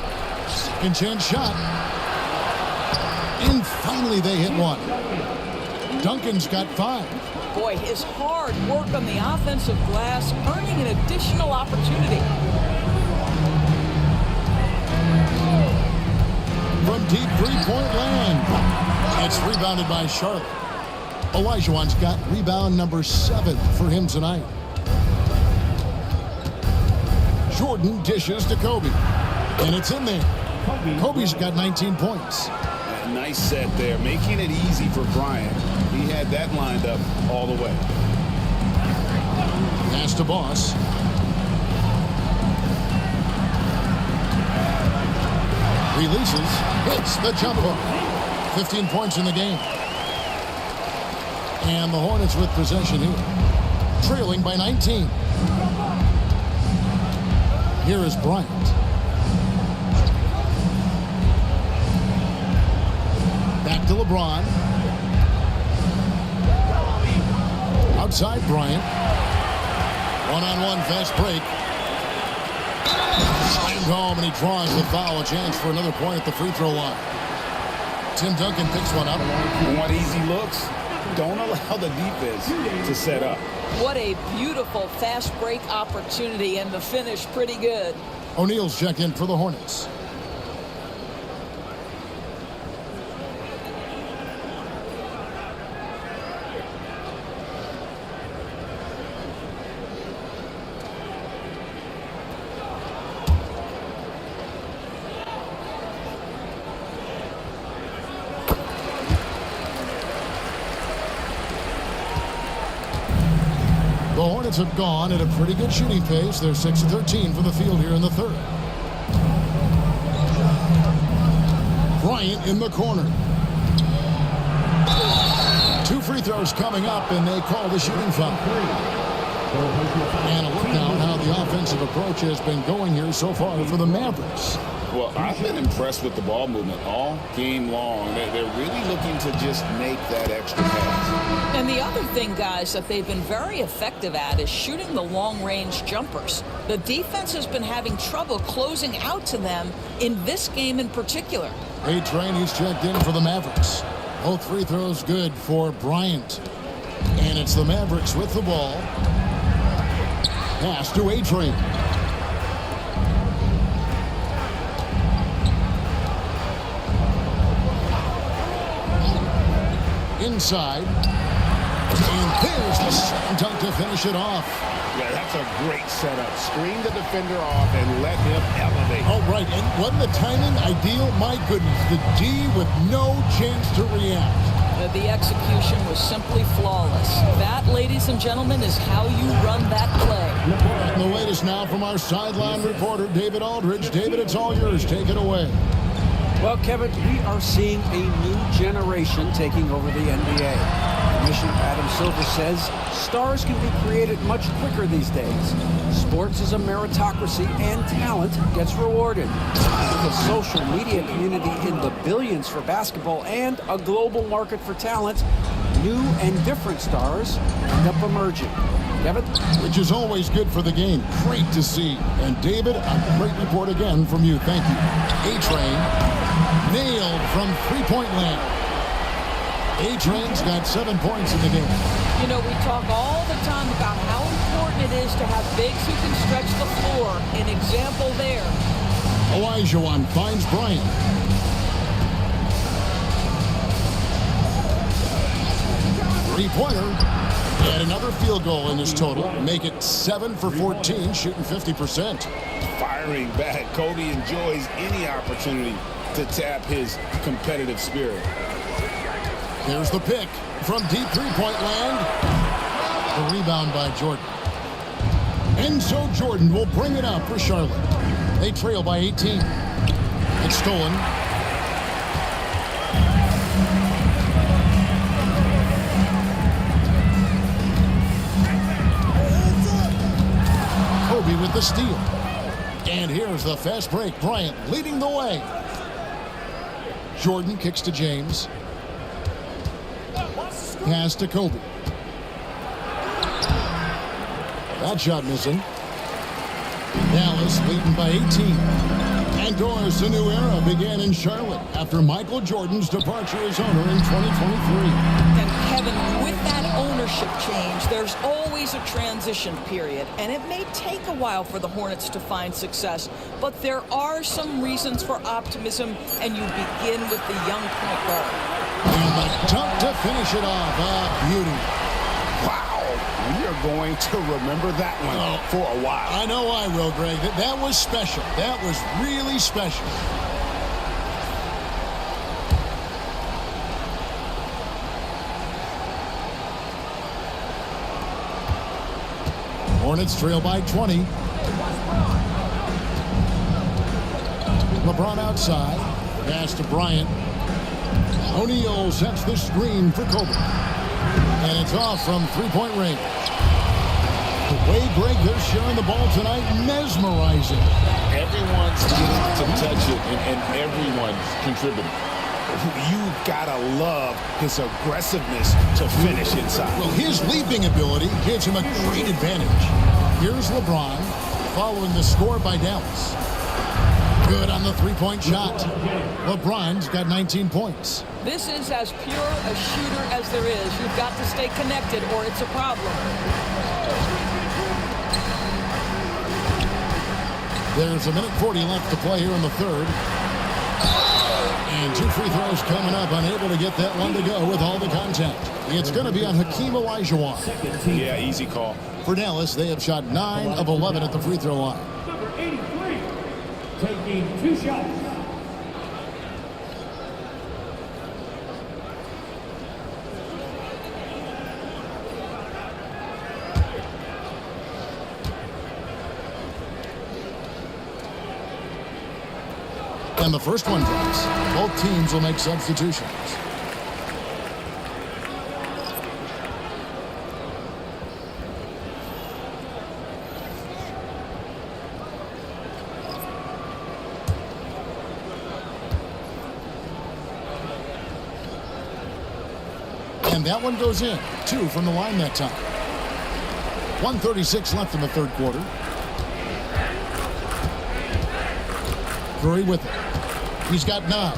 Second chance shot. And finally they hit one. Duncan's got 5. Boy, his hard work on the offensive glass, earning an additional opportunity. From deep three-point land. It's rebounded by Charlotte. Olajuwon's got rebound number 7 for him tonight. Jordan dishes to Kobe. And it's in there. Kobe's got 19 points. A nice set there, making it easy for Bryant. He had that lined up all the way. Pass to Boss. Releases, hits the jump hook. 15 points in the game. And the Hornets with possession here. Trailing by 19. Here is Bryant. Back to LeBron. Outside Bryant. One-on-one fast break. Slammed home, and he draws the foul. A chance for another point at the free throw line. Tim Duncan picks one up. Want easy looks? Don't allow the defense to set up. What a beautiful fast break opportunity, and the finish pretty good. O'Neal's check in for the Hornets. The Hornets have gone at a pretty good shooting pace. They're 6 of 13 for the field here in the third. Bryant in the corner. 2 free throws coming up, and they call the shooting foul. And a look now at how the offensive approach has been going here so far for the Mavericks. Well, I've been impressed with the ball movement all game long. They're really looking to just make that extra pass. And the other thing, guys, that they've been very effective at is shooting the long-range jumpers. The defense has been having trouble closing out to them in this game in particular. A-Train, he's checked in for the Mavericks. Both free throws good for Bryant. And it's the Mavericks with the ball. Pass to A-Train. Inside. And there's the slam dunk to finish it off. Yeah, that's a great setup. Screen the defender off and let him elevate. Oh, right. And wasn't the timing ideal? My goodness. The D with no chance to react. The execution was simply flawless. That, ladies and gentlemen, is how you run that play. And the latest now from our sideline reporter, David Aldridge. David, it's all yours. Take it away. Well, Kevin, we are seeing a new generation taking over the NBA. Commissioner Adam Silver says stars can be created much quicker these days. Sports is a meritocracy, and talent gets rewarded. With a social media community in the billions for basketball and a global market for talent, new and different stars end up emerging. Kevin? Which is always good for the game. Great to see. And David, a great report again from you. Thank you. A-Train nailed from three-point land. A-Train's got 7 points in the game. You know, we talk all the time about how important it is to have bigs who can stretch the floor. An example there. Olajuwon finds Bryant. Three-pointer. And another field goal in his total. Make it 7 for 14, shooting 50%. Firing back. Kobe enjoys any opportunity to tap his competitive spirit. Here's the pick from deep three-point land. The rebound by Jordan. And so Jordan will bring it up for Charlotte. They trail by 18. It's stolen. Kobe with the steal. And here's the fast break. Bryant leading the way. Jordan kicks to James. Pass to Kobe. That shot missing. Dallas leading by 18. And of course, a new era began in Charlotte after Michael Jordan's departure as owner in 2023. And Kevin, with that ownership change, there's always a transition period, and it may take a while for the Hornets to find success, but there are some reasons for optimism, and you begin with the young point guard. And the dunk to finish it off. Ah, beauty. Wow. And you're going to remember that one for a while. I know I will, Greg. That was special. That was really special. Hornets trail by 20. LeBron outside. Pass to Bryant. O'Neal sets the screen for Kobe. And it's off from three-point range. The way, Greg, they're sharing the ball tonight, mesmerizing. Everyone's getting to touch it, and everyone's contributing. You've got to love his aggressiveness to finish inside. Well, his leaping ability gives him a great advantage. Here's LeBron following the score by Dallas. Good on the three-point shot. LeBron's got 19 points. This is as pure a shooter as there is. You've got to stay connected or it's a problem. There's a minute 40 left to play here in the third. And two free throws coming up, unable to get that one to go with all the contact. It's going to be on Hakeem Olajuwon. Yeah, easy call. For Dallas, they have shot 9 of 11 at the free throw line. Number 83, taking 2 shots. And the first one drops. Both teams will make substitutions. And that one goes in. 2 from the line that time. 1:36 left in the third quarter. Curry with it. He's got 9.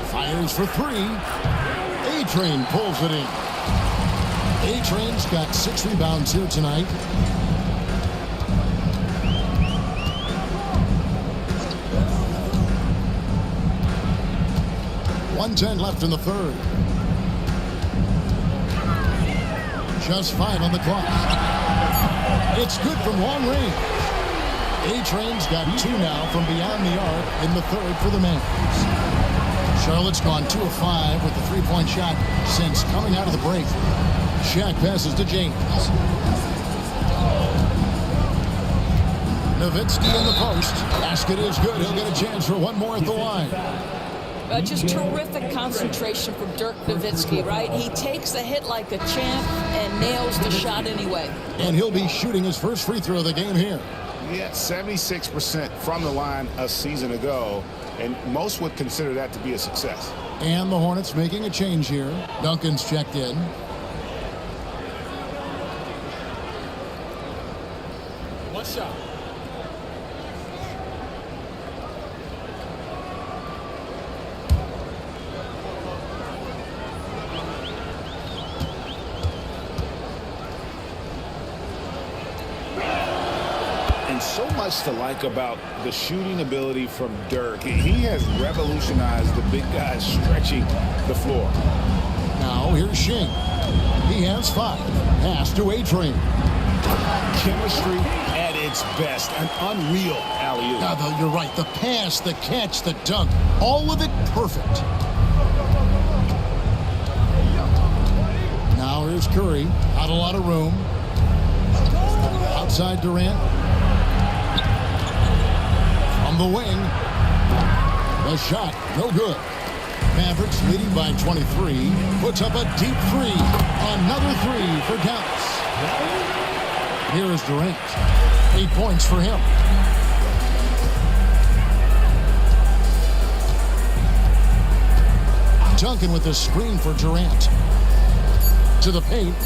Fires for 3. A-Train pulls it in. A-Train's got 6 rebounds here tonight. .110 left in the third. Just 5 on the clock. It's good from long range. A-Train's got 2 now from beyond the arc in the third for the Mavs. Charlotte's gone 2 of 5 with the three-point shot since coming out of the break. Shaq passes to James. Nowitzki in the post. Basket is good. He'll get a chance for one more at the line. Just terrific concentration from Dirk Nowitzki, right? He takes the hit like a champ and nails the shot anyway. And he'll be shooting his first free throw of the game here. Yeah, 76% from the line a season ago, and most would consider that to be a success. And the Hornets making a change here. Duncan's checked in. One shot. So much to like about the shooting ability from Dirk. He has revolutionized the big guys stretching the floor. Now here's Shing. He has 5. Pass to A-Train. Chemistry at its best. An unreal alley-oop. Now, you're right. The pass, the catch, the dunk. All of it perfect. Now here's Curry. Not a lot of room. Outside Durant. The wing. The shot, no good. Mavericks leading by 23. Puts up a deep 3. Another 3 for Dallas. Here is Durant. 8 points for him. Duncan with the screen for Durant. To the paint.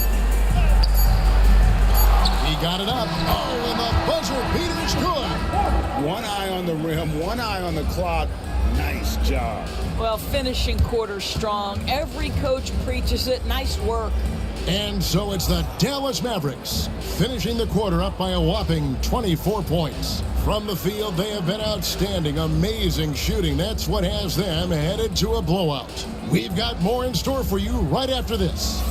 He got it up. Oh, and the buzzer beater's good. One eye on the rim, one eye on the clock. Nice job. Well, finishing quarter strong. Every coach preaches it. Nice work. And so it's the Dallas Mavericks finishing the quarter up by a whopping 24 points. From the field, they have been outstanding. Amazing shooting. That's what has them headed to a blowout. We've got more in store for you right after this.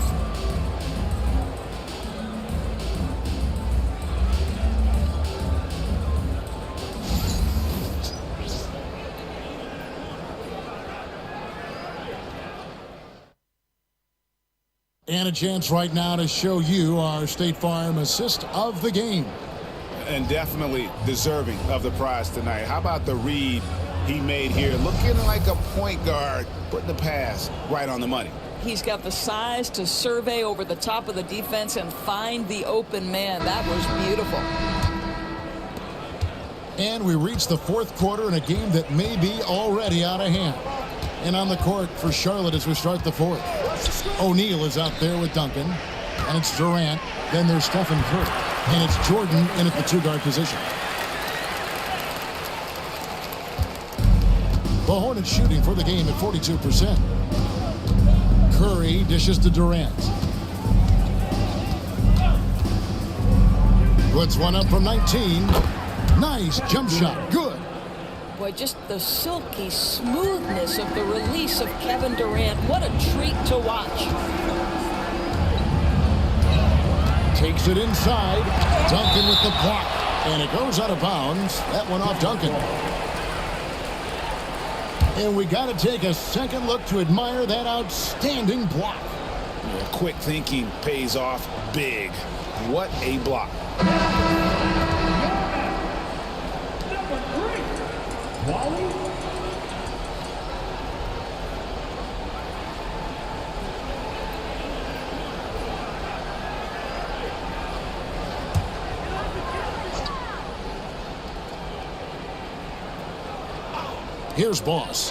And a chance right now to show you our State Farm assist of the game. And definitely deserving of the prize tonight. How about the read he made here? Looking like a point guard, putting the pass right on the money. He's got the size to survey over the top of the defense and find the open man. That was beautiful. And we reach the fourth quarter in a game that may be already out of hand. And on the court for Charlotte as we start the fourth. O'Neal is out there with Duncan. And it's Durant. Then there's Stephen Curry. And it's Jordan in at the two-guard position. The Hornets shooting for the game at 42%. Curry dishes to Durant. Puts one up from 19. Nice jump shot. Good. Boy, just the silky smoothness of the release of Kevin Durant. What a treat to watch. Takes it inside. Duncan with the block. And it goes out of bounds. That one off Duncan. And we got to take a second look to admire that outstanding block. Yeah, quick thinking pays off big. What a block. Here's Boss.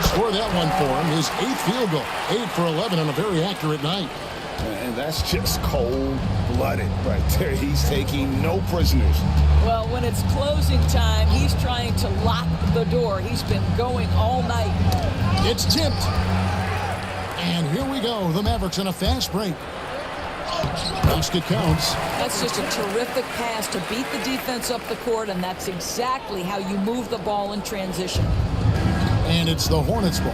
Score that one for him. His 8th field goal. 8 for 11 on a very accurate night. And that's just cold-blooded right there. He's taking no prisoners. Well, when it's closing time, he's trying to lock the door. He's been going all night. It's tipped. And here we go. The Mavericks on a fast break. Basket counts. That's just a terrific pass to beat the defense up the court, and that's exactly how you move the ball in transition. And it's the Hornets ball.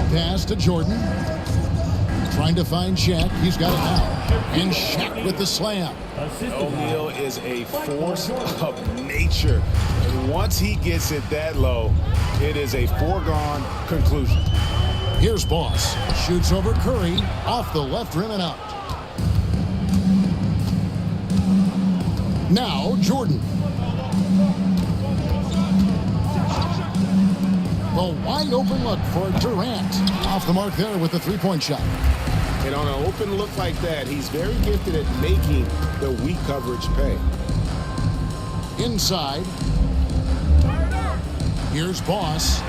Pass to Jordan. Trying to find Shaq. He's got it now. And Shaq with the slam. O'Neal is a force of nature. And once he gets it that low, it is a foregone conclusion. Here's Boss. Shoots over Curry. Off the left rim and out. Now Jordan. The wide open look for Durant. Off the mark there with the three-point shot. And on an open look like that, he's very gifted at making the weak coverage pay. Inside. Here's Boss.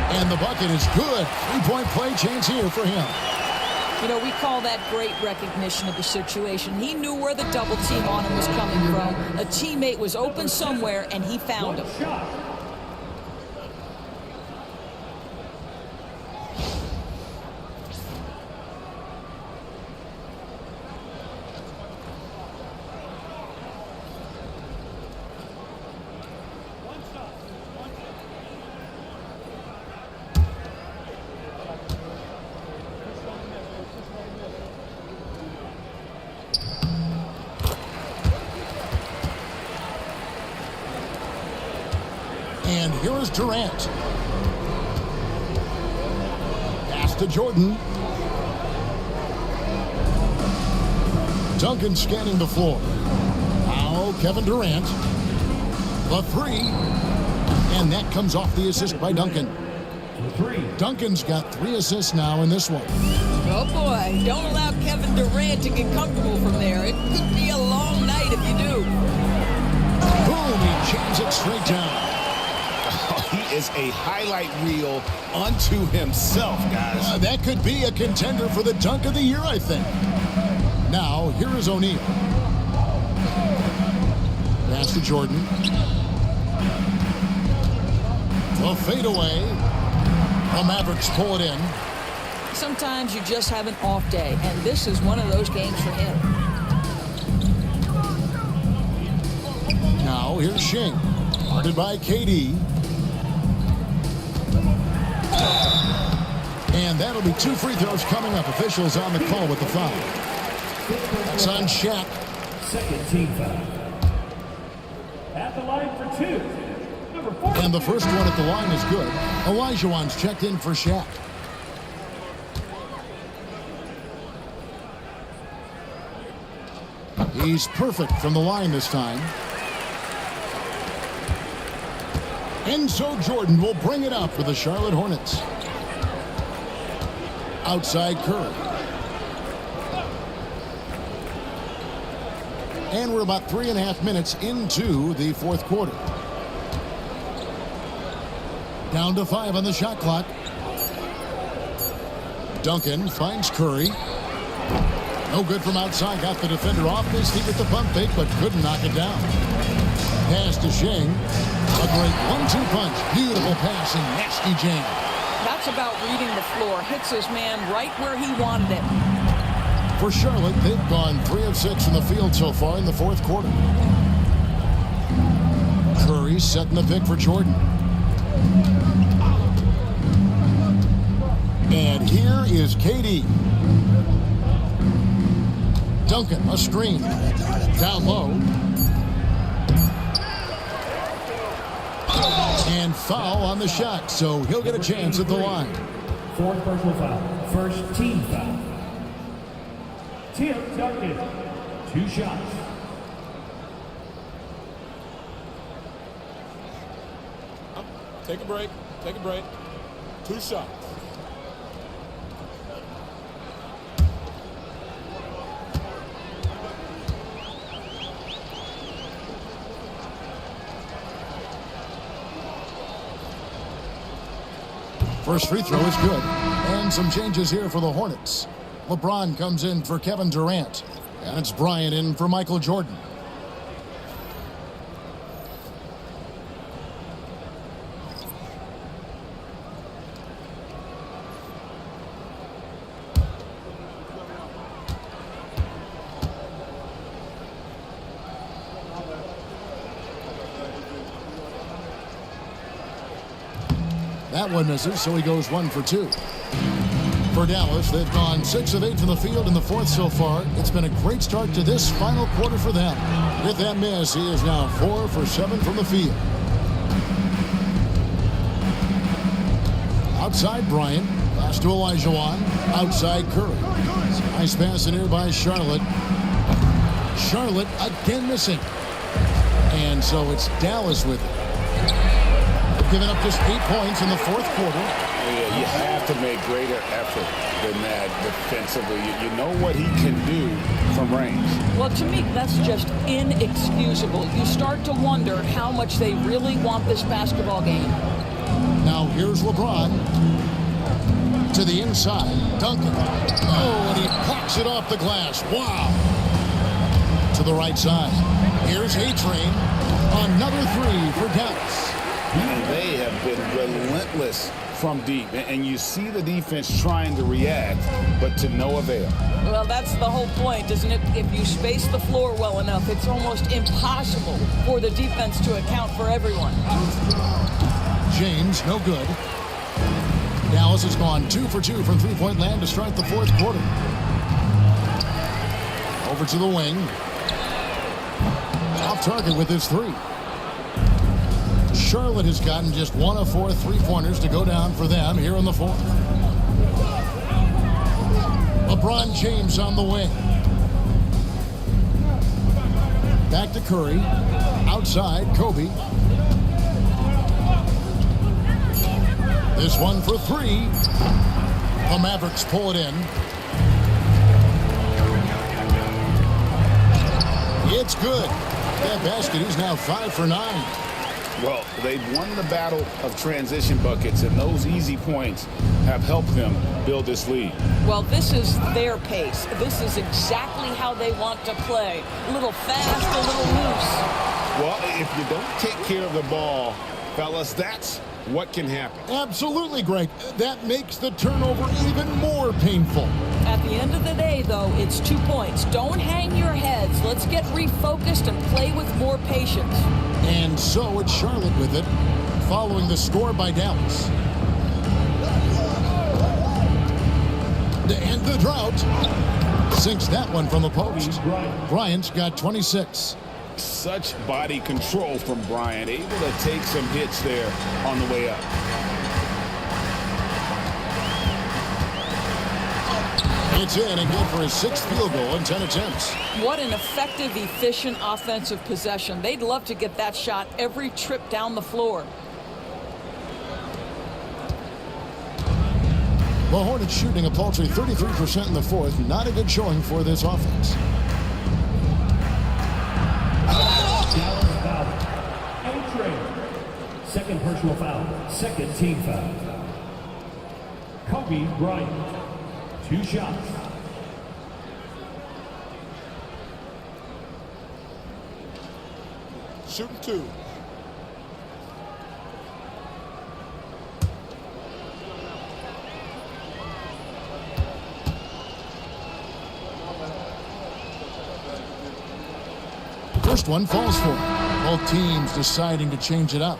And the bucket is good. Three-point play chance here for him. You know, we call that great recognition of the situation. He knew where the double team on him was coming from. A teammate was open somewhere, and he found him. And here is Durant. Pass to Jordan. Duncan scanning the floor. Now Kevin Durant. The three. And that comes off the assist by Duncan. Duncan's got 3 assists now in this one. Oh, boy. Don't allow Kevin Durant to get comfortable from there. It could be a long night if you do. Boom, he jams it straight down. He is a highlight reel unto himself, guys. That could be a contender for the dunk of the year, I think. Now, here is O'Neal. Pass to Jordan. The fadeaway. The Mavericks pull it in. Sometimes you just have an off day, and this is one of those games for him. Now here's Shing, guarded by KD. And that'll be 2 free throws coming up. Officials on the call with the foul. It's on Shaq. Second team foul. At the line for 2. Number 4. And the first one at the line is good. Olajuwon's checked in for Shaq. He's perfect from the line this time. And so Jordan will bring it up for the Charlotte Hornets. Outside Curry. And we're about 3.5 minutes into the fourth quarter. Down to 5 on the shot clock. Duncan finds Curry. No good from outside. Got the defender off his feet with the pump fake, but couldn't knock it down. Pass to Shing. A great 1-2 punch. Beautiful pass and nasty jam. That's about reading the floor. Hits his man right where he wanted it. For Charlotte, they've gone 3 of 6 from the field so far in the fourth quarter. Curry setting the pick for Jordan. And here is KD. Duncan, a screen. Down low. And foul on the shot, so he'll get a chance at the line. 4th personal foul. First team foul. Tim Duncan. 2 shots. Take a break. Take a break. 2 shots. First free throw is good. And some changes here for the Hornets. LeBron comes in for Kevin Durant. And it's Bryant in for Michael Jordan. That one misses, so he goes 1 for 2. For Dallas, they've gone 6 of 8 from the field in the fourth so far. It's been a great start to this final quarter for them. With that miss, he is now 4 for 7 from the field. Outside Bryant, pass to Olajuwon. Outside Curry. Nice pass in here by Charlotte. Charlotte again missing. And so it's Dallas with it. Giving up just 8 points in the fourth quarter. Yeah, you have to make greater effort than that defensively. You know what he can do from range. Well, to me, that's just inexcusable. You start to wonder how much they really want this basketball game. Now here's LeBron. To the inside. Duncan. Oh, and he pops it off the glass. Wow. To the right side. Here's A-Train. Another 3 for Dallas. They have been relentless from deep, and you see the defense trying to react, but to no avail. Well, that's the whole point, isn't it? If you space the floor well enough, it's almost impossible for the defense to account for everyone. James, no good. Dallas has gone 2 for 2 from three-point land to start the fourth quarter. Over to the wing. Off target with his 3. Charlotte has gotten just 1 of 4 3-pointers to go down for them here in the fourth. LeBron James on the wing. Back to Curry. Outside, Kobe. This one for 3. The Mavericks pull it in. It's good. That basket is now 5 for 9. Well, they've won the battle of transition buckets, and those easy points have helped them build this lead. Well, this is their pace. This is exactly how they want to play. A little fast, a little loose. Well, if you don't take care of the ball, fellas, that's what can happen. Absolutely, Greg. That makes the turnover even more painful. At the end of the day, though, it's 2 points. Don't hang your heads. Let's get refocused and play with more patience. And so it's Charlotte with it, following the score by Dallas. To end the drought, sinks that one from the post. Bryant's got 26. Such body control from Bryant, able to take some hits there on the way up. It's in and good for his 6th field goal in 10 attempts. What an effective, efficient offensive possession. They'd love to get that shot every trip down the floor. The Hornets shooting a paltry 33% in the fourth. Not a good showing for this offense. Second personal foul. Second team foul. Kobe Bryant. 2 shots. Shooting 2. First one falls for him. Both teams deciding to change it up.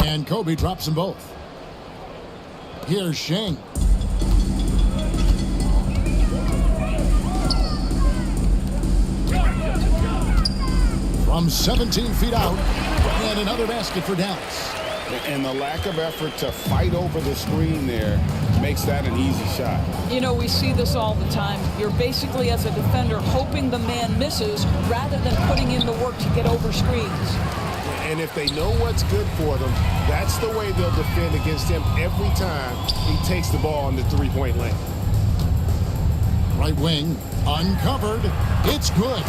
And Kobe drops them both. Here's Sheng. From 17 feet out, and another basket for Dallas. And the lack of effort to fight over the screen there makes that an easy shot. You know, we see this all the time. You're basically, as a defender, hoping the man misses rather than putting in the work to get over screens. And if they know what's good for them, that's the way they'll defend against him every time he takes the ball in the three-point lane. Right wing, uncovered. It's good.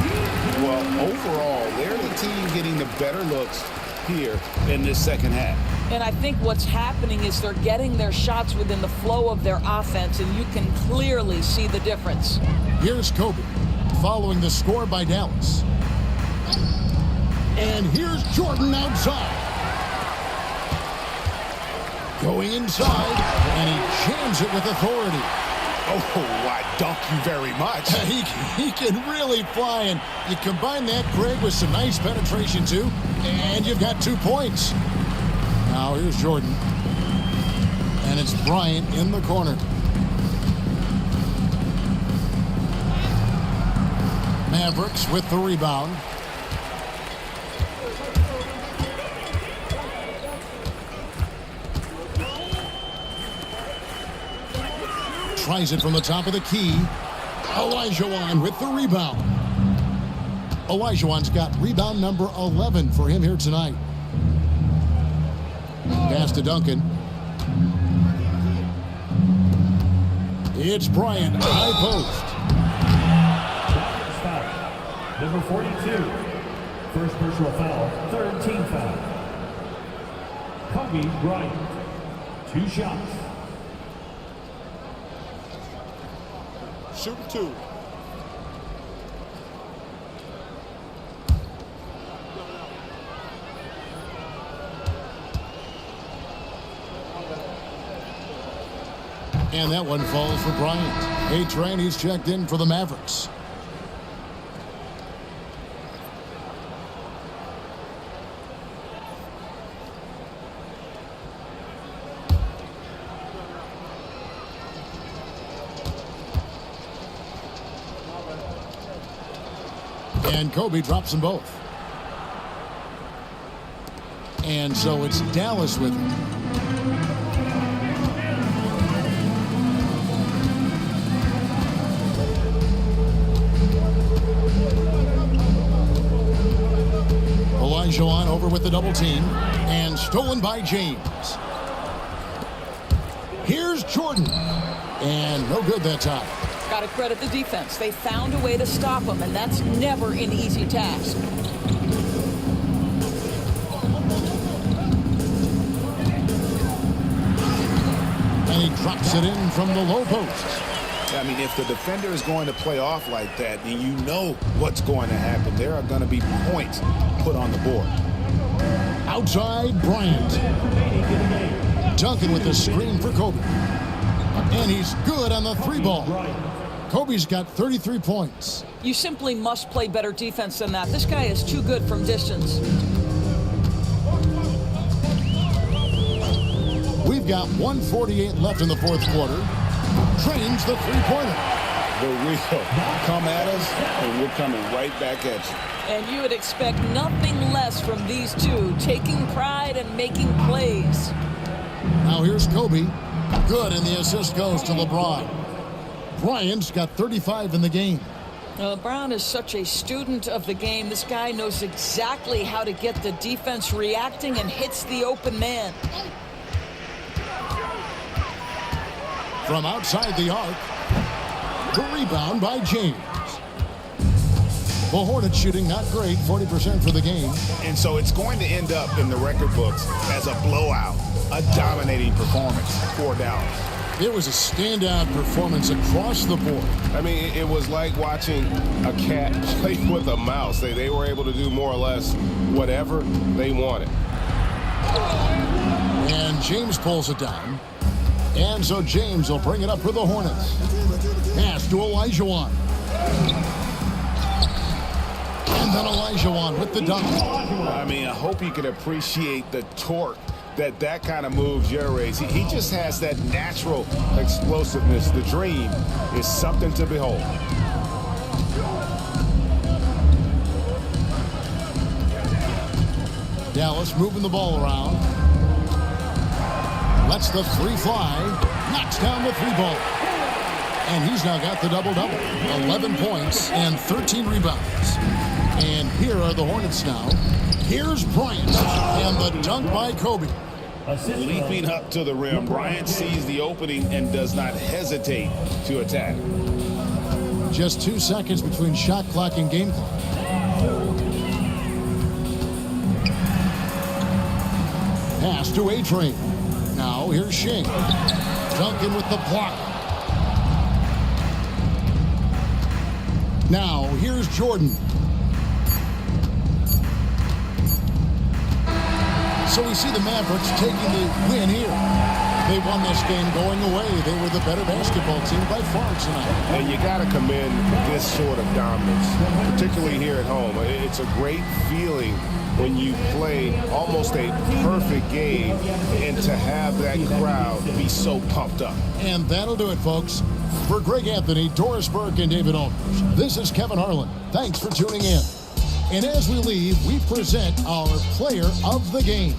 Well, overall, they're the team getting the better looks here in this second half. And I think what's happening is they're getting their shots within the flow of their offense, and you can clearly see the difference. Here's Kobe, following the score by Dallas. And here's Jordan outside. Going inside, and he jams it with authority. Oh, I dunk you very much. He can really fly, and you combine that, Greg, with some nice penetration, too, and you've got 2 points. Now, here's Jordan. And it's Bryant in the corner. Mavericks with the rebound. Tries it from the top of the key. Olajuwon with the rebound. Olajuwon's got rebound number 11 for him here tonight. Pass to Duncan. It's Bryant, high post. Foul. Number 42. First personal foul, third team foul. Kobe Bryant. 2 shots. Shooting 2. And that one falls for Bryant. A-Train, he's checked in for the Mavericks. And Kobe drops them both. And so it's Dallas with him. Olajuwon over with the double team. And stolen by James. Here's Jordan. And no good that time. Got to credit the defense. They found a way to stop him, and that's never an easy task. Knocks it in from the low post. I mean, if the defender is going to play off like that, then you know what's going to happen. There are going to be points put on the board. Outside, Bryant. Duncan with the screen for Kobe. And he's good on the 3-ball. Kobe's got 33 points. You simply must play better defense than that. This guy is too good from distance. We've got 1:48 left in the fourth quarter. Drains the three-pointer. The real come at us, and we're coming right back at you. And you would expect nothing less from these two, taking pride and making plays. Now here's Kobe. Good, and the assist goes to LeBron. Bryant's got 35 in the game. LeBron is such a student of the game. This guy knows exactly how to get the defense reacting and hits the open man. From outside the arc, the rebound by James. The Hornets shooting not great, 40% for the game. And so it's going to end up in the record books as a blowout, a dominating performance for Dallas. It was a standout performance across the board. I mean, it was like watching a cat play with a mouse. They were able to do more or less whatever they wanted. And James pulls it down. And so James will bring it up for the Hornets. Pass to Olajuwon. And then Olajuwon with the dunk. I mean, I hope you can appreciate the torque that kind of move generates. He just has that natural explosiveness. The dream is something to behold. Dallas moving the ball around. Lets the three fly. Knocks down the 3-ball. And he's now got the double-double. 11 points and 13 rebounds. And here are the Hornets now. Here's Bryant. And the dunk by Kobe. Leaping up to the rim, Bryant sees the opening and does not hesitate to attack. Just 2 seconds between shot clock and game clock. Pass to A-Train. Now here's Shane. Duncan with the block. Now here's Jordan. So we see the Mavericks taking the win here. They won this game going away. They were the better basketball team by far tonight. And you got to commend this sort of dominance, particularly here at home. It's a great feeling when you play almost a perfect game and to have that crowd be so pumped up. And that'll do it, folks. For Greg Anthony, Doris Burke, and David Olmers, this is Kevin Harlan. Thanks for tuning in. And as we leave, we present our player of the game.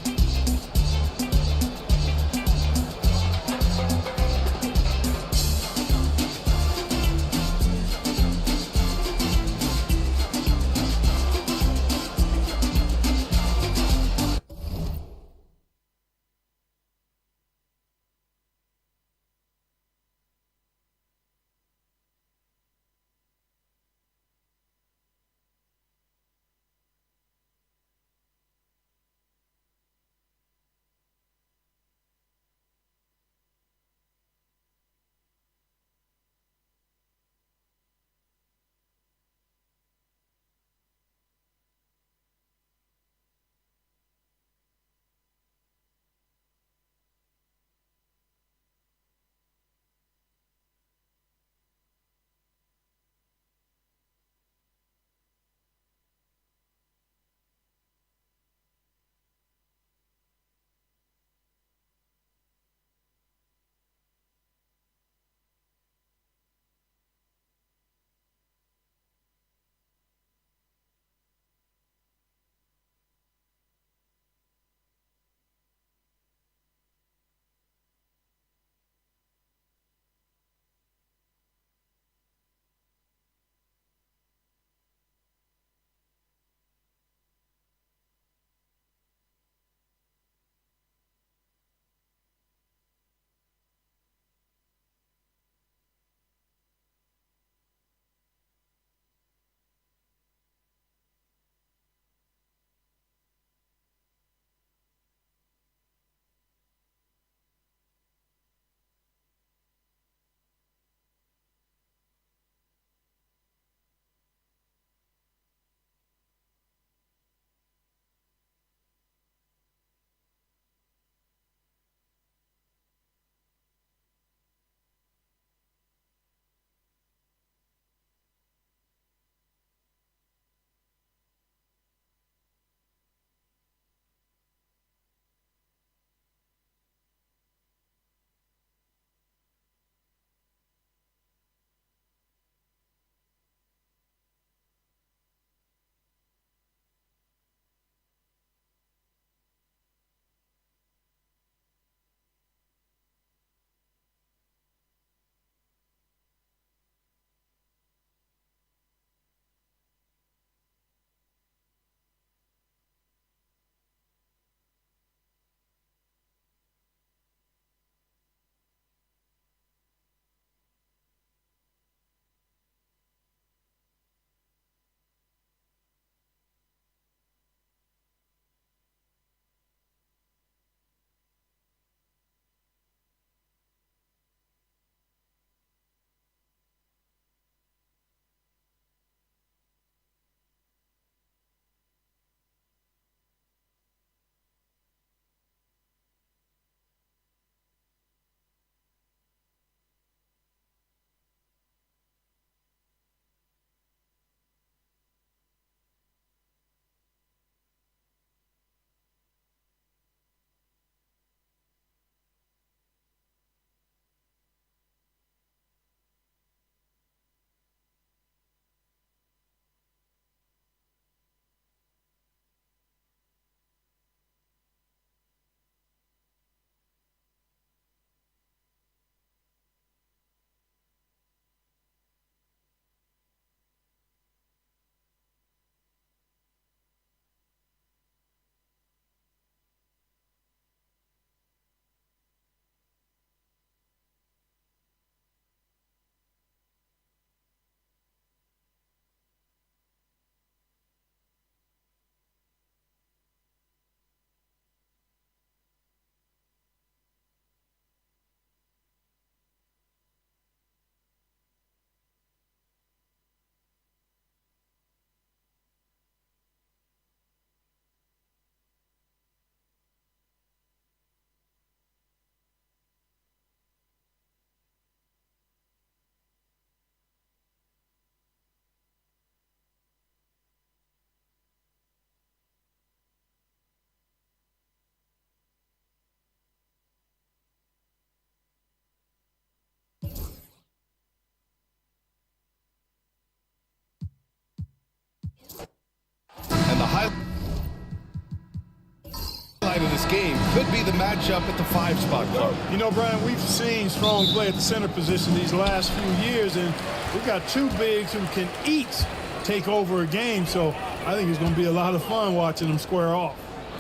of this game could be the matchup at the 5 spot, Clark. You know, Brian, we've seen strong play at the center position these last few years, and we've got two bigs who can each take over a game, so I think it's going to be a lot of fun watching them square off.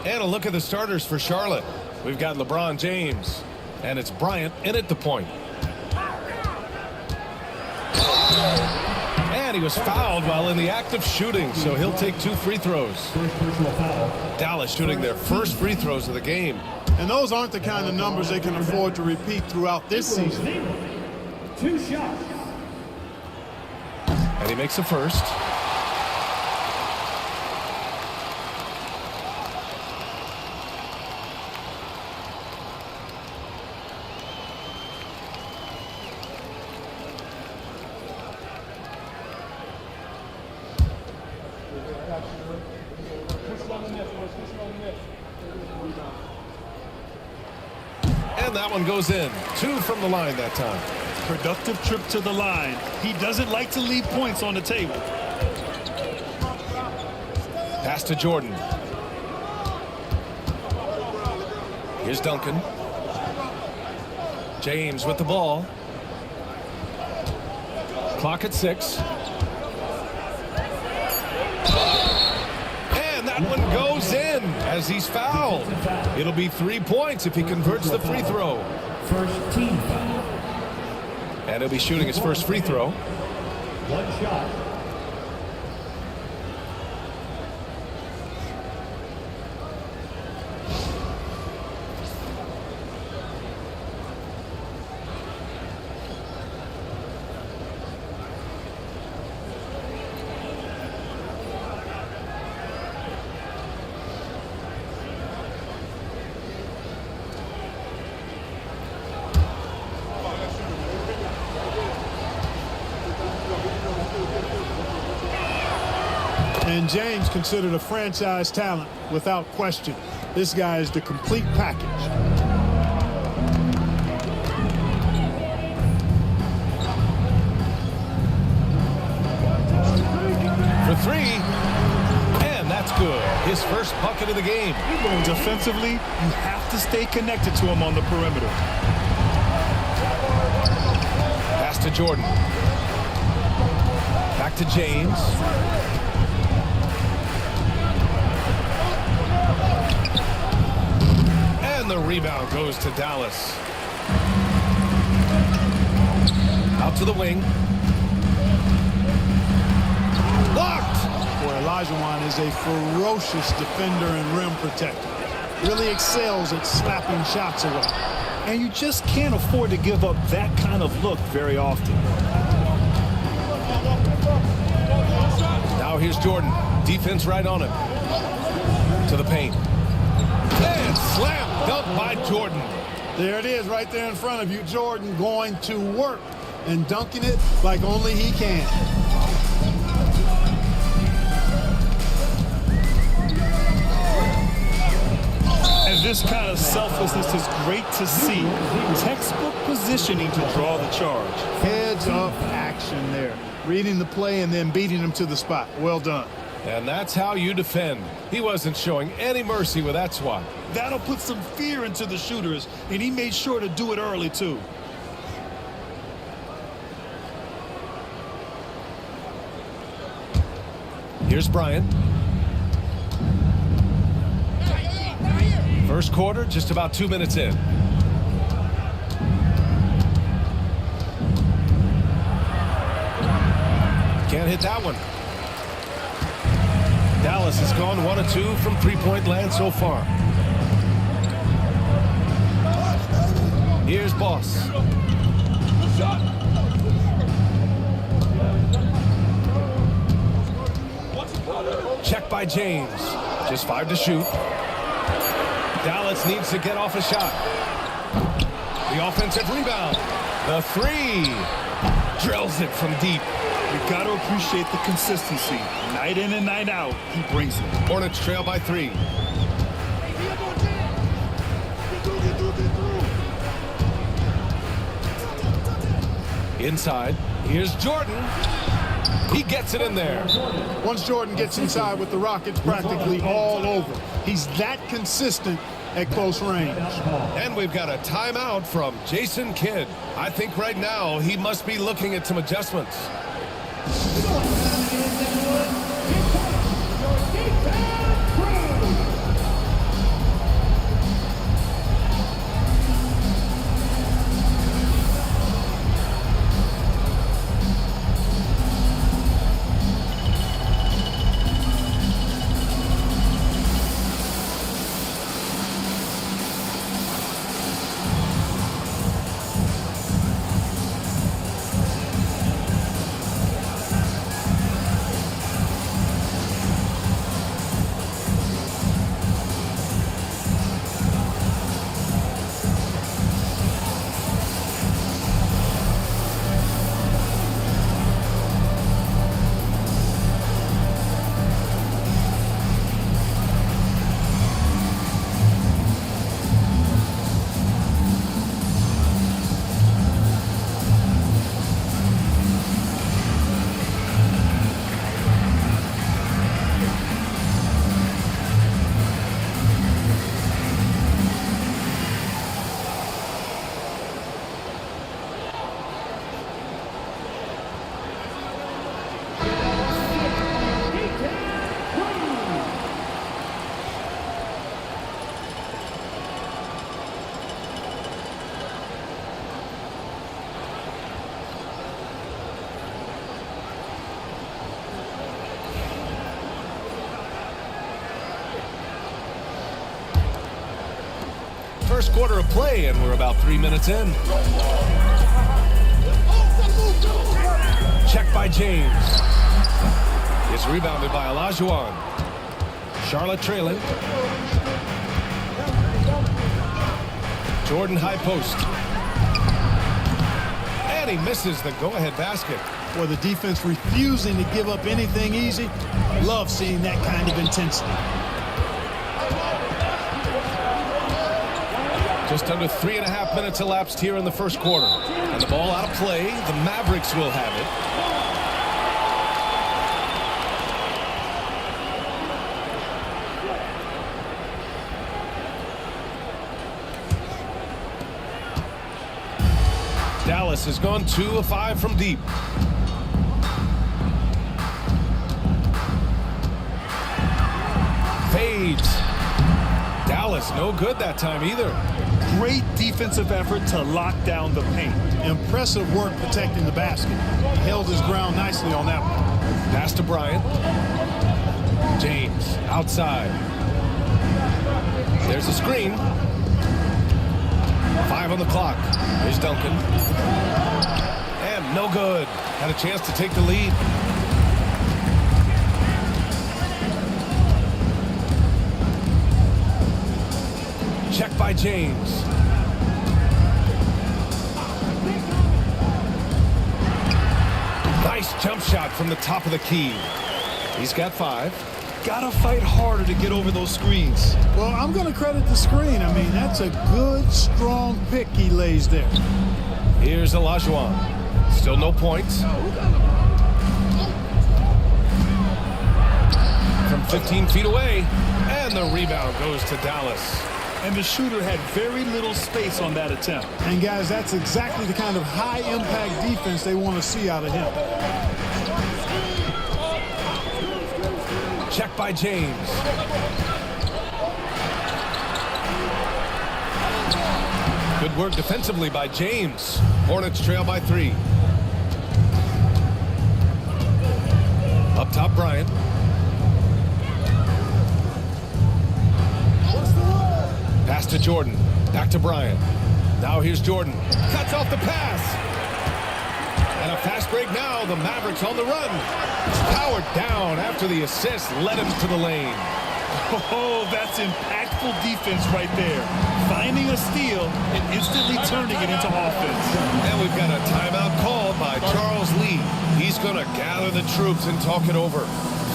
And a look at the starters for Charlotte. We've got LeBron James, and it's Bryant in at the point. And he was fouled while in the act of shooting, so he'll take 2 free throws. Dallas shooting their first free throws of the game. And those aren't the kind of numbers they can afford to repeat throughout this season. 2 shots. And he makes the first. And that one goes in. 2 from the line that time. Productive trip to the line. He doesn't like to leave points on the table. Pass to Jordan. Here's Duncan. James with the ball. Clock at 6. And that one goes in as he's fouled. It'll be 3 points if he converts the free throw. First team foul. And he'll be shooting his first free throw. 1 shot. And James considered a franchise talent without question. This guy is the complete package. For 3. And that's good. His first bucket of the game. Defensively, you have to stay connected to him on the perimeter. Pass to Jordan. Back to James. And the rebound goes to Dallas. Out to the wing. Blocked! Boy, Olajuwon is a ferocious defender and rim protector. Really excels at slapping shots away. And you just can't afford to give up that kind of look very often. Now here's Jordan. Defense right on him. To the paint. And slam dunk by Jordan. There it is right there in front of you. Jordan going to work and dunking it like only he can. And this kind of selflessness is great to see. Textbook positioning to draw the charge. Heads up action there. Reading the play and then beating him to the spot. Well done. And that's how you defend. He wasn't showing any mercy with that swat. That'll put some fear into the shooters, and he made sure to do it early, too. Here's Bryant. First quarter, just about 2 minutes in. Can't hit that one. Dallas has gone 1 of 2 from three-point land so far. Here's Boss. Check by James. Just 5 to shoot. Dallas needs to get off a shot. The offensive rebound. The 3. Drills it from deep. You've got to appreciate the consistency. Night in and night out, he brings it. Hornets trail by 3. Inside. Here's Jordan. He gets it in there. Once Jordan gets inside with the Rockets, practically all over. He's that consistent at close range. And we've got a timeout from Jason Kidd. I think right now he must be looking at some adjustments. First quarter of play, and we're about 3 minutes in. Check by James. It's rebounded by Olajuwon. Charlotte trailing. Jordan high post. And he misses the go-ahead basket. Well, the defense refusing to give up anything easy. Love seeing that kind of intensity. Just under 3.5 minutes elapsed here in the first quarter. And the ball out of play. The Mavericks will have it. Dallas has gone 2 of 5 from deep. Fades. Dallas no good that time either. Great defensive effort to lock down the paint. Impressive work protecting the basket. He held his ground nicely on that one. Pass to Bryant. James outside. There's a screen. 5 on the clock. Here's Duncan. And no good. Had a chance to take the lead. Check by James. Nice jump shot from the top of the key. He's got 5. Gotta fight harder to get over those screens. Well, I'm going to credit the screen. I mean, that's a good, strong pick he lays there. Here's Olajuwon. Still no points. From 15 feet away. And the rebound goes to Dallas. And the shooter had very little space on that attempt. And guys, that's exactly the kind of high-impact defense they want to see out of him. Check by James. Good work defensively by James. Hornets trail by 3. Up top, Bryant. Pass to Jordan. Back to Bryant. Now here's Jordan. Cuts off the pass. And a fast break now. The Mavericks on the run. Powered down after the assist led him to the lane. Oh, that's impactful defense right there. Finding a steal and instantly turning it into offense. And we've got a timeout called by Charles Lee. He's going to gather the troops and talk it over.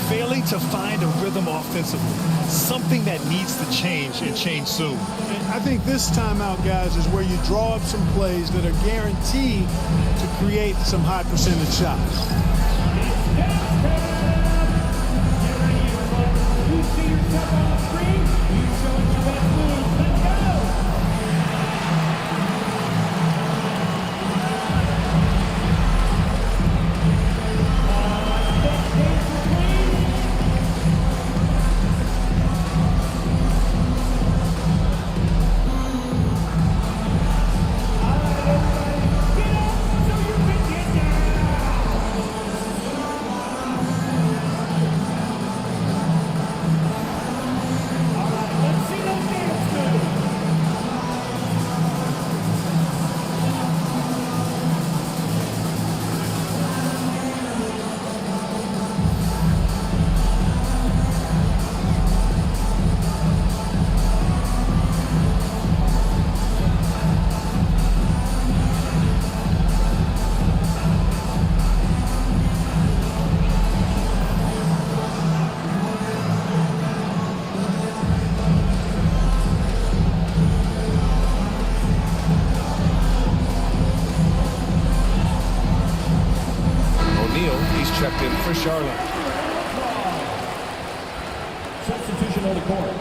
Failing to find a rhythm offensively. Something that needs to change and change soon. And I think this timeout, guys, is where you draw up some plays that are guaranteed to create some high percentage shots. for Charlotte. Substitution on the court.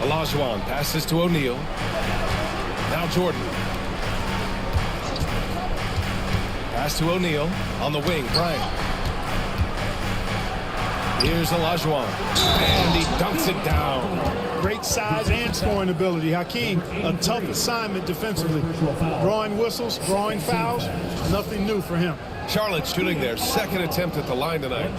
Olajuwon passes to O'Neal. Now Jordan. Pass to O'Neal on the wing. Bryant. Here's Olajuwon. And he dunks it down. Great size and scoring ability. Hakeem, a tough assignment defensively. Drawing whistles, drawing fouls, nothing new for him. Charlotte shooting their second attempt at the line tonight.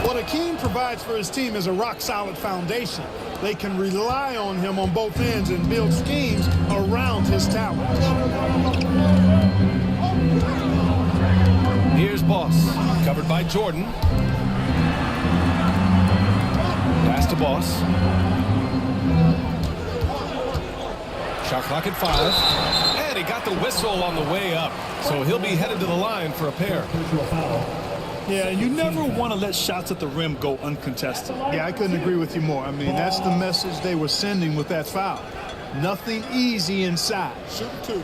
What Hakeem provides for his team is a rock-solid foundation. They can rely on him on both ends and build schemes around his talents. Here's Boss, covered by Jordan. Pass to Boss. Shot clock at 5. And he got the whistle on the way up. So he'll be headed to the line for a pair. Yeah, you never want to let shots at the rim go uncontested. Yeah, I couldn't agree with you more. I mean, that's the message they were sending with that foul. Nothing easy inside. Shoot two.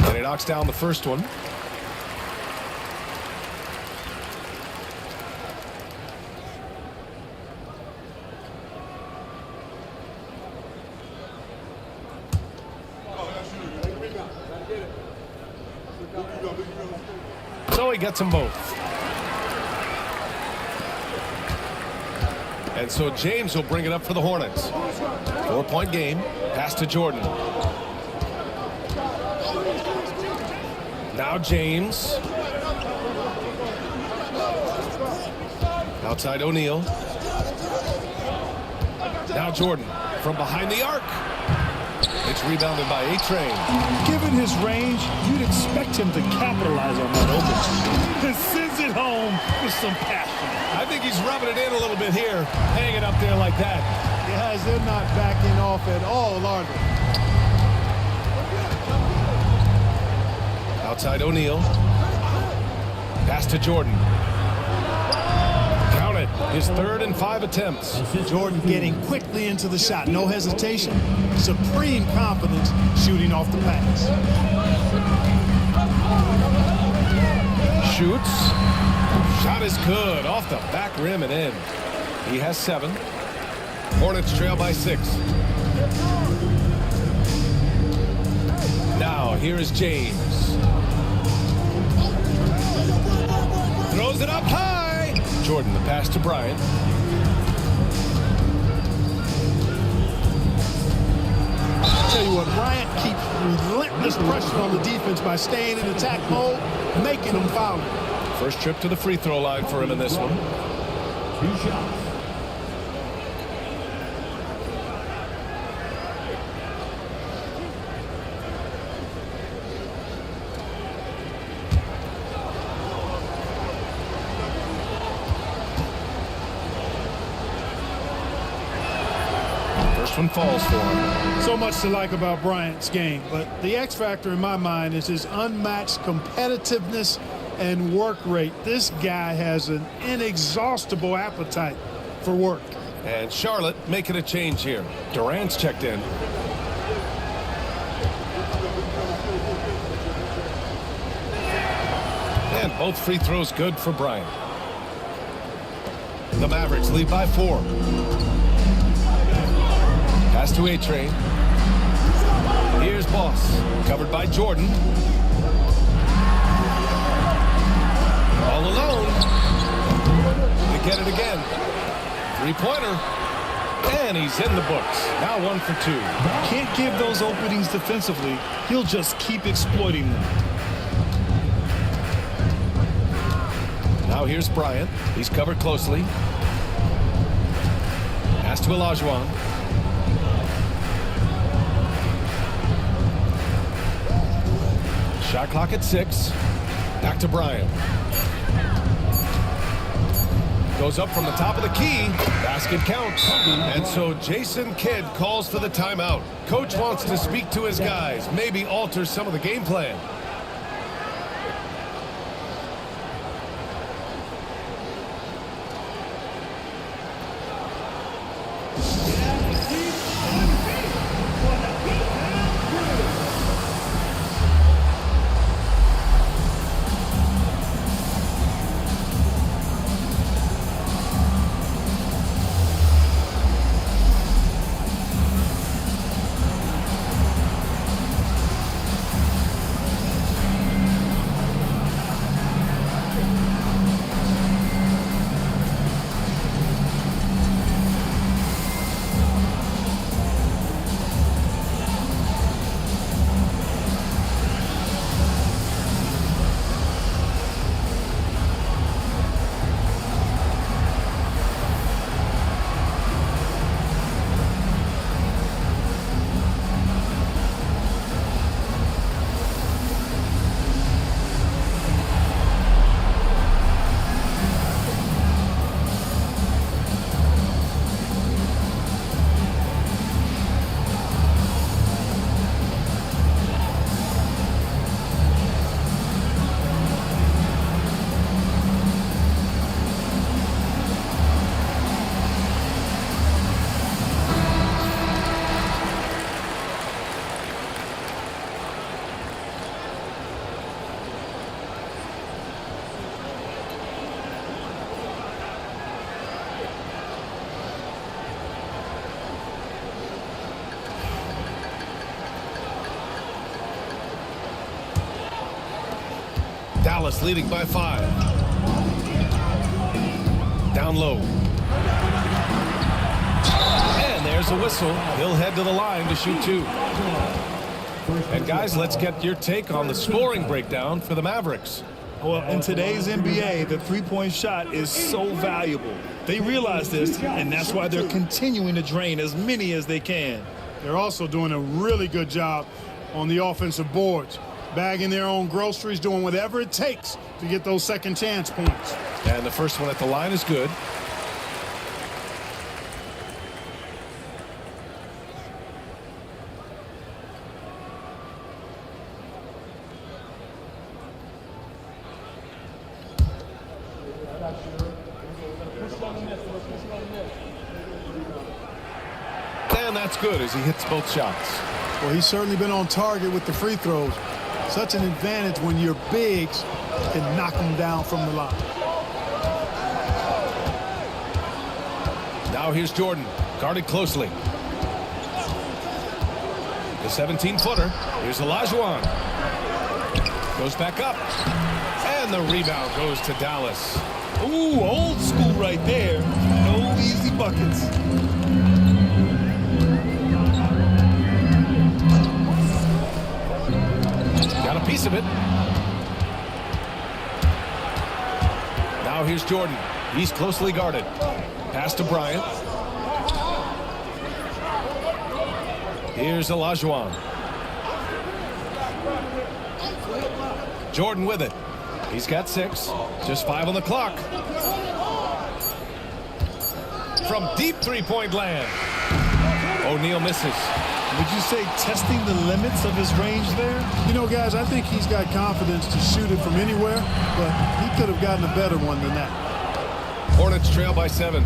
And he knocks down the first one. So he gets them both. And so James will bring it up for the Hornets. 4-point game. Pass to Jordan. Now James. Outside O'Neal. Now Jordan from behind the arc. It's rebounded by A-Train. Given his range, you'd expect him to capitalize on that open. He sends it home with some passion. I think he's rubbing it in a little bit here, hanging up there like that. Guys, they're not backing off at all, are they? Outside O'Neal. Pass to Jordan. Count it. His 3rd and 5 attempts. Jordan getting quickly into the shot. No hesitation. Supreme confidence shooting off the pass. Shoots. Shot is good. Off the back rim and in. He has 7. Hornets trail by 6. Now here is James. Throws it up high. Jordan, the pass to Bryant. I'll tell you what, Bryant keeps relentless pressure on the defense by staying in attack mode, making them foul. First trip to the free throw line for him in this one. 2 shots. One falls for him. So much to like about Bryant's game, but the X factor in my mind is his unmatched competitiveness and work rate. This guy has an inexhaustible appetite for work. And Charlotte making a change here. Durant's checked in. And both free throws good for Bryant. The Mavericks lead by 4. Pass to A-Train. Here's Boss, covered by Jordan. All alone. They get it again. 3-pointer. And he's in the books. Now 1 for 2. Can't give those openings defensively. He'll just keep exploiting them. Now here's Bryant. He's covered closely. Pass to Olajuwon. Shot clock at 6. Back to Bryant. Goes up from the top of the key. Basket counts. And so Jason Kidd calls for the timeout. Coach wants to speak to his guys, maybe alter some of the game plan. Dallas leading by 5. Down low. And there's a whistle. He'll head to the line to shoot 2. And guys, let's get your take on the scoring breakdown for the Mavericks. Well, in today's NBA, the three-point shot is so valuable. They realize this, and that's why they're continuing to drain as many as they can. They're also doing a really good job on the offensive boards, bagging their own groceries, doing whatever it takes to get those second chance points. And the first one at the line is good. And that's good as he hits both shots. Well, he's certainly been on target with the free throws. Such an advantage when your bigs can knock them down from the line. Now here's Jordan, guarded closely. The 17-footer. Here's Olajuwon. Goes back up. And the rebound goes to Dallas. Ooh, old school right there. No easy buckets. Got a piece of it. Now here's Jordan. He's closely guarded. Pass to Bryant. Here's Olajuwon. Jordan with it. He's got 6. Just 5 on the clock. From deep three-point land. O'Neal misses. Would you say testing the limits of his range there? You know, guys, I think he's got confidence to shoot it from anywhere, but he could have gotten a better one than that. Hornets trail by 7.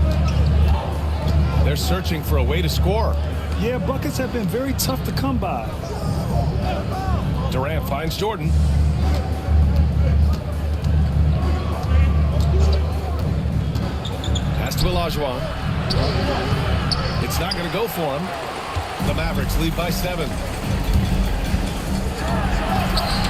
They're searching for a way to score. Yeah, buckets have been very tough to come by. Durant finds Jordan. Pass to Olajuwon. It's not going to go for him. The Mavericks lead by 7.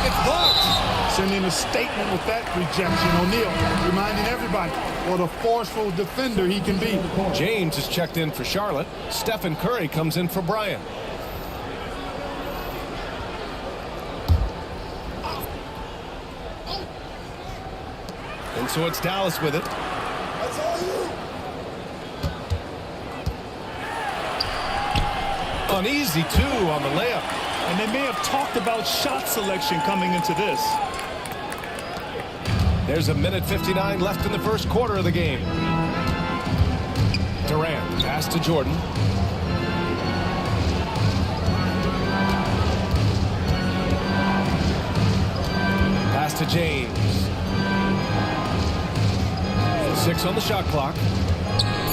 It's blocked. Sending a statement with that rejection. O'Neal reminding everybody what a forceful defender he can be. James is checked in for Charlotte. Stephen Curry comes in for Brian. And so it's Dallas with it. Uneasy, too, on the layup. And they may have talked about shot selection coming into this. There's a minute 59 left in the first quarter of the game. Durant, pass to Jordan. Pass to James. 6 on the shot clock.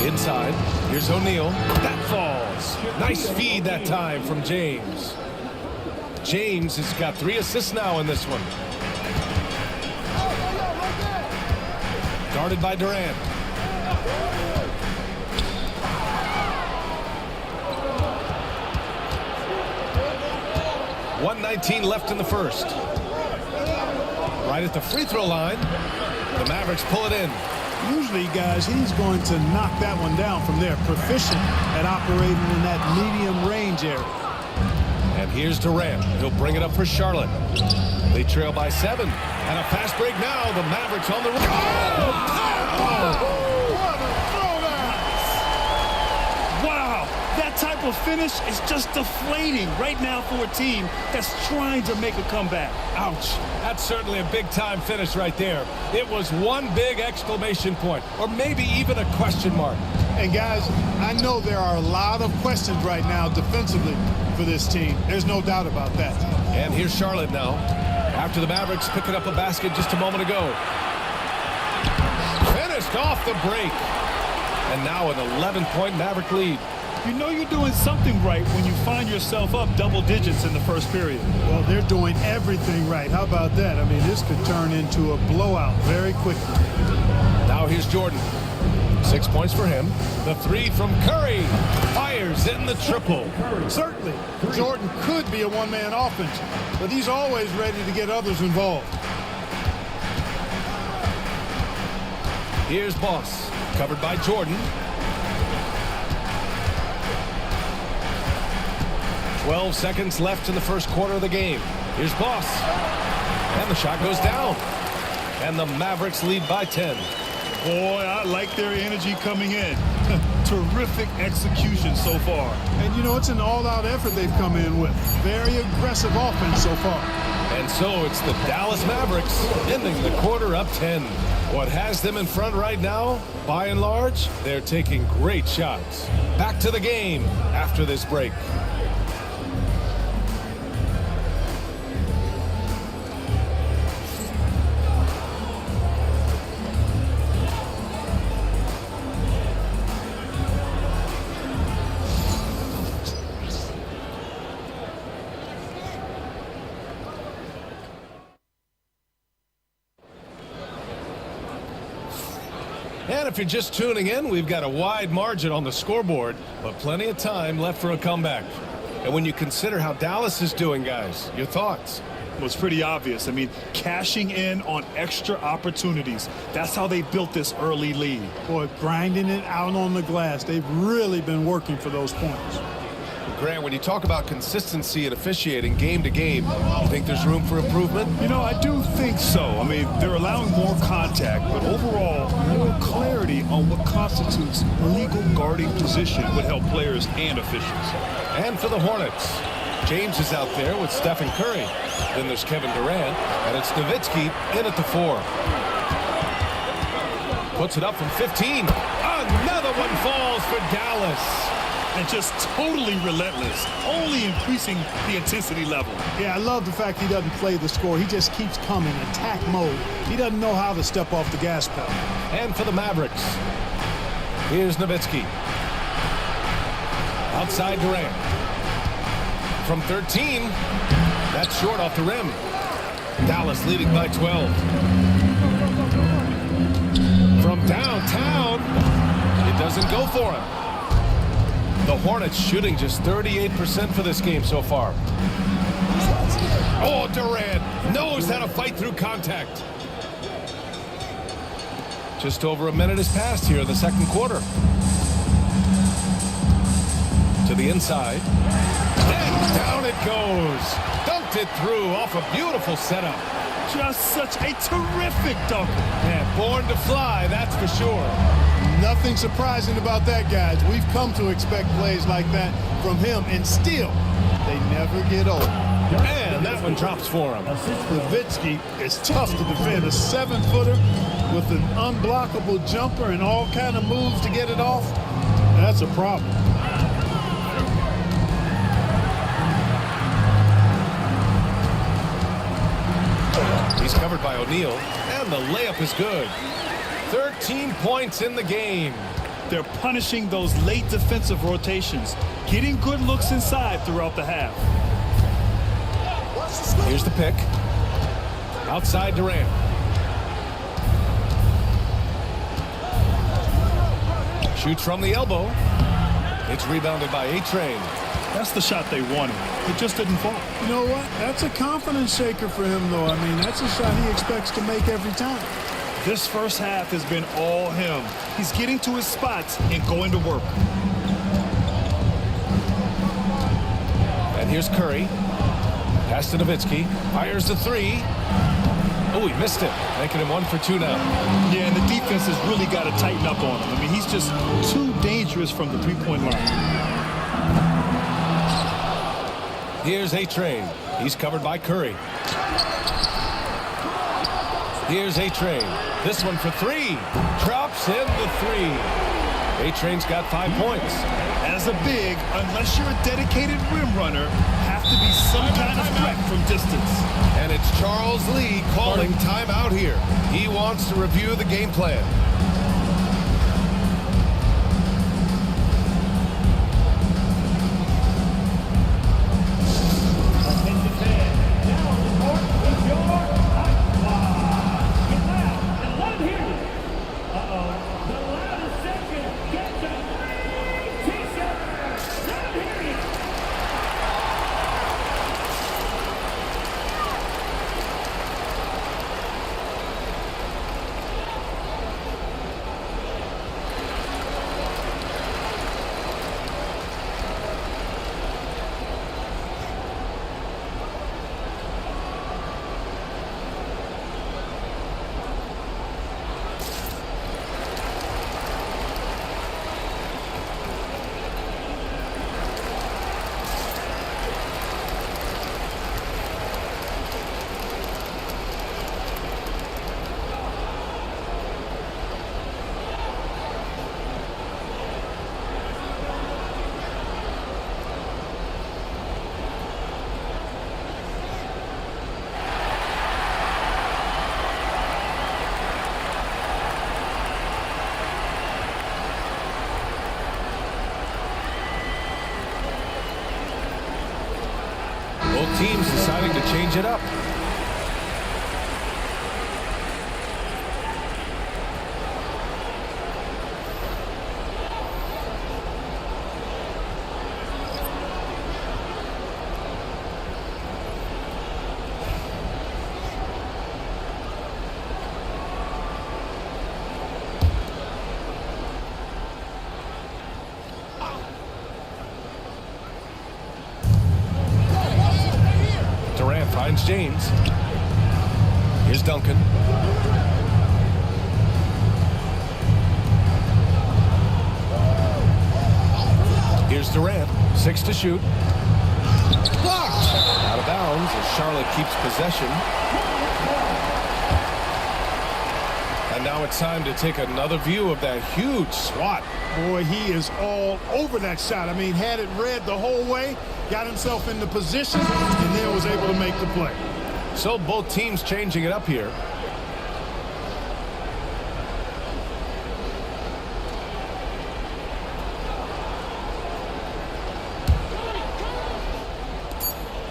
Inside. Here's O'Neal. That falls. Nice feed that time from James. James has got 3 assists now in this one. Guarded by Durant. .119 left in the first. Right at the free throw line. The Mavericks pull it in. Usually, guys, he's going to knock that one down from there. Proficient at operating in that medium range area. And here's Durant. He'll bring it up for Charlotte. They trail by 7. And a fast break now. The Mavericks on the run. What a throwback! Wow, that type of finish is just deflating right now for a team that's trying to make a comeback. Ouch. That's certainly a big-time finish right there. It was one big exclamation point, or maybe even a question mark. And guys, I know there are a lot of questions right now defensively for this team. There's no doubt about that. And here's Charlotte now. After the Mavericks picking up a basket just a moment ago. Finished off the break. And now an 11-point Maverick lead. You know you're doing something right when you find yourself up double digits in the first period. Well, they're doing everything right. How about that? I mean, this could turn into a blowout very quickly. Now here's Jordan. 6 points for him. The 3 from Curry. Fires in the triple. Certainly, Jordan could be a one-man offense, but he's always ready to get others involved. Here's Boss. Covered by Jordan. 12 seconds left in the first quarter of the game. Here's Boss. And the shot goes down. And the Mavericks lead by 10. Boy, I like their energy coming in. Terrific execution so far. And, you know, it's an all-out effort they've come in with. Very aggressive offense so far. And so it's the Dallas Mavericks ending the quarter up 10. What has them in front right now, by and large, they're taking great shots. Back to the game after this break. And if you're just tuning in, we've got a wide margin on the scoreboard, but plenty of time left for a comeback. And when you consider how Dallas is doing, guys, your thoughts? Well, it's pretty obvious. I mean, cashing in on extra opportunities. That's how they built this early lead. Boy, grinding it out on the glass. They've really been working for those points. Grant, when you talk about consistency and officiating game to game, you think there's room for improvement? You know, I do think so. I mean, they're allowing more contact, but overall, more clarity on what constitutes a legal guarding position would help players and officials. And for the Hornets, James is out there with Stephen Curry. Then there's Kevin Durant, and it's Nowitzki in at the 4. Puts it up from 15. Another one falls for Dallas. And just totally relentless, only increasing the intensity level. Yeah, I love the fact he doesn't play the score. He just keeps coming, attack mode. He doesn't know how to step off the gas pedal. And for the Mavericks, here's Nowitzki. Outside Durant. From 13, that's short off the rim. Dallas leading by 12. From downtown, it doesn't go for him. The Hornets shooting just 38% for this game so far. Oh, Durant Knows how to fight through contact. Just over a minute has passed here in the second quarter. To the inside. And down it goes. Dunked it through off a beautiful setup. Just such a terrific dunker. Man, born to fly, that's for sure. Nothing surprising about that, guys. We've come to expect plays like that from him, and still, they never get old. And that one drops for him. Nowitzki is tough to defend. A 7-footer with an unblockable jumper and all kind of moves to get it off. That's a problem. He's covered by O'Neal, and the layup is good. 13 points in the game. They're punishing those late defensive rotations, getting good looks inside throughout the half. Here's the pick. Outside Durant. Shoots from the elbow. It's rebounded by A-Train. That's the shot they wanted. It just didn't fall. You know what? That's a confidence shaker for him, though. I mean, that's a shot he expects to make every time. This first half has been all him. He's getting to his spots and going to work. And here's Curry. Pass to Nowitzki. Fires the three. Oh, he missed it. Making him 1 for 2 now. Yeah, and the defense has really got to tighten up on him. I mean, he's just too dangerous from the three-point line. Here's A-Train. He's covered by Curry. Here's A-Train. This one for 3. Drops in the 3. A-Train's got 5 points. As a big, unless you're a dedicated rim runner, have to be some kind of threat from distance. And it's Charles Lee calling timeout here. He wants to review the game plan. Both teams deciding to change it up. Finds James. Here's Duncan. Here's Durant. 6 to shoot. Blocked! Out of bounds as Charlotte keeps possession. And now it's time to take another view of that huge swat. Boy, he is all over that shot. I mean, had it read the whole way, got himself into position, and then was able to make the play. So both teams changing it up here.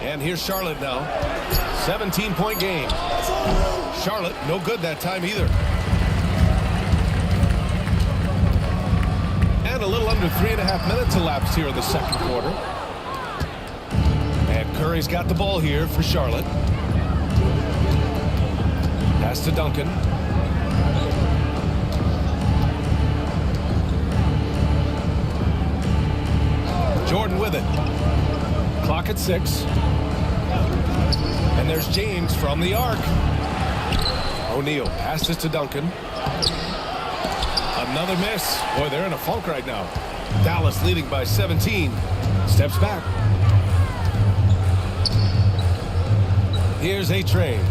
And here's Charlotte now. 17-point game. Charlotte, no good that time either. And a little under 3.5 minutes elapsed here in the second quarter. And Curry's got the ball here for Charlotte. Pass to Duncan. Jordan with it. Clock at 6. And there's James from the arc. O'Neal passes to Duncan. Another miss. Boy, they're in a funk right now. Dallas leading by 17. Steps back. Here's A-Train.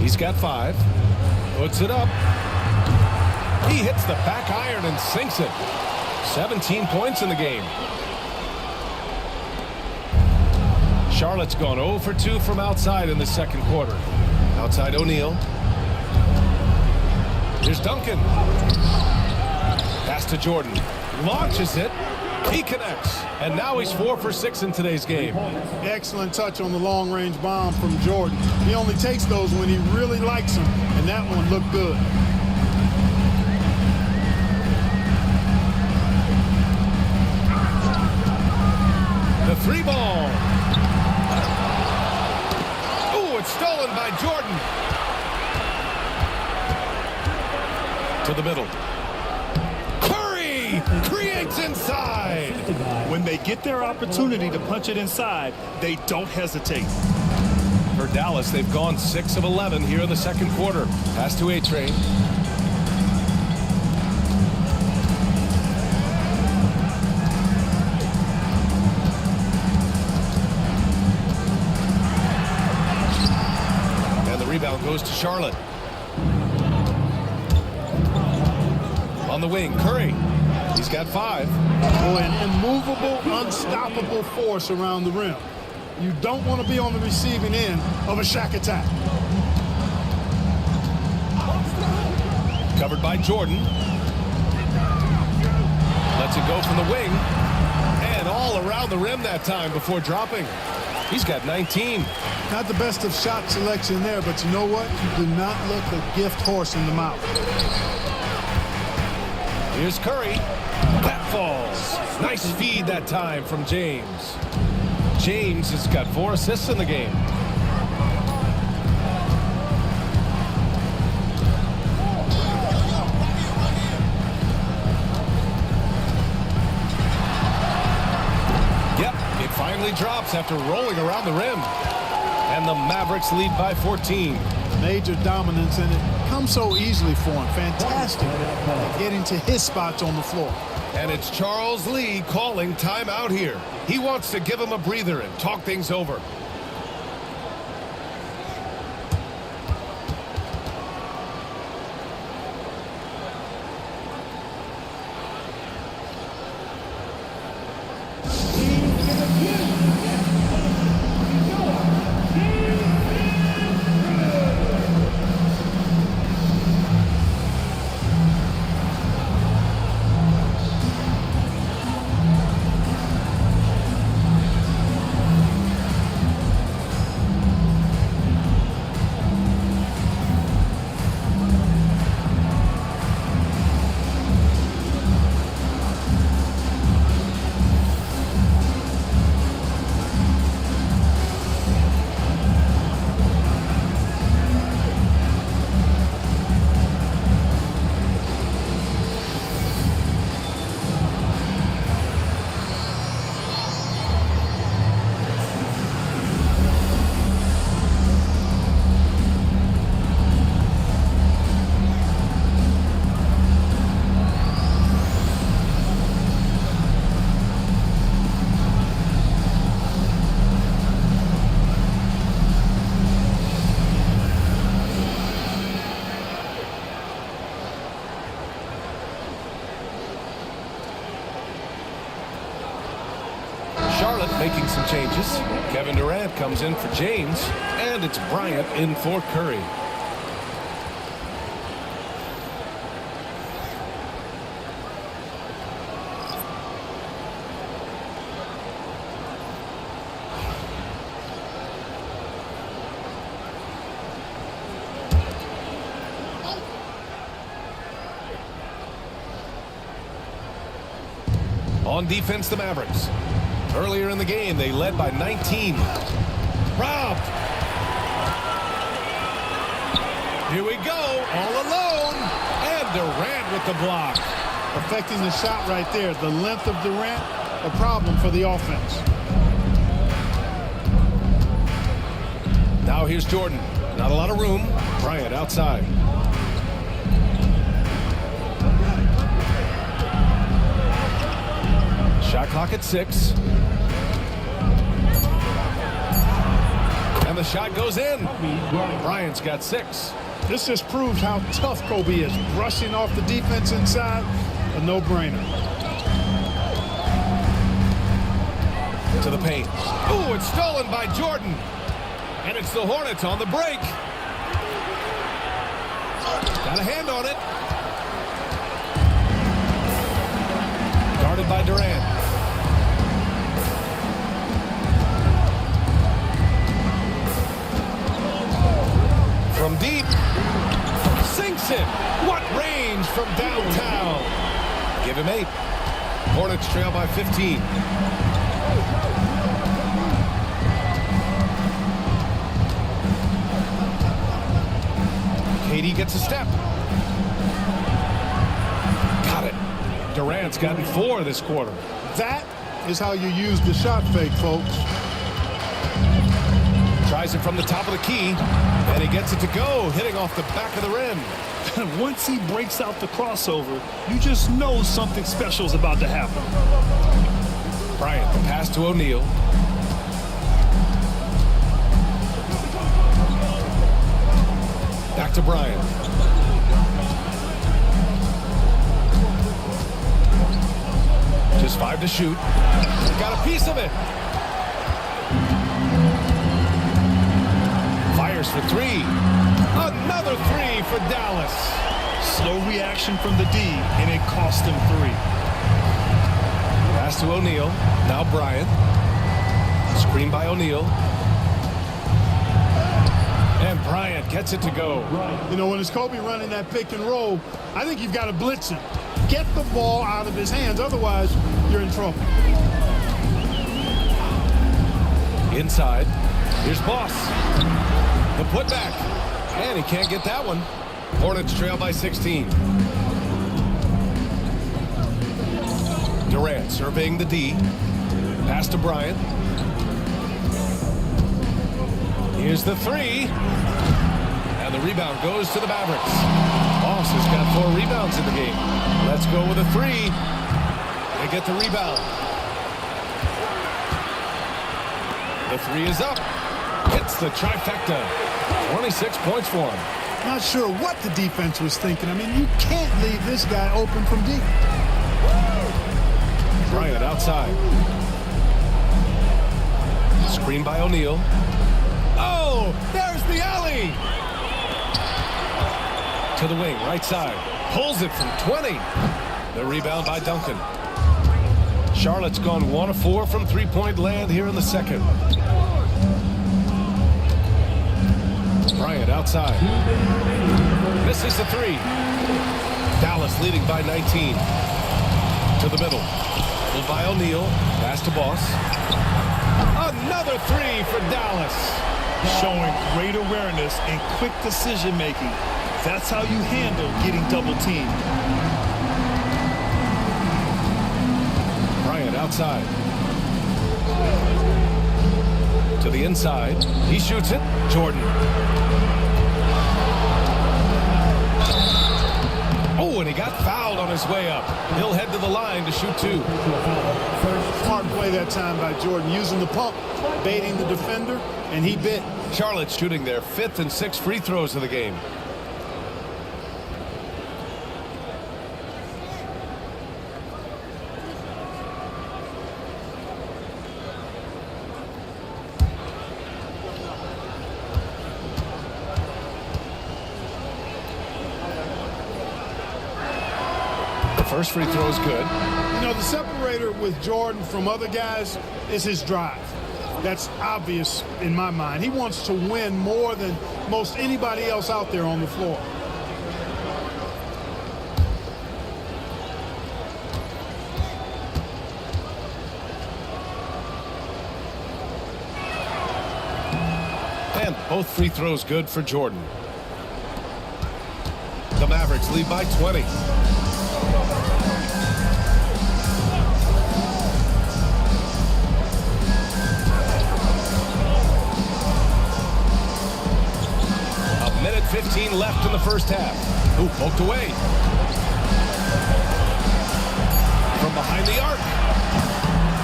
He's got 5. Puts it up. He hits the back iron and sinks it. 17 points in the game. Charlotte's gone 0 for 2 from outside in the second quarter. Outside O'Neal. Here's Duncan. Pass to Jordan. Launches it. He connects. And now he's 4 for 6 in today's game. Excellent touch on the long-range bomb from Jordan. He only takes those when he really likes them, and that one looked good. The 3 ball. Ooh, it's stolen by Jordan. To the middle. Curry creates inside. When they get their opportunity to punch it inside, they don't hesitate. For Dallas, they've gone 6 of 11 here in the second quarter. Pass to A-Train. And the rebound goes to Charlotte. On the wing, Curry. He's got 5. Boy, an immovable, unstoppable force around the rim. You don't want to be on the receiving end of a Shaq attack. Covered by Jordan. Lets it go from the wing. And all around the rim that time before dropping. He's got 19. Not the best of shot selection there, but you know what? You do not look a gift horse in the mouth. Here's Curry. That falls. Nice feed that time from James. James has got 4 assists in the game. Yep, it finally drops after rolling around the rim. And the Mavericks lead by 14. Major dominance, and it comes so easily for him. Fantastic at getting to his spots on the floor. And it's Charles Lee calling timeout here. He wants to give him a breather and talk things over. Charlotte making some changes. Kevin Durant comes in for James, and it's Bryant in for Curry. On defense, the Mavericks. Earlier in the game, they led by 19. Robbed. Here we go, all alone. And Durant with the block. Affecting the shot right there. The length of Durant, a problem for the offense. Now here's Jordan. Not a lot of room. Bryant outside. Shot clock at 6. And the shot goes in. Bryant's got 6. This just proves how tough Kobe is. Brushing off the defense inside, a no-brainer. To the paint. Ooh, it's stolen by Jordan. And it's the Hornets on the break. Got a hand on it. Guarded by Durant. From deep. Sinks it. What range from downtown. Give him 8. Hornets trail by 15. KD gets a step. Got it. Durant's gotten 4 this quarter. That is how you use the shot fake, folks. Tries it from the top of the key, and he gets it to go, hitting off the back of the rim. Once he breaks out the crossover, you just know something special is about to happen. Bryant, the pass to O'Neal. Back to Bryant. Just 5 to shoot. Got a piece of it. Fires for 3. Another 3 for Dallas. Slow reaction from the D, and it cost him 3. Pass to O'Neal. Now Bryant. Screen by O'Neal. And Bryant gets it to go. You know, when it's Kobe running that pick and roll, I think you've got to blitz him. Get the ball out of his hands. Otherwise, you're in trouble. Inside. Here's Boss. The putback. And he can't get that one. Hornets trail by 16. Durant surveying the D. Pass to Bryant. Here's the 3. And the rebound goes to the Mavericks. Boss has got 4 rebounds in the game. Let's go with a 3. They get the rebound. The 3 is up. Hits the trifecta. 26 points for him. Not sure what the defense was thinking. I mean, you can't leave this guy open from deep. Bryant outside. Screen by O'Neal. Oh, there's the alley. To the wing, right side. Pulls it from 20. The rebound by Duncan. Charlotte's gone 1 of 4 from three-point land here in the second. Bryant outside. Misses the 3. Dallas leading by 19. To the middle. Pulled by O'Neal. Pass to Boss. Another 3 for Dallas. Showing great awareness and quick decision-making. That's how you handle getting double-teamed. Bryant outside. To the inside. He shoots it. Jordan. Oh, and he got fouled on his way up. He'll head to the line to shoot 2. Smart play that time by Jordan, using the pump, baiting the defender, and he bit. Charlotte shooting their 5th and 6th free throws of the game. First free throw is good. You know, the separator with Jordan from other guys is his drive. That's obvious in my mind. He wants to win more than most anybody else out there on the floor. And both free throws good for Jordan. Mavericks lead by 20. A minute 15 left in the first half. Ooh, poked away. From behind the arc.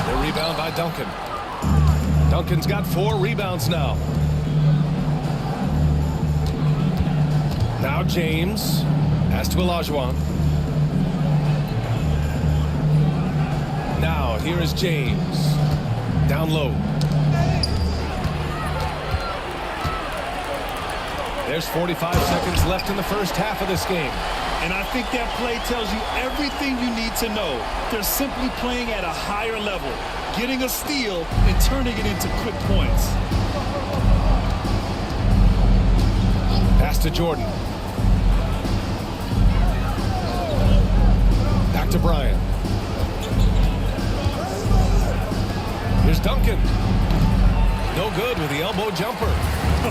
The rebound by Duncan. Duncan's got 4 rebounds now. Now James. Pass to Olajuwon. Now here is James. Down low. There's 45 seconds left in the first half of this game. And I think that play tells you everything you need to know. They're simply playing at a higher level, getting a steal and turning it into quick points. Pass to Jordan. Back to Bryant. Here's Duncan. No good with the elbow jumper.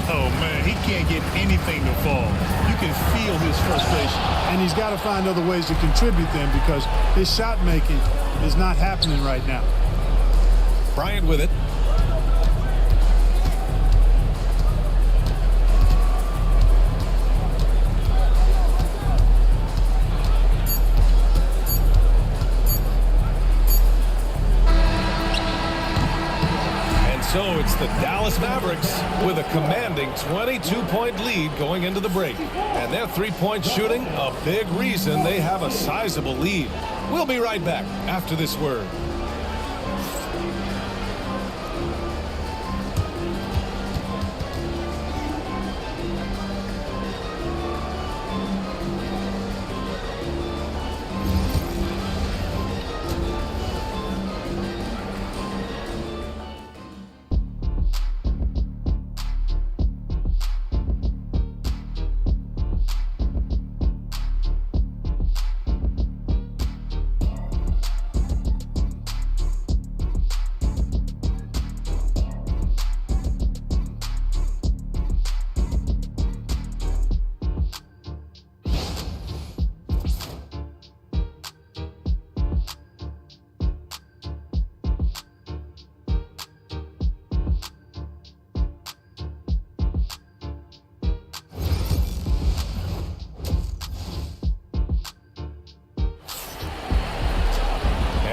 Oh, man, he can't get anything to fall. You can feel his frustration. And he's got to find other ways to contribute then because his shot making is not happening right now. Bryant with it. So it's the Dallas Mavericks with a commanding 22-point lead going into the break. And their three-point shooting, a big reason they have a sizable lead. We'll be right back after this word.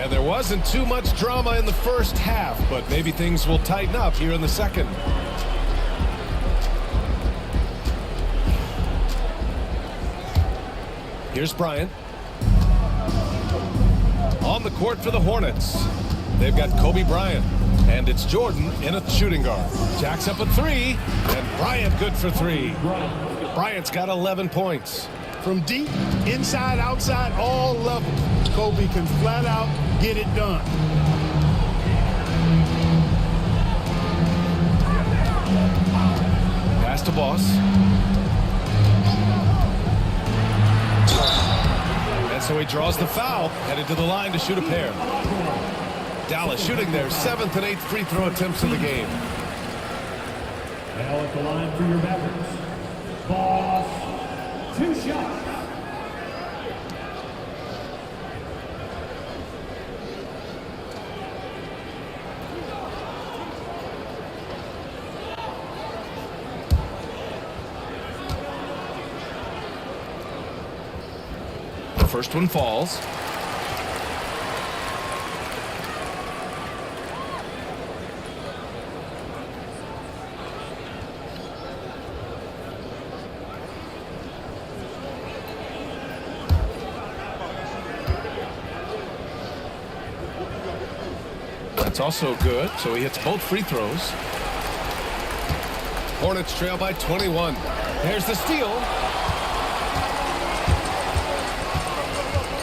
There wasn't too much drama in the first half, but maybe things will tighten up here in the second. Here's Bryant. On the court for the Hornets. They've got Kobe Bryant, and it's Jordan in a shooting guard. Jacks up a 3, and Bryant good for 3. Bryant's got 11 points. From deep, inside, outside, all levels, Kobe can flat out get it done. Pass to Boss. And so he draws the foul, headed to the line to shoot a pair. Dallas shooting their 7th and 8th free throw attempts of the game. Now at the line for your Mavericks. Boss, 2 shots. The first one falls. That's also good, so he hits both free throws. Hornets trail by 21. There's the steal.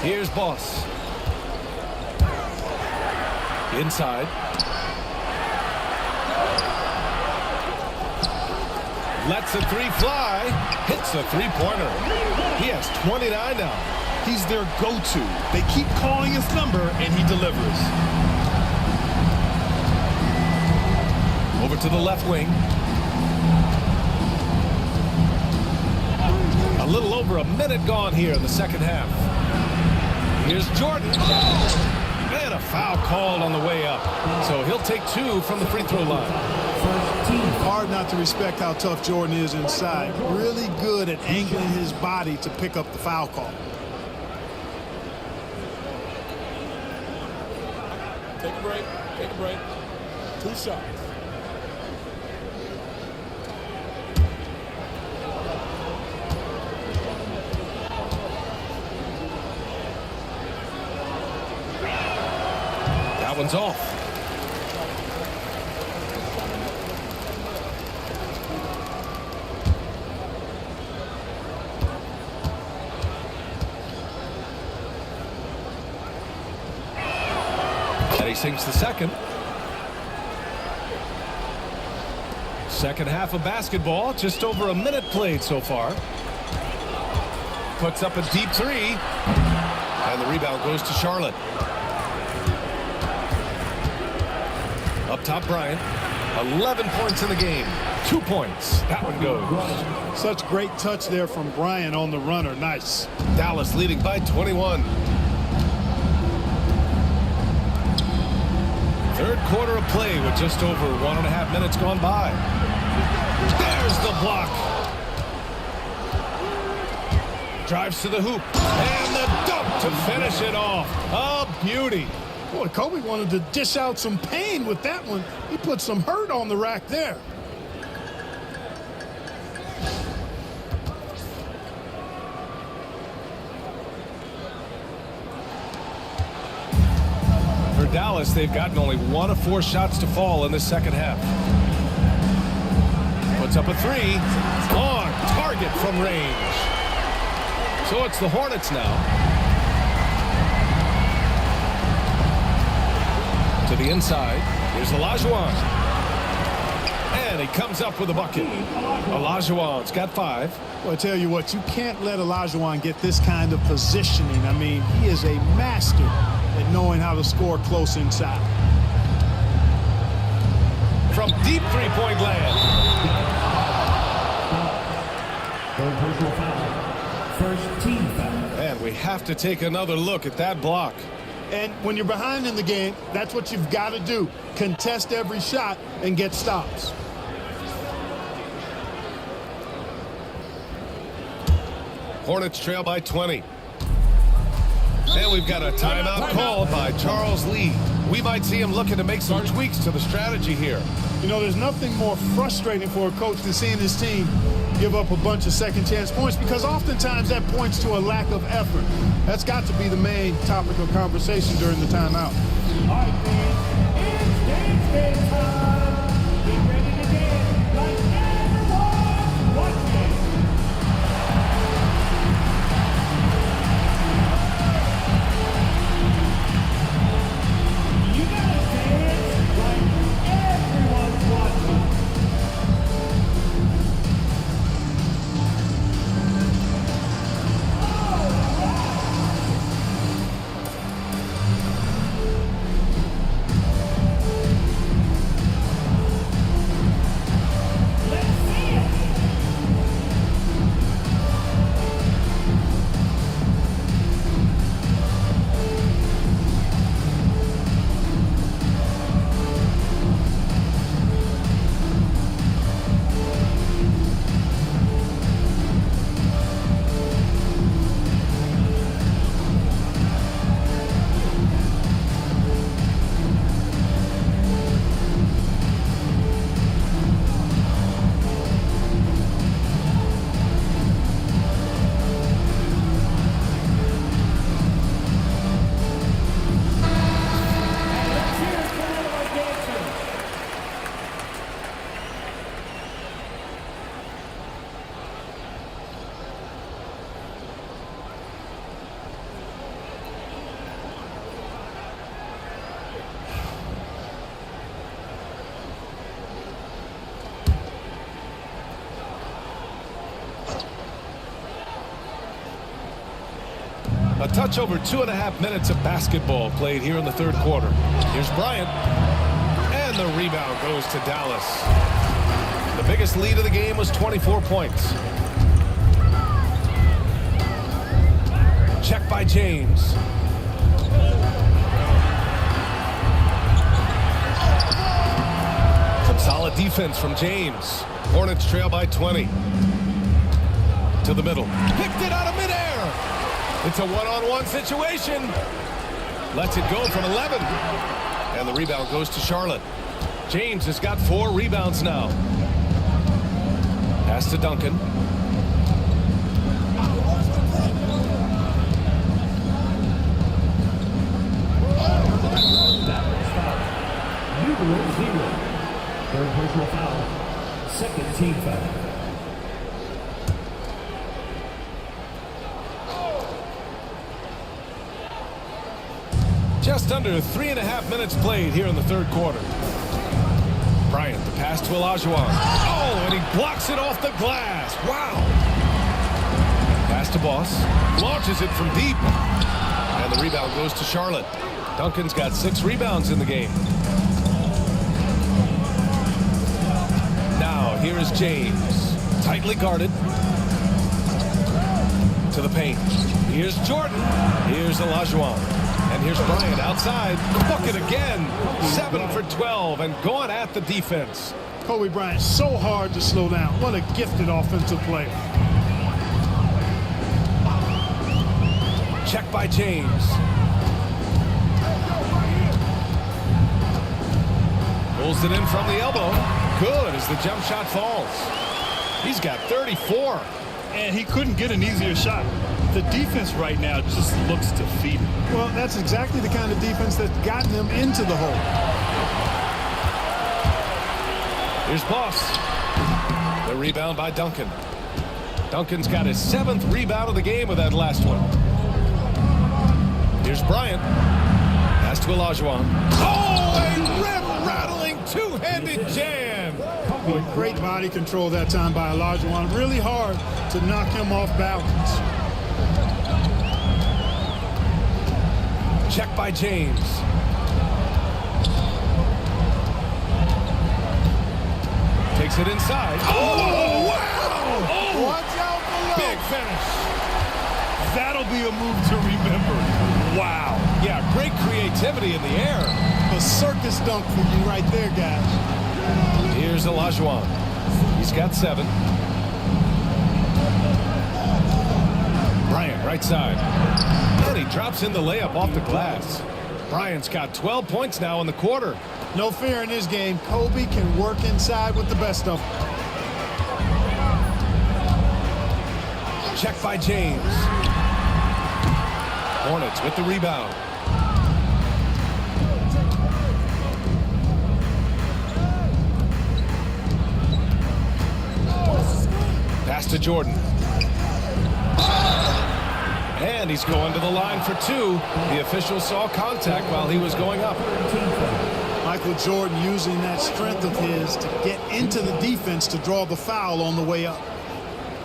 Here's Boss. Inside. Lets a 3 fly. Hits a 3-pointer. He has 29 now. He's their go-to. They keep calling his number, and he delivers. Over to the left wing. little over a minute gone here in the second half. Here's Jordan. And a foul called on the way up. So he'll take 2 from the free throw line. Hard not to respect how tough Jordan is inside. Really good at angling his body to pick up the foul call. Take a break. Take a break. 2 shots. That one's off. And he sinks the second. Second half of basketball, just over a minute played so far. Puts up a deep 3. And the rebound goes to Charlotte. Up top, Bryant. 11 points in the game. 2 points. That one goes. Such great touch there from Bryant on the runner. Nice. Dallas leading by 21. Third quarter of play with just over 1.5 minutes gone by. There's the block. Drives to the hoop. And the dunk to finish it off. A beauty. Boy, Kobe wanted to dish out some pain with that one. He put some hurt on the rack there. For Dallas, they've gotten only 1 of 4 shots to fall in this second half. Puts up a 3. On target from range. So it's the Hornets now. To the inside. Here's Olajuwon. And he comes up with a bucket. Olajuwon's got 5. Well, I tell you what, you can't let Olajuwon get this kind of positioning. I mean, he is a master at knowing how to score close inside. From deep three-point land. First team foul. And we have to take another look at that block. And when you're behind in the game, that's what you've got to do. Contest every shot and get stops. Hornets trail by 20. And we've got a timeout called by Charles Lee. We might see him looking to make some tweaks to the strategy here. You know, there's nothing more frustrating for a coach than seeing his team give up a bunch of second chance points, because oftentimes that points to a lack of effort. That's got to be the main topic of conversation during the timeout. All right, fans, it's game time. Get ready to dance like everyone watching. You gotta dance like everyone's watching. A touch over 2.5 minutes of basketball played here in the third quarter. Here's Bryant. And the rebound goes to Dallas. The biggest lead of the game was 24 points. by James. Some solid defense from James. Hornets trail by 20. To the middle. Picked it out of midair. It's a one-on-one situation. Lets it go from 11. And the rebound goes to Charlotte. James has got 4 rebounds now. Pass to Duncan. Zero. Third personal foul. Second team foul. Just under 3.5 minutes played here in the third quarter. Bryant, the pass to Olajuwon. Oh, and he blocks it off the glass. Wow. Pass to Boss. Launches it from deep. And the rebound goes to Charlotte. Duncan's got 6 rebounds in the game. Now, here is James. Tightly guarded. To the paint. Here's Jordan. Here's Olajuwon. And here's Bryant outside. Bucket again. 7 for 12 and going at the defense. Kobe Bryant, so hard to slow down. What a gifted offensive player. Check by James. Pulls it in from the elbow. Good as the jump shot falls. He's got 34. And he couldn't get an easier shot. The defense right now just looks defeated. Well, that's exactly the kind of defense that's gotten them into the hole. Here's Boss. The rebound by Duncan. Duncan's got his 7th rebound of the game with that last one. Here's Bryant. Pass to Olajuwon. Oh, a rim-rattling two-handed jam. Great body control that time by Olajuwon. Really hard to knock him off balance. Check by James. Takes it inside. Oh, wow! Oh, watch out below. Big finish. That'll be a move to remember. Wow. Yeah, great creativity in the air. A circus dunk for you right there, guys. Here's Olajuwon. He's got 7. Bryant, right side. And he drops in the layup off the glass. Bryant's got 12 points now in the quarter. No fear in this game. Kobe can work inside with the best of them. Check by James. Hornets with the rebound. Pass to Jordan. And he's going to the line for 2. The official saw contact while he was going up. Michael Jordan using that strength of his to get into the defense to draw the foul on the way up.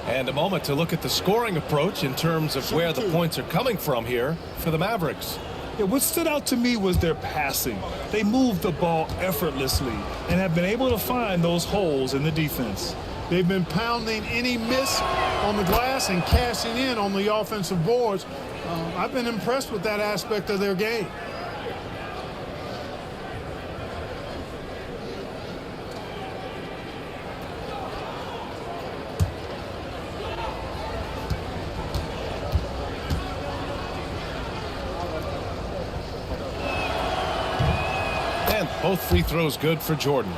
And a moment to look at the scoring approach in terms of where the points are coming from here for the Mavericks. Yeah, what stood out to me was their passing. They moved the ball effortlessly and have been able to find those holes in the defense. They've been pounding any miss on the glass and cashing in on the offensive boards. I've been impressed with that aspect of their game. And both free throws good for Jordan.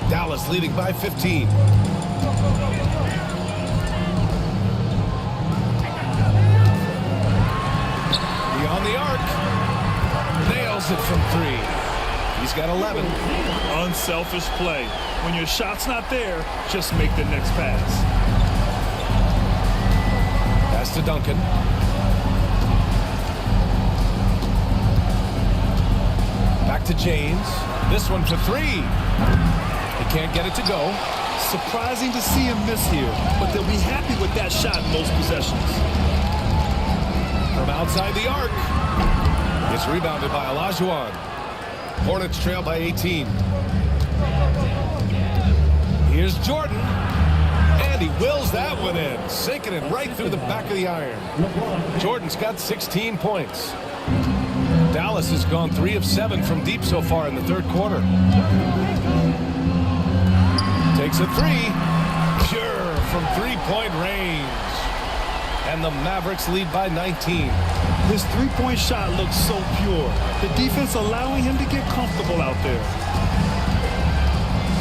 Dallas leading by 15. Beyond the arc. Nails it from 3. He's got 11. Unselfish play. When your shot's not there, just make the next pass. Pass to Duncan. Back to James. This one for 3. He can't get it to go. Surprising to see him miss here, but they'll be happy with that shot in most possessions. From outside the arc. It's rebounded by Olajuwon. Hornets trail by 18. Here's Jordan. And he wills that one in, sinking it right through the back of the iron. Jordan's got 16 points. Dallas has gone 3 of 7 from deep so far in the third quarter. Takes a three. Pure from three-point range. And the Mavericks lead by 19. His three-point shot looks so pure. The defense allowing him to get comfortable out there.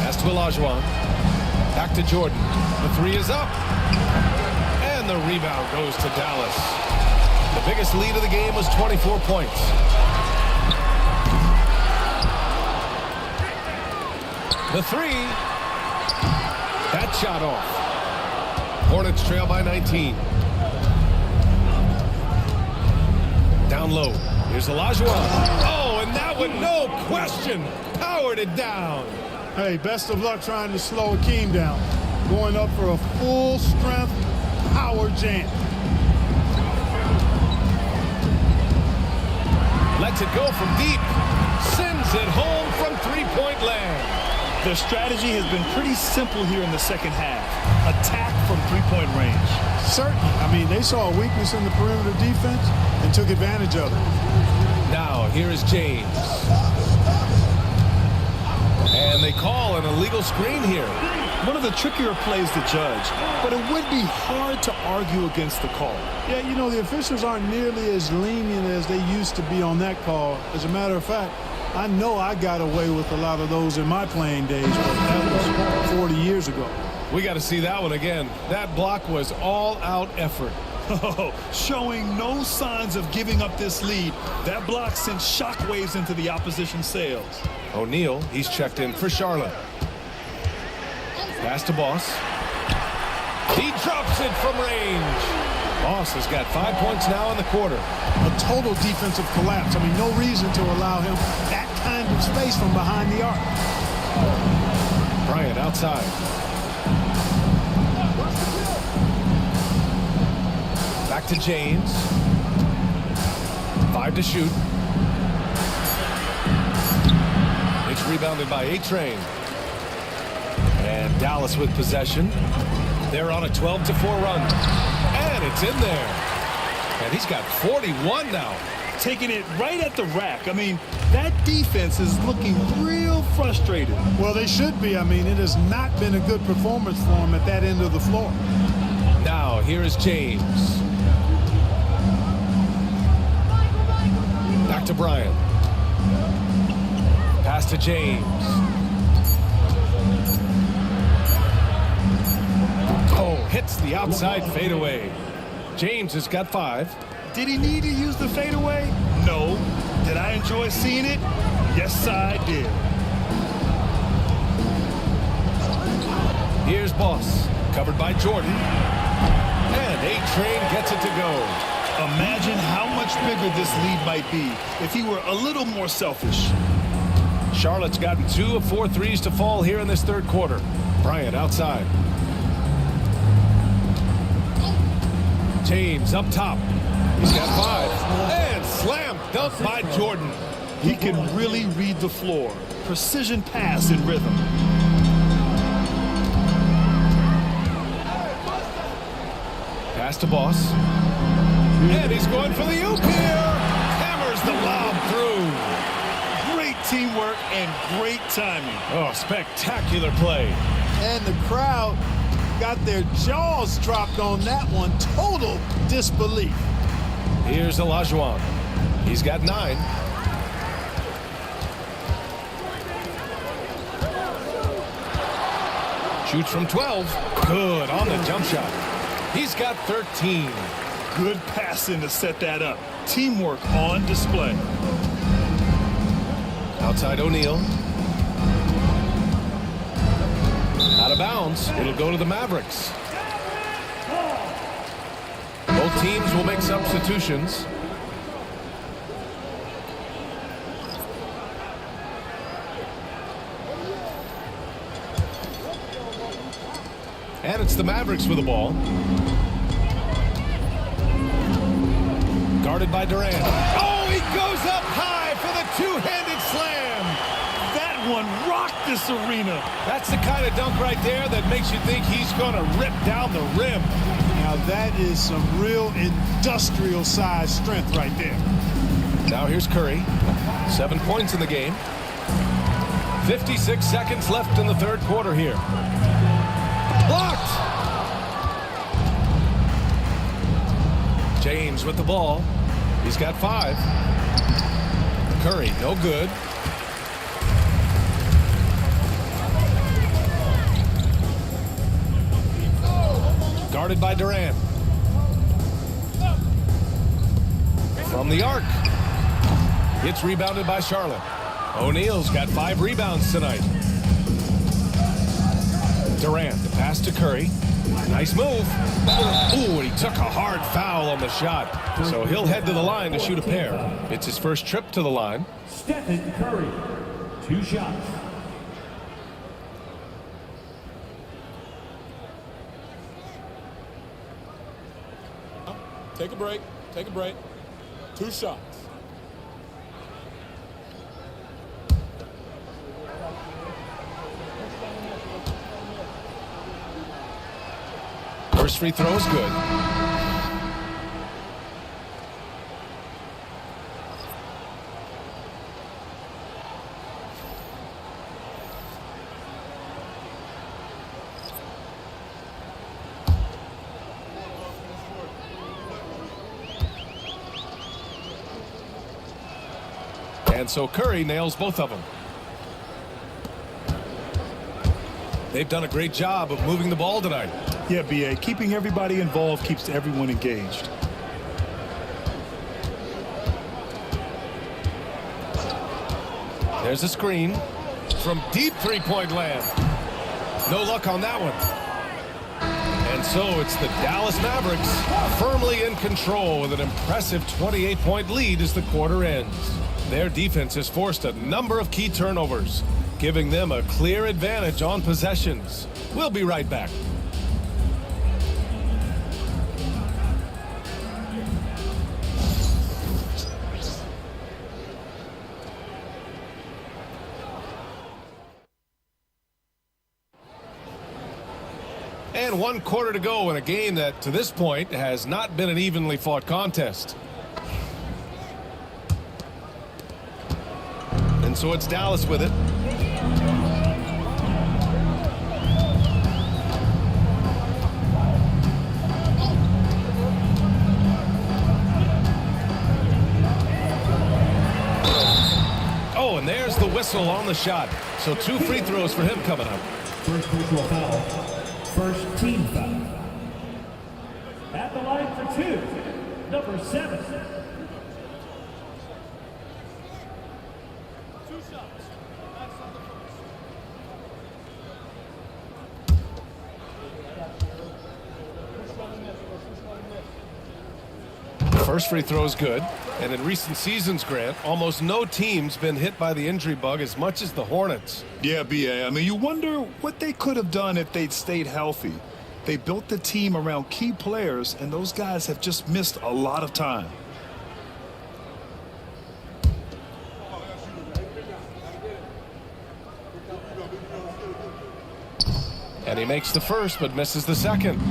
Pass to Olajuwon. Back to Jordan. The three is up. And the rebound goes to Dallas. The biggest lead of the game was 24 points. The three. That shot off. Hornets trail by 19. Down low. Here's Olajuwon. Oh, and that one, no question, powered it down. Hey, best of luck trying to slow Akeem down. Going up for a full-strength power jam. Lets it go from deep. Sends it home from three-point land. Their strategy has been pretty simple here in the second half. Attack from three-point range. Certainly. I mean, they saw a weakness in the perimeter defense and took advantage of it. Now, here is James. And they call an illegal screen here. One of the trickier plays to judge, but it would be hard to argue against the call. Yeah, you know, the officials aren't nearly as lenient as they used to be on that call. As a matter of fact, I know I got away with a lot of those in my playing days, but that was 40 years ago. We got to see that one again. That block was all-out effort. Oh, showing no signs of giving up this lead. That block sent shockwaves into the opposition sails. O'Neal, he's checked in for Charlotte. Pass to Boss. He drops it from range. Boss has got 5 points now in the quarter. A total defensive collapse. I mean, no reason to allow him that kind of space from behind the arc. Bryant outside. Back to James. 5 to shoot. It's rebounded by A-Train. And Dallas with possession. They're on a 12-4 run. And it's in there. And he's got 41 now. Taking it right at the rack. I mean, that defense is looking real frustrated. Well, they should be. I mean, it has not been a good performance for them at that end of the floor. Now, here is James. Back to Bryant. Pass to James. Oh, hits the outside fadeaway. James has got 5. Did he need to use the fadeaway? No. Did I enjoy seeing it? Yes, I did. Here's Boss, covered by Jordan. And A-Train gets it to go. Imagine how much bigger this lead might be if he were a little more selfish. Charlotte's gotten 2 of 4 threes to fall here in this third quarter. Bryant outside. James up top. He's got 5. And slam dunk by Jordan. He can really read the floor. Precision pass in rhythm. Pass to Boss. And he's going for the oop here. Hammers the lob through. Great teamwork and great timing. Oh, spectacular play. And the crowd got their jaws dropped on that one. Total disbelief. Here's Olajuwon. He's got 9. Shoots from 12. Good on the jump shot. He's got 13. Good passing to set that up. Teamwork on display. Outside O'Neal. Out of bounds. It'll go to the Mavericks. Both teams will make substitutions. And it's the Mavericks with the ball. Guarded by Durant. Oh, he goes up high for the two-handed slam. That one rocked this arena. That's the kind of dunk right there that makes you think he's going to rip down the rim. Now that is some real industrial size strength right there. Now here's Curry. 7 points in the game. 56 seconds left in the third quarter here. Blocked! James with the ball. He's got 5. Curry, no good. Guarded by Durant. From the arc. It's rebounded by Charlotte. O'Neal's got 5 rebounds tonight. Durant, the pass to Curry. Nice move. Ooh, and he took a hard foul on the shot. So he'll head to the line to shoot a pair. It's his first trip to the line. Stephen Curry, 2 shots. Take a break. Take a break. 2 shots. First free throw is good. And so Curry nails both of them. They've done a great job of moving the ball tonight. Yeah, B.A. Keeping everybody involved keeps everyone engaged. There's a screen from deep three-point land. No luck on that one. And so it's the Dallas Mavericks firmly in control with an impressive 28-point lead as the quarter ends. Their defense has forced a number of key turnovers, giving them a clear advantage on possessions. We'll be right back. And 1 quarter to go in a game that, to this point, has not been an evenly fought contest. And so it's Dallas with it. Oh, and there's the whistle on the shot. So 2 free throws for him coming up. First personal foul. First team foul. At the line for 2, number 7. First free throw is good. And in recent seasons, Grant, almost no team's been hit by the injury bug as much as the Hornets. Yeah, B.A. I mean, you wonder what they could have done if they'd stayed healthy. They built the team around key players, and those guys have just missed a lot of time. And he makes the first, but misses the second.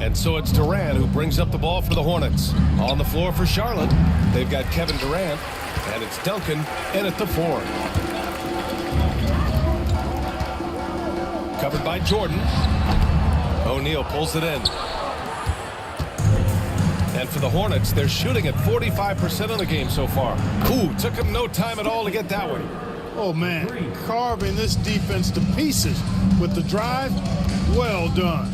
And so it's Durant who brings up the ball for the Hornets. On the floor for Charlotte, they've got Kevin Durant, and it's Duncan in at the 4. Covered by Jordan. O'Neal pulls it in. And for the Hornets, they're shooting at 45% of the game so far. Ooh, took him no time at all to get that one. Oh, man, carving this defense to pieces with the drive. Well done.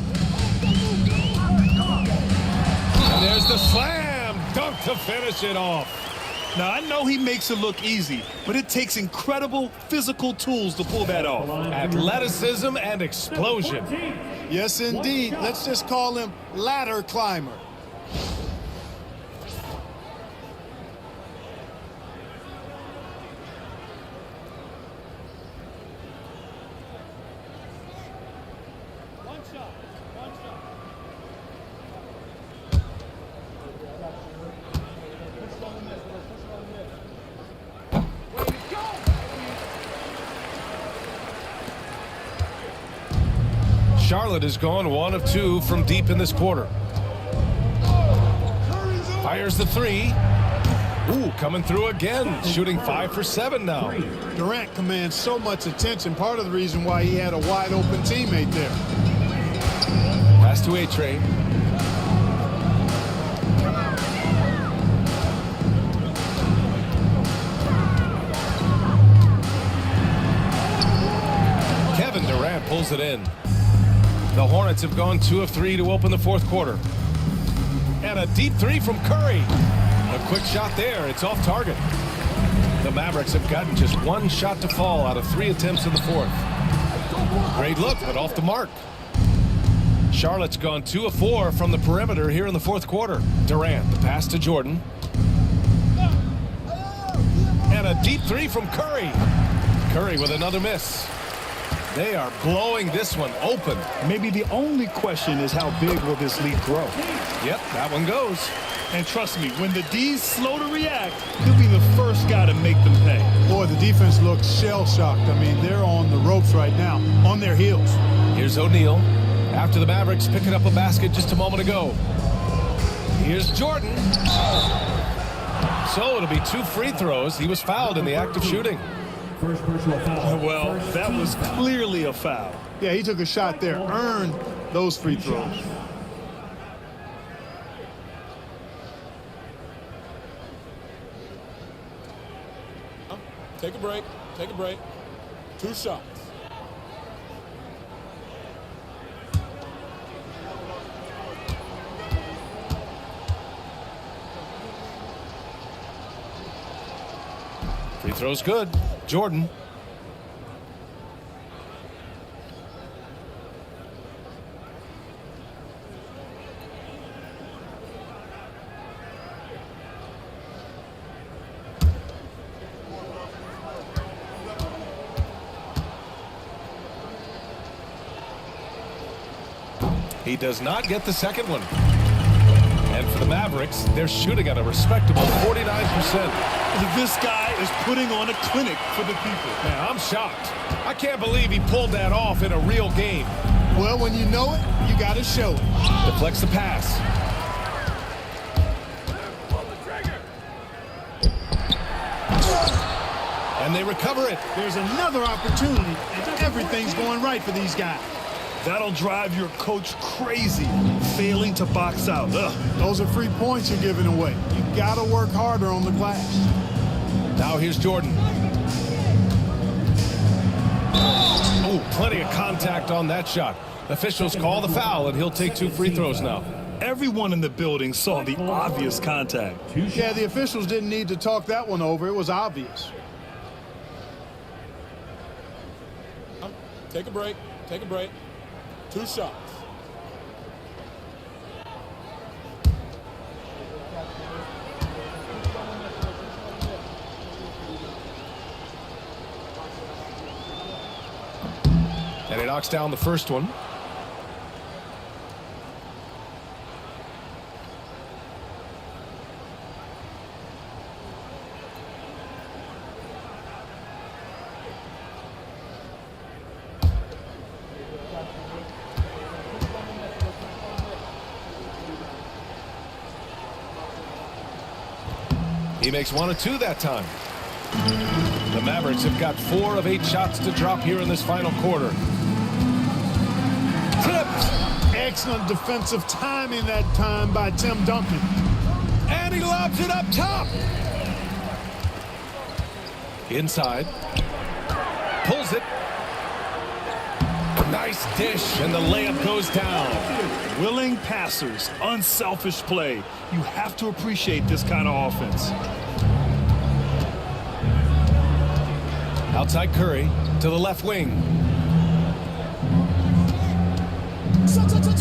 And there's the slam dunk to finish it off. Now, I know he makes it look easy, but it takes incredible physical tools to pull that off. Athleticism and explosion. Yes, indeed. Let's just call him ladder climber. Charlotte has gone 1 of 2 from deep in this quarter. Fires the 3. Ooh, coming through again, shooting 5 for 7 now. Durant commands so much attention, part of the reason why he had a wide open teammate there. Pass to A-Train. Kevin Durant pulls it in. The Hornets have gone 2 of 3 to open the fourth quarter. And a deep 3 from Curry. A quick shot there. It's off target. The Mavericks have gotten just 1 shot to fall out of 3 attempts in the fourth. Great look, but off the mark. Charlotte's gone 2 of 4 from the perimeter here in the fourth quarter. Durant, the pass to Jordan. And a deep 3 from Curry. Curry with another miss. They are blowing this one open. Maybe the only question is how big will this lead grow? Yep, that one goes. And trust me, when the D's slow to react, he'll be the first guy to make them pay. Boy, the defense looks shell-shocked. I mean, they're on the ropes right now, on their heels. Here's O'Neal after the Mavericks picking up a basket just a moment ago. Here's Jordan. So it'll be 2 free throws. He was fouled in the act of shooting. First personal foul. Well, that was clearly a foul. Yeah, he took a shot there, earned those free throws. Take a break. Take a break. 2 shots. Free throw's good. Jordan. He does not get the second one. And for the Mavericks, they're shooting at a respectable 49%. This guy is putting on a clinic for the people. Man, I'm shocked. I can't believe he pulled that off in a real game. Well, when you know it, you got to show it. Deflects the pass. And they recover it. There's another opportunity, and everything's going right for these guys. That'll drive your coach crazy, failing to box out. Ugh. Those are free points you're giving away. You got to work harder on the glass. Now here's Jordan. Oh, plenty of contact on that shot. Officials call the foul, and he'll take 2 free throws now. Everyone in the building saw the obvious contact. Yeah, the officials didn't need to talk that one over. It was obvious. Take a break. Take a break. 2 shots. And he knocks down the first one. He makes 1 of 2 that time. The Mavericks have got 4 of 8 shots to drop here in this final quarter. Tipped. Excellent defensive timing that time by Tim Duncan. And he lobs it up top. Inside. Pulls it. Nice dish, and the layup goes down. Willing passers, unselfish play. You have to appreciate this kind of offense. Outside Curry to the left wing.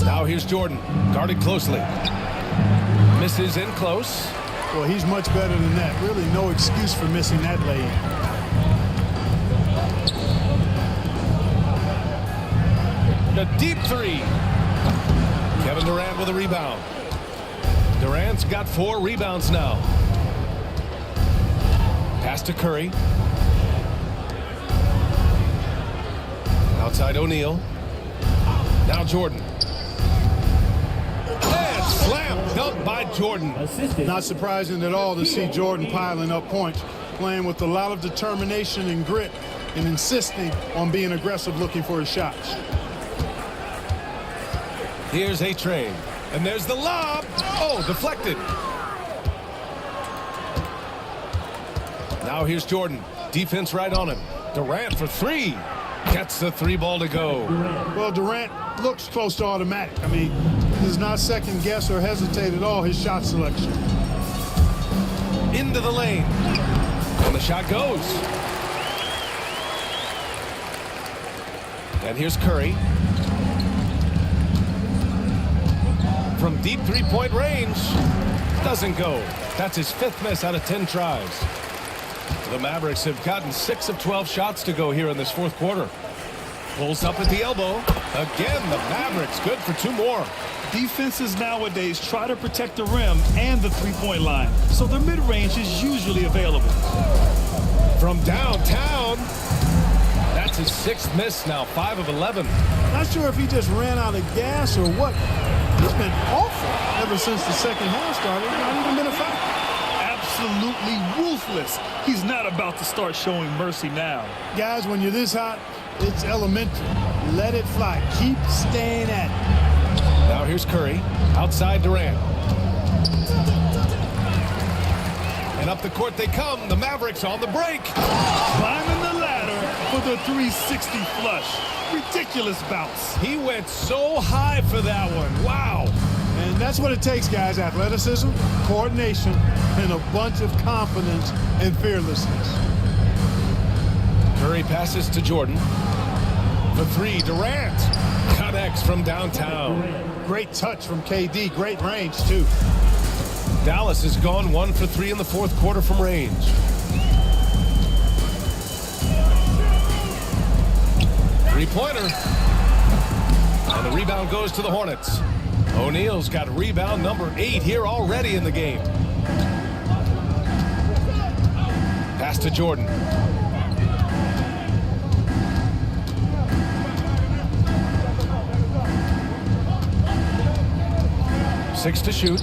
Now here's Jordan, guarded closely. Misses in close. Well, he's much better than that. Really no excuse for missing that lay-in. A deep 3. Kevin Durant with a rebound. Durant's got 4 rebounds now. Pass to Curry. Outside O'Neal. Now Jordan. And slam dunk by Jordan. Not surprising at all to see Jordan piling up points, playing with a lot of determination and grit, and insisting on being aggressive looking for his shots. Here's A-Train. And there's the lob. Oh, deflected. Now here's Jordan. Defense right on him. Durant for three. Gets the three ball to go. Well, Durant looks close to automatic. I mean, does not second guess or hesitate at all his shot selection. Into the lane. And the shot goes. And here's Curry. From deep three-point range. Doesn't go. That's his 5th miss out of 10 tries. The Mavericks have gotten 6 of 12 shots to go here in this 4th quarter. Pulls up at the elbow. Again, the Mavericks good for 2 more. Defenses nowadays try to protect the rim and the three-point line, so their mid-range is usually available. From downtown. That's his 6th miss now, 5 of 11. Not sure if he just ran out of gas or what. He's been awful ever since the second half started. Not even been a factor. Absolutely ruthless. He's not about to start showing mercy now. Guys, when you're this hot, it's elementary. Let it fly. Keep staying at it. Now here's Curry. Outside Durant. And up the court they come. The Mavericks on the break. Climbing the ladder for the 360 flush. Ridiculous bounce. He went so high for that one. Wow. And that's what it takes, guys. Athleticism, coordination, and a bunch of confidence and fearlessness. Curry passes to Jordan. For three, Durant connects from downtown. Great touch from KD. Great range, too. Dallas has gone 1 for 3 in the 4th quarter from range. Three-pointer. And the rebound goes to the Hornets. O'Neal's got rebound number 8 here already in the game. Pass to Jordan. Six to shoot.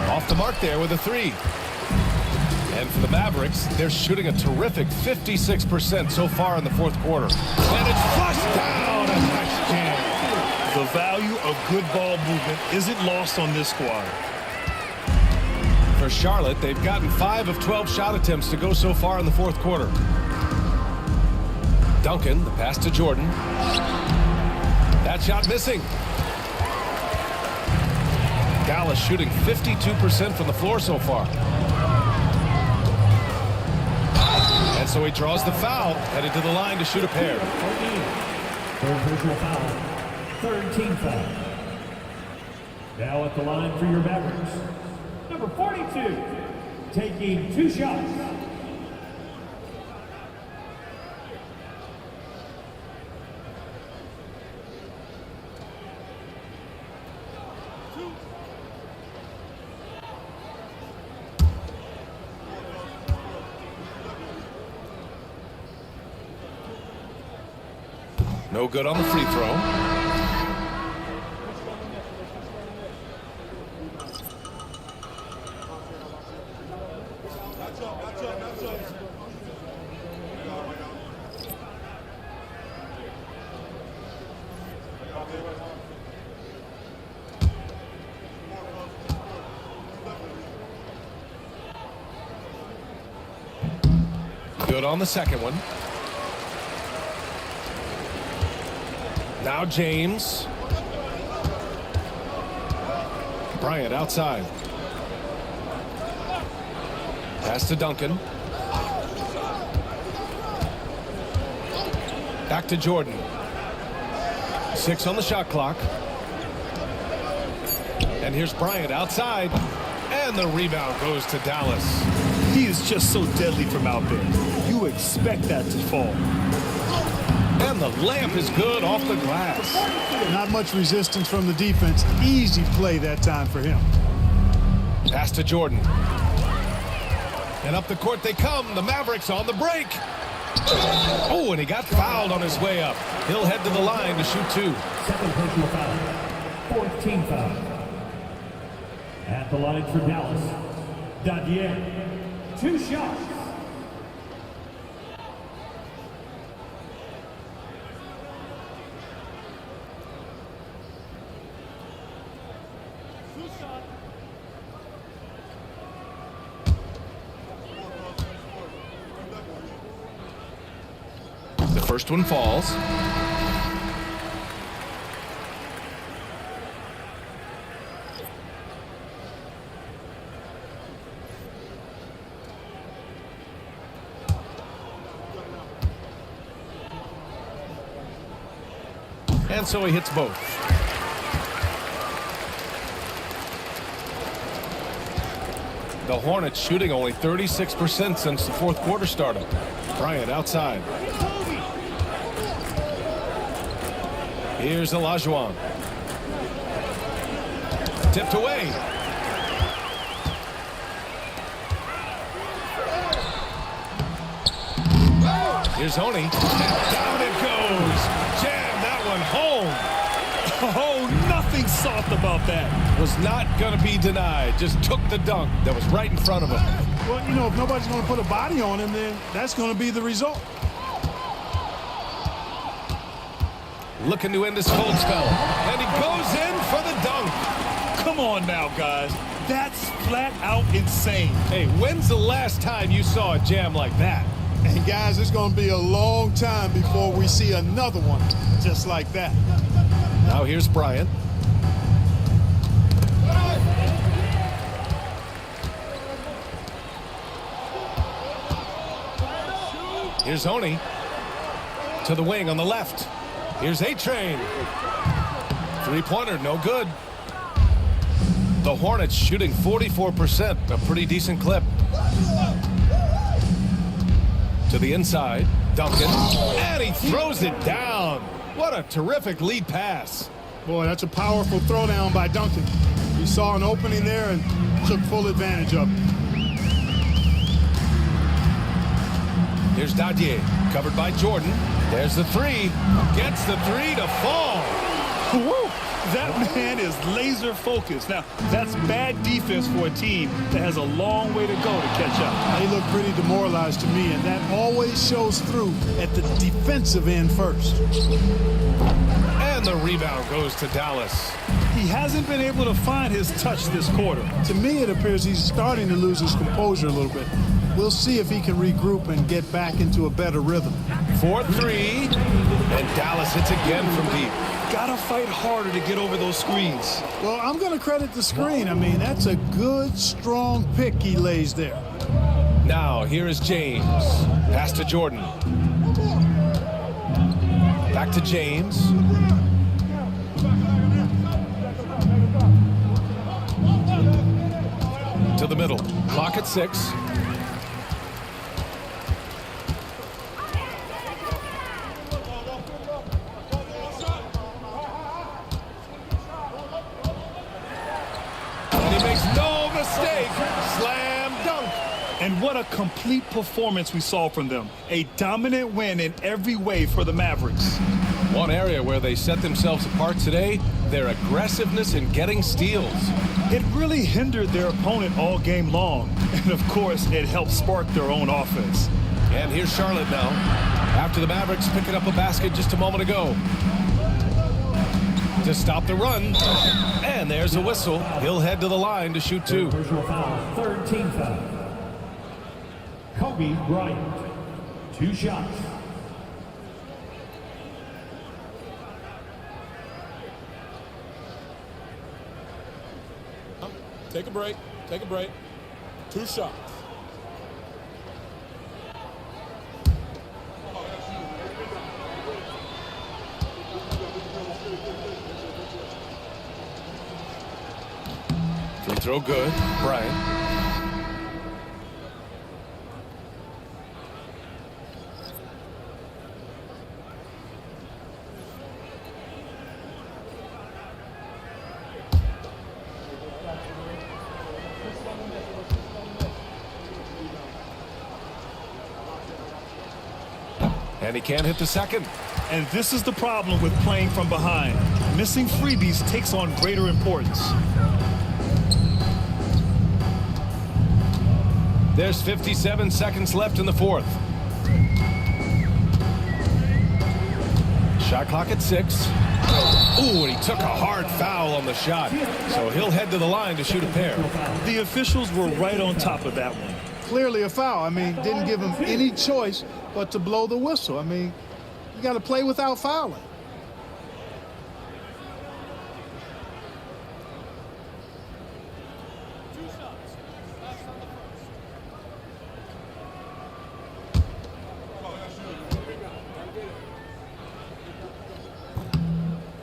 Off the mark there with a 3. And for the Mavericks, they're shooting a terrific 56% so far in the 4th quarter. And it's flushed down. A nice jam. The value of good ball movement isn't lost on this squad. For Charlotte, they've gotten 5 of 12 shot attempts to go so far in the 4th quarter. Duncan, the pass to Jordan. That shot missing. Dallas shooting 52% from the floor so far. And so he draws the foul, headed to the line to shoot a pair. Third personal foul. Third team foul. Now at the line for your Mavericks. Number 42, taking 2 shots. No good on the free throw. Good on the second one. Now James. Bryant outside. Pass to Duncan. Back to Jordan. 6 on the shot clock. And here's Bryant outside. And the rebound goes to Dallas. He is just so deadly from out there. You expect that to fall. And the layup is good off the glass. Not much resistance from the defense. Easy play that time for him. Pass to Jordan. And up the court they come. The Mavericks on the break. Oh, and he got fouled on his way up. He'll head to the line to shoot 2. Second personal foul. 4th team foul. At the line for Dallas, Dadier. 2 shots. The first one falls. And so he hits both. The Hornets shooting only 36% since the 4th quarter started. Bryant outside. Here's Olajuwon. Tipped away. Here's Honey. And down it goes. Jam that one home. Oh, nothing soft about that. Was not going to be denied. Just took the dunk that was right in front of him. Well, you know, if nobody's going to put a body on him, then that's going to be the result. Looking to end his cold spell. And he goes in for the dunk. Come on now, guys. That's flat out insane. Hey, when's the last time you saw a jam like that? And guys, it's going to be a long time before we see another one just like that. Now here's Bryant. Here's Honey. To the wing on the left. Here's A-Train. 3-pointer, no good. The Hornets shooting 44%, a pretty decent clip. To the inside, Duncan, and he throws it down. What a terrific lead pass. Boy, that's a powerful throwdown by Duncan. He saw an opening there and took full advantage of it. Here's Dadier, covered by Jordan. There's the 3. Gets the 3 to fall. Woo! That man is laser focused. Now, that's bad defense for a team that has a long way to go to catch up. They look pretty demoralized to me, and that always shows through at the defensive end first. And the rebound goes to Dallas. He hasn't been able to find his touch this quarter. To me, it appears he's starting to lose his composure a little bit. We'll see if he can regroup and get back into a better rhythm. 4-3, and Dallas hits again from deep. Gotta fight harder to get over those screens. Well, I'm going to credit the screen. I mean, that's a good, strong pick he lays there. Now, here is James. Pass to Jordan. Back to James. To the middle. Clock at 6. And what a complete performance we saw from them. A dominant win in every way for the Mavericks. One area where they set themselves apart today, their aggressiveness in getting steals. It really hindered their opponent all game long. And of course, it helped spark their own offense. And here's Charlotte now. After the Mavericks picking up a basket just a moment ago. To stop the run. And there's a whistle. He'll head to the line to shoot 2. Personal foul. 3rd team foul. Kobe Bryant. 2 shots. Take a break. Take a break. 2 shots. Free throw good. Bryant. And he can't hit the second. And this is the problem with playing from behind. Missing freebies takes on greater importance. There's 57 seconds left in the fourth. Shot clock at 6. Ooh, and he took a hard foul on the shot. So he'll head to the line to shoot a pair. The officials were right on top of that one. Clearly a foul. I mean, didn't give him any choice but to blow the whistle. I mean, you got to play without fouling.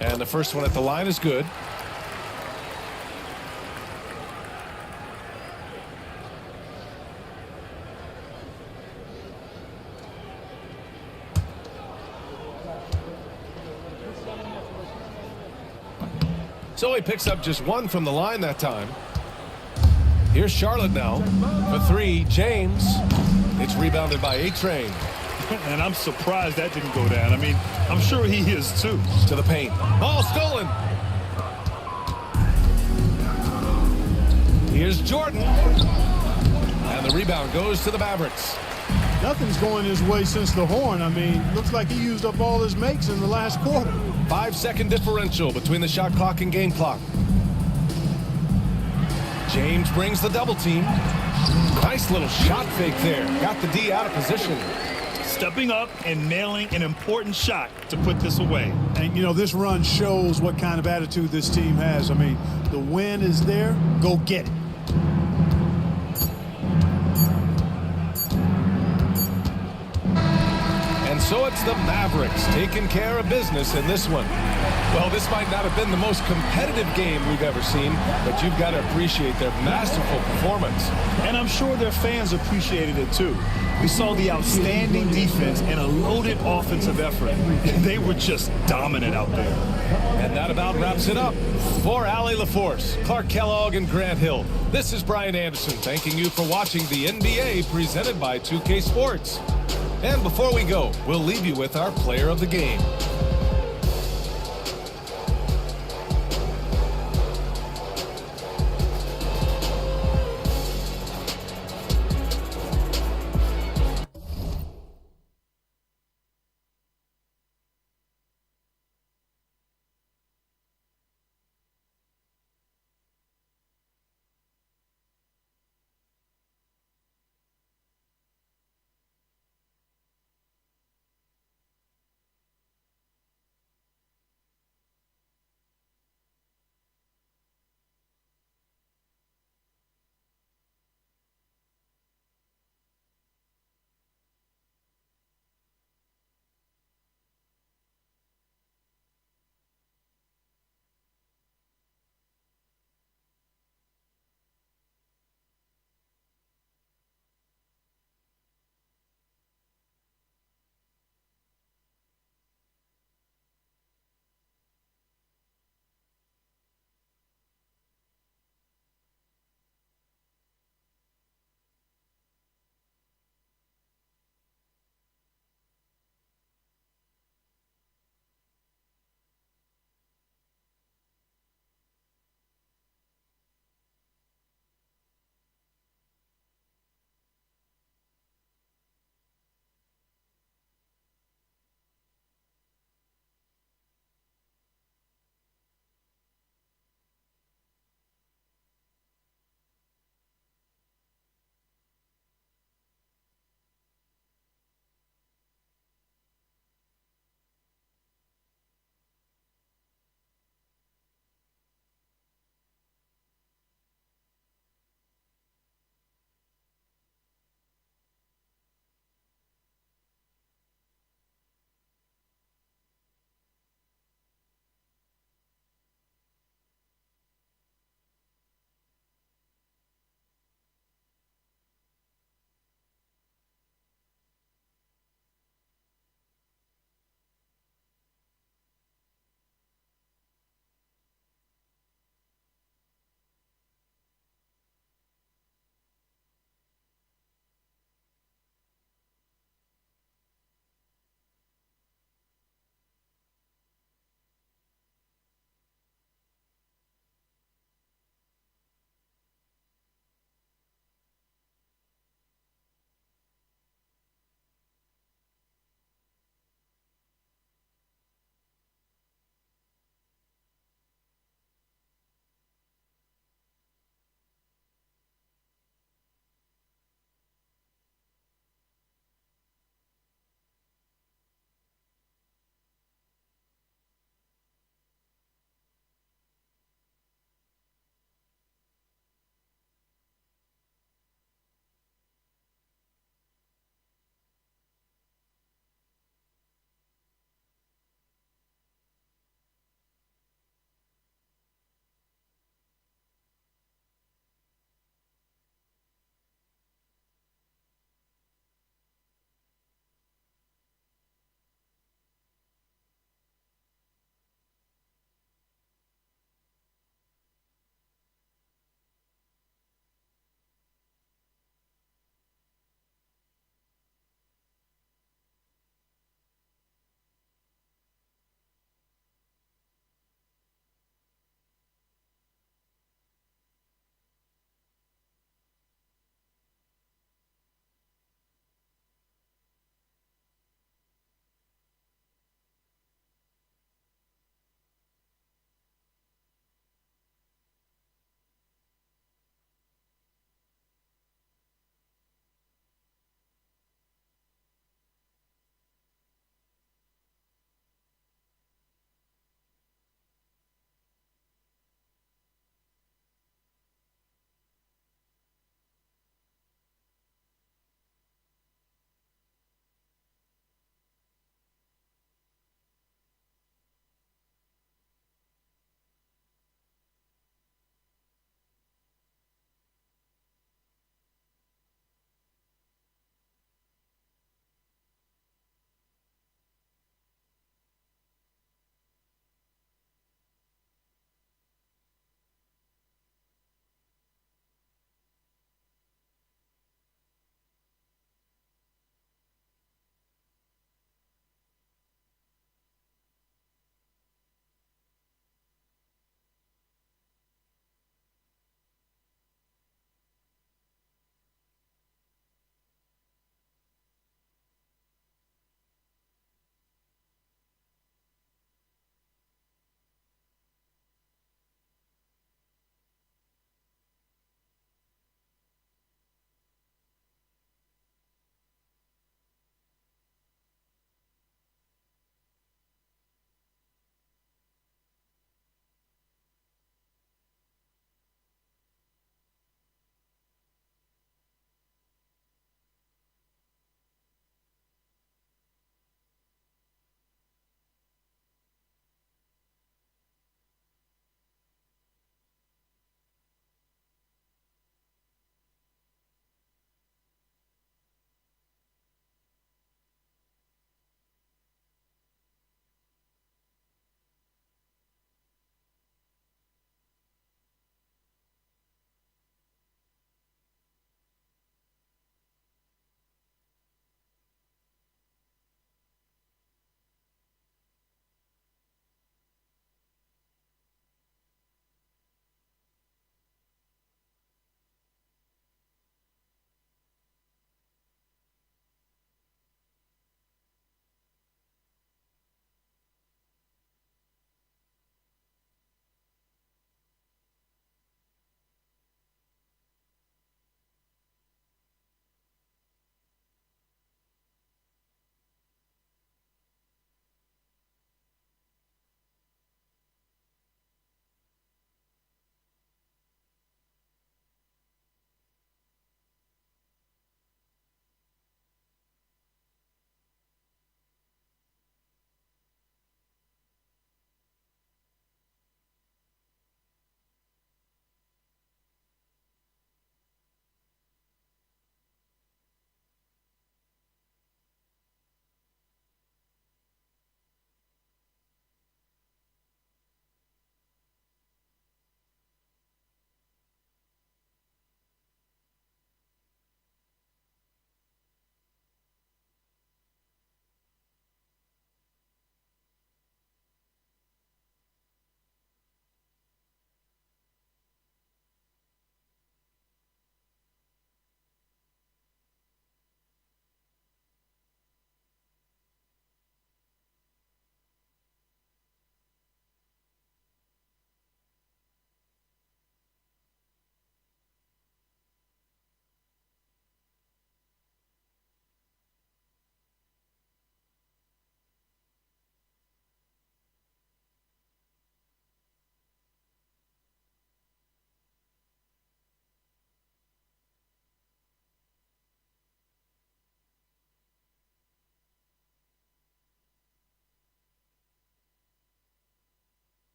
And the first one at the line is good. So he picks up just one from the line that time. Here's Charlotte now. For 3, James. It's rebounded by A-Train. And I'm surprised that didn't go down. I mean, I'm sure he is too. To the paint. Ball stolen. Here's Jordan. And the rebound goes to the Mavericks. Nothing's going his way since the horn. I mean, looks like he used up all his makes in the last quarter. 5-second differential between the shot clock and game clock. James brings the double team. Nice little shot fake there. Got the D out of position. Stepping up and nailing an important shot to put this away. And, you know, this run shows what kind of attitude this team has. I mean, the win is there. Go get it. And so it's the Mavericks taking care of business in this one. Well, this might not have been the most competitive game we've ever seen, but you've got to appreciate their masterful performance. And I'm sure their fans appreciated it too. We saw the outstanding defense and a loaded offensive effort. They were just dominant out there. And that about wraps it up. For Allie LaForce, Clark Kellogg, and Grant Hill, this is Brian Anderson thanking you for watching the NBA presented by 2K Sports. And before we go, we'll leave you with our player of the game.